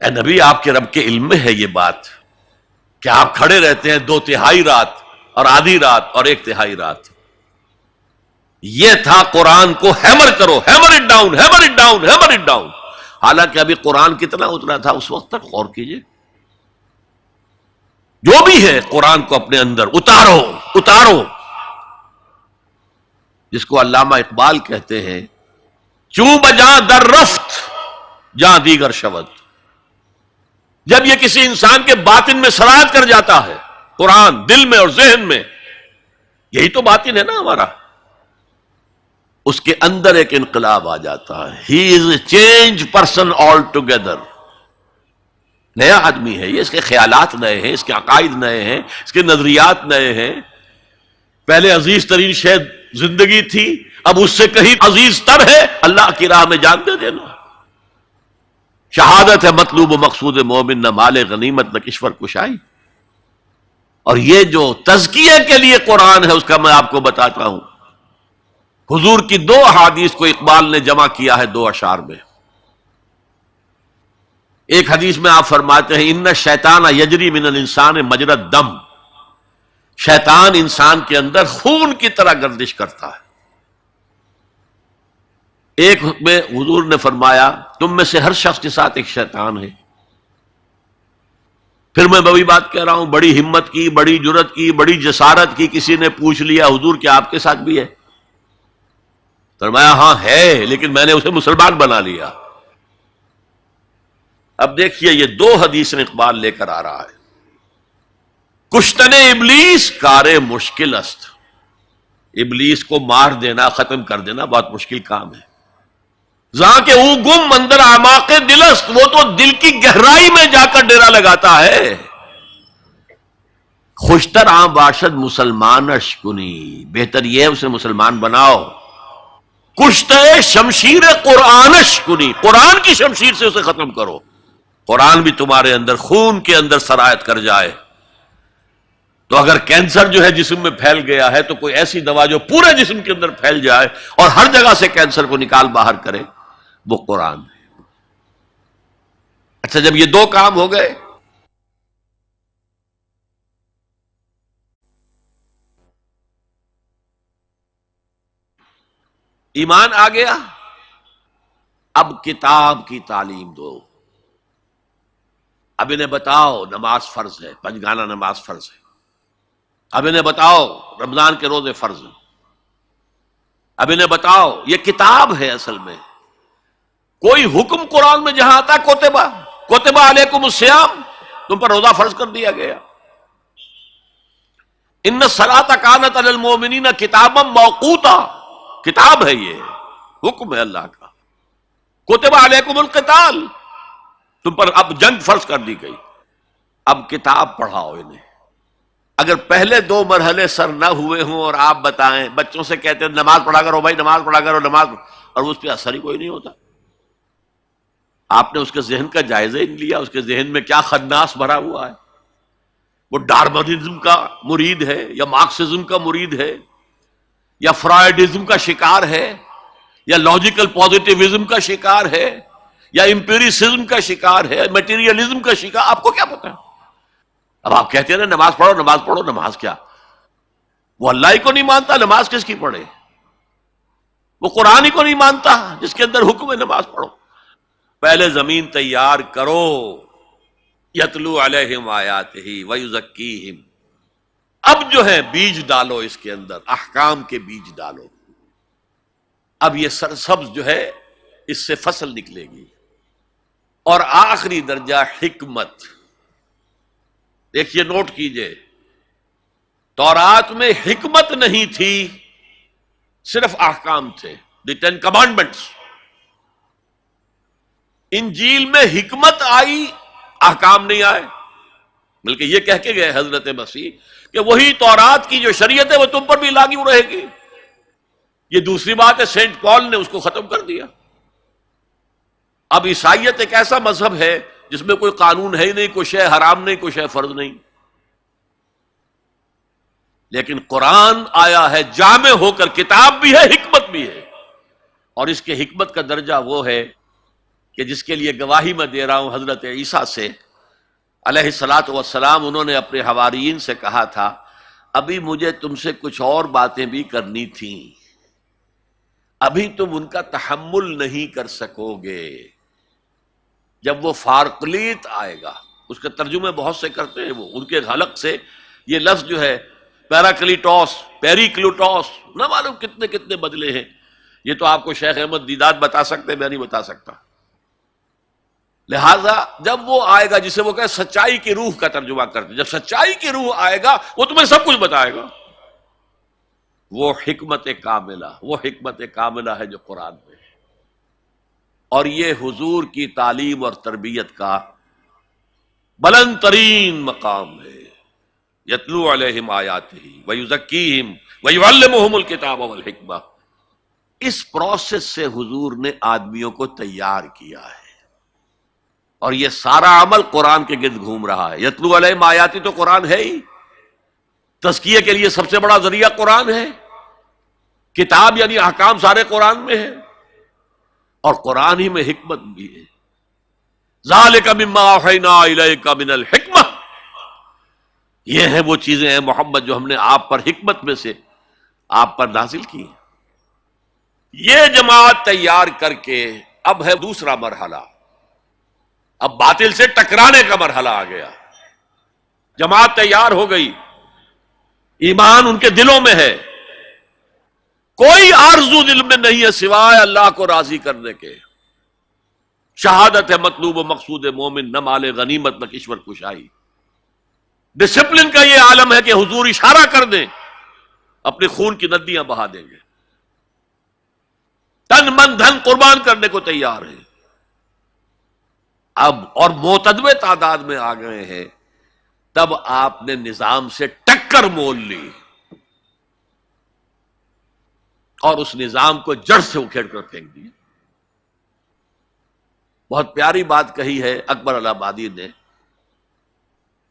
اے نبی، آپ کے رب کے علم میں ہے یہ بات کہ آپ کھڑے رہتے ہیں دو تہائی رات اور آدھی رات اور ایک تہائی رات۔ یہ تھا قرآن کو ہیمر کرو، hammer it down, hammer it down, hammer it down. حالانکہ ابھی قرآن کتنا اترا تھا اس وقت تک؟ غور کیجئے، جو بھی ہے قرآن کو اپنے اندر اتارو اتارو، جس کو علامہ اقبال کہتے ہیں چوں بجاں در رفت جاں دیگر شود۔ جب یہ کسی انسان کے باطن میں سرایت کر جاتا ہے قرآن، دل میں اور ذہن میں، یہی تو باطن ہے نا ہمارا، اس کے اندر ایک انقلاب آ جاتا ہے۔ He is a change person all together, نیا آدمی ہے یہ، اس کے خیالات نئے ہیں، اس کے عقائد نئے ہیں، اس کے نظریات نئے ہیں۔ پہلے عزیز ترین شے زندگی تھی، اب اس سے کہیں عزیز تر ہے اللہ کی راہ میں جان دے دینا۔ شہادت ہے مطلوب و مقصود مومن، نہ مال غنیمت نہ کشور کشائی۔ اور یہ جو تزکیے کے لیے قرآن ہے اس کا میں آپ کو بتاتا ہوں۔ حضور کی دو احادیث کو اقبال نے جمع کیا ہے دو اشعار میں۔ ایک حدیث میں آپ فرماتے ہیں ان الشیطان یجری من الانسان مجری الدم، شیطان انسان کے اندر خون کی طرح گردش کرتا ہے۔ ایک میں حضور نے فرمایا تم میں سے ہر شخص کے ساتھ ایک شیطان ہے۔ پھر میں وہی بات کہہ رہا ہوں، بڑی ہمت کی، بڑی جرت کی، بڑی جسارت کی، کسی نے پوچھ لیا حضور کیا آپ کے ساتھ بھی ہے؟ فرمایا ہاں ہے، لیکن میں نے اسے مسلمان بنا لیا۔ اب دیکھیے یہ دو حدیثیں اقبال لے کر آ رہا ہے۔ کشتن ابلیس کار مشکل است، ابلیس کو مار دینا، ختم کر دینا بہت مشکل کام ہے۔ زاں کہ او گم اندر اعماق دل است، وہ تو دل کی گہرائی میں جا کر ڈیرا لگاتا ہے۔ خوشتر آں باشد مسلمانش کنی، بہتر یہ ہے اسے مسلمان بناؤ۔ کشتے شمشیر قرآنش کنی، قرآن کی شمشیر سے اسے ختم کرو۔ قرآن بھی تمہارے اندر خون کے اندر سرایت کر جائے تو اگر کینسر جو ہے جسم میں پھیل گیا ہے تو کوئی ایسی دوا جو پورے جسم کے اندر پھیل جائے اور ہر جگہ سے کینسر کو نکال باہر کرے، وہ قرآن ہے۔ اچھا، جب یہ دو کام ہو گئے، ایمان آ گیا، اب کتاب کی تعلیم دو۔ اب انہیں بتاؤ نماز فرض ہے، پنجگانہ نماز فرض ہے۔ اب انہیں بتاؤ رمضان کے روزے فرض ہیں۔ اب انہیں بتاؤ یہ کتاب ہے اصل میں۔ کوئی حکم قرآن میں جہاں آتا ہے کوتبہ علیکم الصیام، تم پر روزہ فرض کر دیا گیا۔ ان الصلاۃ کانت علی المؤمنین کتابا موقوتا، کتاب ہے، یہ حکم ہے اللہ کا۔ کوتبہ علیکم القتال، تم پر اب جنگ فرض کر دی گئی۔ اب کتاب پڑھاؤ انہیں۔ اگر پہلے دو مرحلے سر نہ ہوئے ہوں اور آپ بتائیں، بچوں سے کہتے ہیں نماز پڑھا کرو بھائی، نماز پڑھا کرو، نماز، اور اس پہ اثر ہی کوئی نہیں ہوتا۔ آپ نے اس کے ذہن کا جائزہ ہی نہیں لیا، اس کے ذہن میں کیا خناس بھرا ہوا ہے۔ وہ ڈارونزم کا مرید ہے یا مارکسزم کا مرید ہے یا فرائڈزم کا شکار ہے یا لاجیکل پازیٹیوزم کا شکار ہے یا امپیریسزم کا شکار ہے، میٹیریلزم کا شکار، آپ کو کیا پتا؟ اب آپ کہتے ہیں نا نماز پڑھو نماز پڑھو، نماز کیا؟ وہ اللہ ہی کو نہیں مانتا، نماز کس کی پڑھے؟ وہ قرآن ہی کو نہیں مانتا جس کے اندر حکم ہے نماز پڑھو۔ پہلے زمین تیار کرو، یتلو علیہم آیاتہ ویزکیہم، اب جو ہے بیج ڈالو اس کے اندر، احکام کے بیج ڈالو، اب یہ سرسبز جو ہے اس سے فصل نکلے گی۔ اور آخری درجہ حکمت، دیکھیے نوٹ کیجئے، تورات میں حکمت نہیں تھی، صرف احکام تھے، دی 10 کمانڈمنٹس۔ انجیل میں حکمت آئی، احکام نہیں آئے، بلکہ یہ کہہ کے گئے حضرت مسیح کہ وہی تورات کی جو شریعت ہے وہ تم پر بھی لاگو رہے گی۔ یہ دوسری بات ہے، سینٹ پال نے اس کو ختم کر دیا۔ اب عیسائیت ایک ایسا مذہب ہے جس میں کوئی قانون ہے ہی نہیں، کوئی شے حرام نہیں، کوئی شے فرض نہیں، لیکن قرآن آیا ہے جامع ہو کر، کتاب بھی ہے حکمت بھی ہے، اور اس کے حکمت کا درجہ وہ ہے کہ جس کے لیے گواہی میں دے رہا ہوں حضرت عیسیٰ سے علیہ الصلاۃ والسلام، انہوں نے اپنے حواریین سے کہا تھا ابھی مجھے تم سے کچھ اور باتیں بھی کرنی تھیں، ابھی تم ان کا تحمل نہیں کر سکو گے، جب وہ فارقلیت آئے گا، اس کے ترجمے بہت سے کرتے ہیں، وہ ان کے حلق سے یہ لفظ جو ہے پیراکلیٹوس، پیریکلوٹوس، نہ معلوم کتنے کتنے بدلے ہیں، یہ تو آپ کو شیخ احمد دیدات بتا سکتے، میں نہیں بتا سکتا۔ لہذا جب وہ آئے گا جسے وہ کہے سچائی کی روح کا ترجمہ کرتے، جب سچائی کی روح آئے گا وہ تمہیں سب کچھ بتائے گا، وہ حکمت کاملہ ہے جو قرآن میں ہے، اور یہ حضور کی تعلیم اور تربیت کا بلند ترین مقام ہے۔ یتلو علیہم آیاتہ ویزکیہم ویعلمہم الکتاب والحکمہ، اس پروسیس سے حضور نے آدمیوں کو تیار کیا ہے، اور یہ سارا عمل قرآن کے گرد گھوم رہا ہے۔ یتلو علیہم آیاتی تو قرآن ہے ہی، تزکیہ کے لیے سب سے بڑا ذریعہ قرآن ہے، کتاب یعنی احکام سارے قرآن میں ہے، اور قرآن ہی میں حکمت بھی ہے۔ ذالک مما اوحینا الیک من الحکمہ، یہ ہیں وہ چیزیں ہیں محمد جو ہم نے آپ پر حکمت میں سے آپ پر نازل کی۔ یہ جماعت تیار کر کے اب ہے دوسرا مرحلہ، اب باطل سے ٹکرانے کا مرحلہ آ گیا۔ جماعت تیار ہو گئی، ایمان ان کے دلوں میں ہے، کوئی آرزو دل میں نہیں ہے سوائے اللہ کو راضی کرنے کے، شہادت ہے مطلوب و مقصود مومن، نہ مال غنیمت نہ کشور کشائی۔ ڈسپلن کا یہ عالم ہے کہ حضور اشارہ کر دیں اپنے خون کی ندیاں بہا دیں گے، تن من دھن قربان کرنے کو تیار ہیں۔ اب اور معتدب تعداد میں آ گئے ہیں، تب آپ نے نظام سے ٹکر مول لی اور اس نظام کو جڑ سے اکھیڑ کر پھینک دیا۔ بہت پیاری بات کہی ہے اکبر الہٰبادی نے،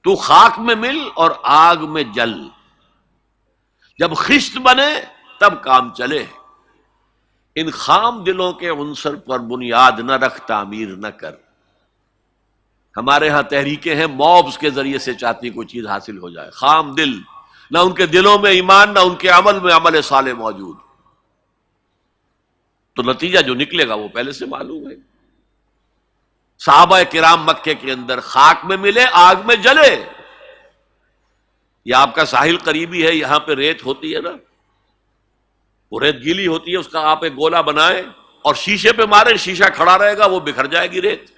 تو خاک میں مل اور آگ میں جل، جب خشت بنے تب کام چلے، ان خام دلوں کے عنصر پر بنیاد نہ رکھ، تعمیر نہ کر۔ ہمارے ہاں تحریکیں ہیں موبز کے ذریعے سے چاہتی کوئی چیز حاصل ہو جائے، خام دل، نہ ان کے دلوں میں ایمان، نہ ان کے عمل میں عمل صالح موجود، تو نتیجہ جو نکلے گا وہ پہلے سے معلوم ہے۔ صحابہ کرام مکے کے اندر خاک میں ملے، آگ میں جلے۔ یہ آپ کا ساحل قریبی ہے، یہاں پہ ریت ہوتی ہے نا، وہ ریت گیلی ہوتی ہے، اس کا آپ ایک گولا بنائیں اور شیشے پہ مارے، شیشہ کھڑا رہے گا، وہ بکھر جائے گی ریت۔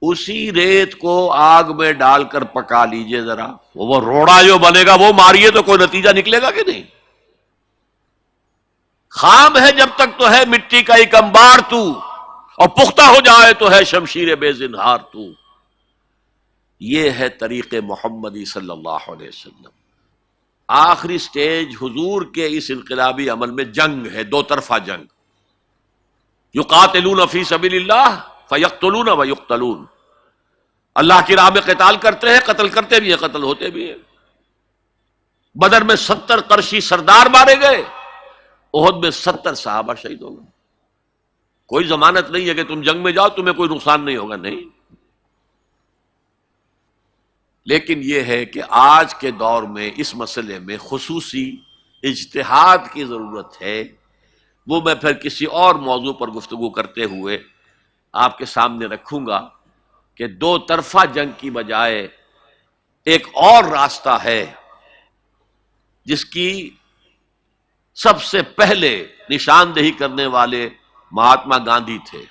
اسی ریت کو آگ میں ڈال کر پکا لیجئے ذرا، وہ روڑا جو بنے گا وہ ماریے تو کوئی نتیجہ نکلے گا کہ نہیں؟ خام ہے جب تک تو ہے مٹی کا ایک انبار تو، اور پختہ ہو جائے تو ہے شمشیر بے زنہار تو۔ یہ ہے طریق محمدی صلی اللہ علیہ وسلم۔ آخری سٹیج حضور کے اس انقلابی عمل میں جنگ ہے، دو طرفہ جنگ۔ یقاتلون فی سبیل اللہ فیقتلون ویقتلون، اللہ کی راہ میں قتال کرتے ہیں، قتل کرتے بھی ہیں، قتل ہوتے بھی ہیں۔ بدر میں 70 قرشی سردار مارے گئے، احد میں 70 صحابہ شہید ہو گئے۔ کوئی ضمانت نہیں ہے کہ تم جنگ میں جاؤ تمہیں کوئی نقصان نہیں ہوگا، نہیں۔ لیکن یہ ہے کہ آج کے دور میں اس مسئلے میں خصوصی اجتہاد کی ضرورت ہے، وہ میں پھر کسی اور موضوع پر گفتگو کرتے ہوئے آپ کے سامنے رکھوں گا کہ دو طرفہ جنگ کی بجائے ایک اور راستہ ہے جس کی سب سے پہلے نشاندہی کرنے والے مہاتما گاندھی تھے،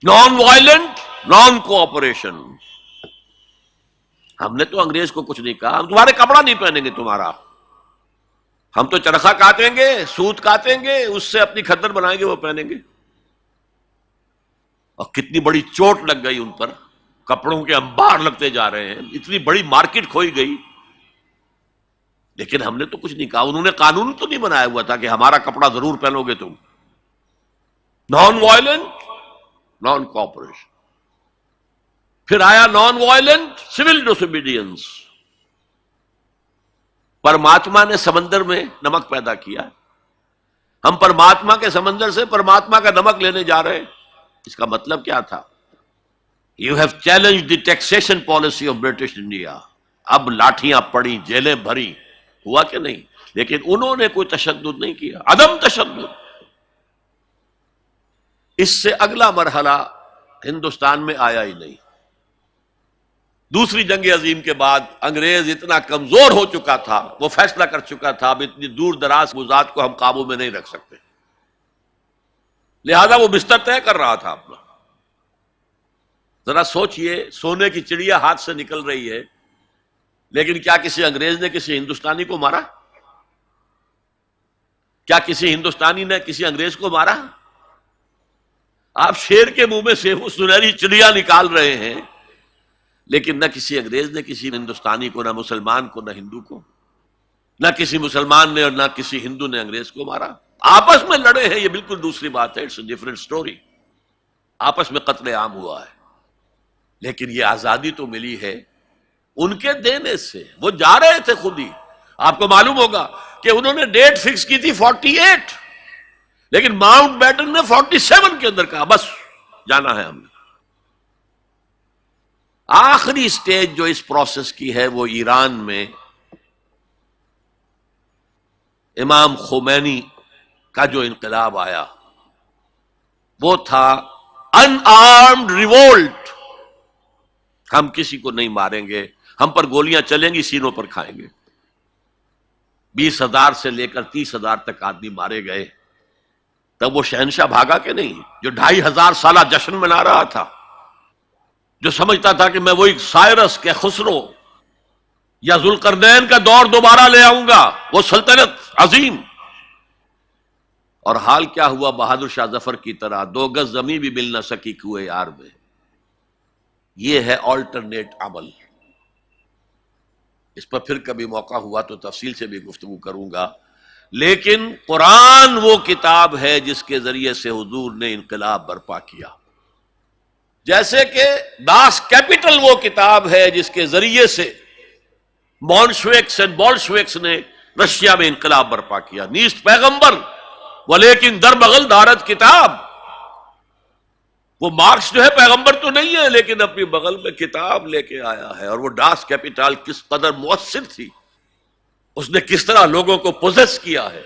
نان وائلنٹ نان کوآپریشن۔ ہم نے تو انگریز کو کچھ نہیں کہا، ہم تمہارے کپڑا نہیں پہنیں گے تمہارا، ہم تو چرخہ کاٹیں گے، سوت کاٹیں گے، اس سے اپنی کھدر بنائیں گے، وہ پہنیں گے۔ اور کتنی بڑی چوٹ لگ گئی ان پر، کپڑوں کے انبار لگتے جا رہے ہیں، اتنی بڑی مارکیٹ کھوئی گئی، لیکن ہم نے تو کچھ نہیں کہا۔ انہوں نے قانون تو نہیں بنایا ہوا تھا کہ ہمارا کپڑا ضرور پہنو گے تم۔ نان وائلنٹ نان کوآپریشن، پھر آیا نان وائلنٹ سول ڈسوبیڈینس۔ پرماتما نے سمندر میں نمک پیدا کیا، ہم پرماتما کے سمندر سے پرماتما کا نمک لینے جا رہے ہیں۔ اس کا مطلب کیا تھا؟ You have challenge the taxation policy of British India. اب لاٹھیاں پڑی، جیلیں بھری، ہوا کہ نہیں؟ لیکن انہوں نے کوئی تشدد نہیں کیا، عدم تشدد۔ اس سے اگلا مرحلہ ہندوستان میں آیا ہی نہیں۔ دوسری جنگ عظیم کے بعد انگریز اتنا کمزور ہو چکا تھا، وہ فیصلہ کر چکا تھا اب اتنی دور دراز وزات کو ہم قابو میں نہیں رکھ سکتے، لہذا وہ بستر طے کر رہا تھا اپنا۔ ذرا سوچئے، سونے کی چڑیا ہاتھ سے نکل رہی ہے، لیکن کیا کسی انگریز نے کسی ہندوستانی کو مارا؟ کیا کسی ہندوستانی نے کسی انگریز کو مارا؟ آپ شیر کے منہ میں سے وہ سنہری چڑیا نکال رہے ہیں، لیکن نہ کسی انگریز نے کسی ہندوستانی کو، نہ مسلمان کو، نہ ہندو کو، نہ کسی مسلمان نے اور نہ کسی ہندو نے انگریز کو مارا۔ آپس میں لڑے ہیں، یہ بالکل دوسری بات ہے، اٹس اے ڈفرنٹ سٹوری۔ آپس میں قتل عام ہوا ہے، لیکن یہ آزادی تو ملی ہے ان کے دینے سے۔ وہ جا رہے تھے خود ہی، آپ کو معلوم ہوگا کہ انہوں نے ڈیٹ فکس کی تھی 48، لیکن ماؤنٹ بیٹن نے 47 کے اندر کہا بس جانا ہے ہم نے۔ آخری سٹیج جو اس پروسیس کی ہے وہ ایران میں امام خمینی کا جو انقلاب آیا وہ تھا ان آرمڈ ریوولٹ۔ ہم کسی کو نہیں ماریں گے، ہم پر گولیاں چلیں گی، سینوں پر کھائیں گے۔ 20,000 سے لے کر 30,000 تک آدمی مارے گئے۔ تب وہ شہنشاہ بھاگا کہ نہیں جو 2,500 سالہ جشن منا رہا تھا، جو سمجھتا تھا کہ میں وہی سائرس کے خسرو یا ذوالقرنین کا دور دوبارہ لے آؤں گا، وہ سلطنت عظیم۔ اور حال کیا ہوا؟ بہادر شاہ ظفر کی طرح 2 گز زمین بھی مل نہ سکی کوئے یار میں۔ یہ ہے آلٹرنیٹ عمل۔ اس پر پھر کبھی موقع ہوا تو تفصیل سے بھی گفتگو کروں گا، لیکن قرآن وہ کتاب ہے جس کے ذریعے سے حضور نے انقلاب برپا کیا، جیسے کہ داس کیپٹل وہ کتاب ہے جس کے ذریعے سے مونشویکس اینڈ بولشویکس نے رشیا میں انقلاب برپا کیا۔ نیست پیغمبر ولیکن در بغل دارت کتاب۔ وہ مارکس جو ہے پیغمبر تو نہیں ہے، لیکن اپنی بغل میں کتاب لے کے آیا ہے۔ اور وہ داس کیپٹل کس قدر مؤثر تھی، اس نے کس طرح لوگوں کو پوزیس کیا ہے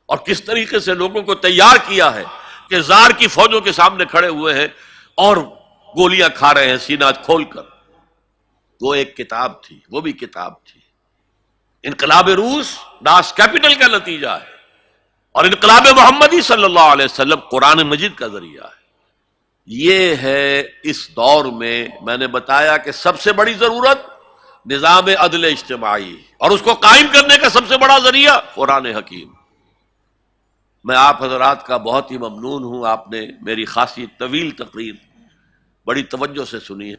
اور کس طریقے سے لوگوں کو تیار کیا ہے کہ زار کی فوجوں کے سامنے کھڑے ہوئے ہیں اور گولیاں کھا رہے ہیں سینہ کھول کر۔ وہ ایک کتاب تھی، وہ بھی کتاب تھی۔ انقلاب روس داس کیپٹل کا نتیجہ ہے، اور انقلاب محمدی صلی اللہ علیہ وسلم قرآن مجید کا ذریعہ ہے۔ یہ ہے اس دور میں نے بتایا کہ سب سے بڑی ضرورت نظام عدل اجتماعی، اور اس کو قائم کرنے کا سب سے بڑا ذریعہ قرآن حکیم۔ میں آپ حضرات کا بہت ہی ممنون ہوں، آپ نے میری خاصی طویل تقریر بڑی توجہ سے سنی ہے۔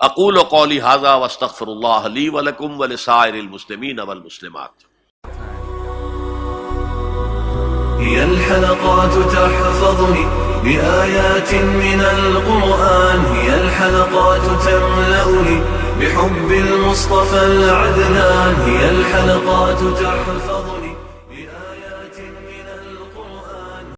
اقول قولی ھذا واستغفر اللہ لی ولکم ولسائر المسلمین والمسلمات۔ هي الحلقات تحفظني بآيات من القرآن هي الحلقات تملأني بحب المصطفى العدنان هي الحلقات تحفظ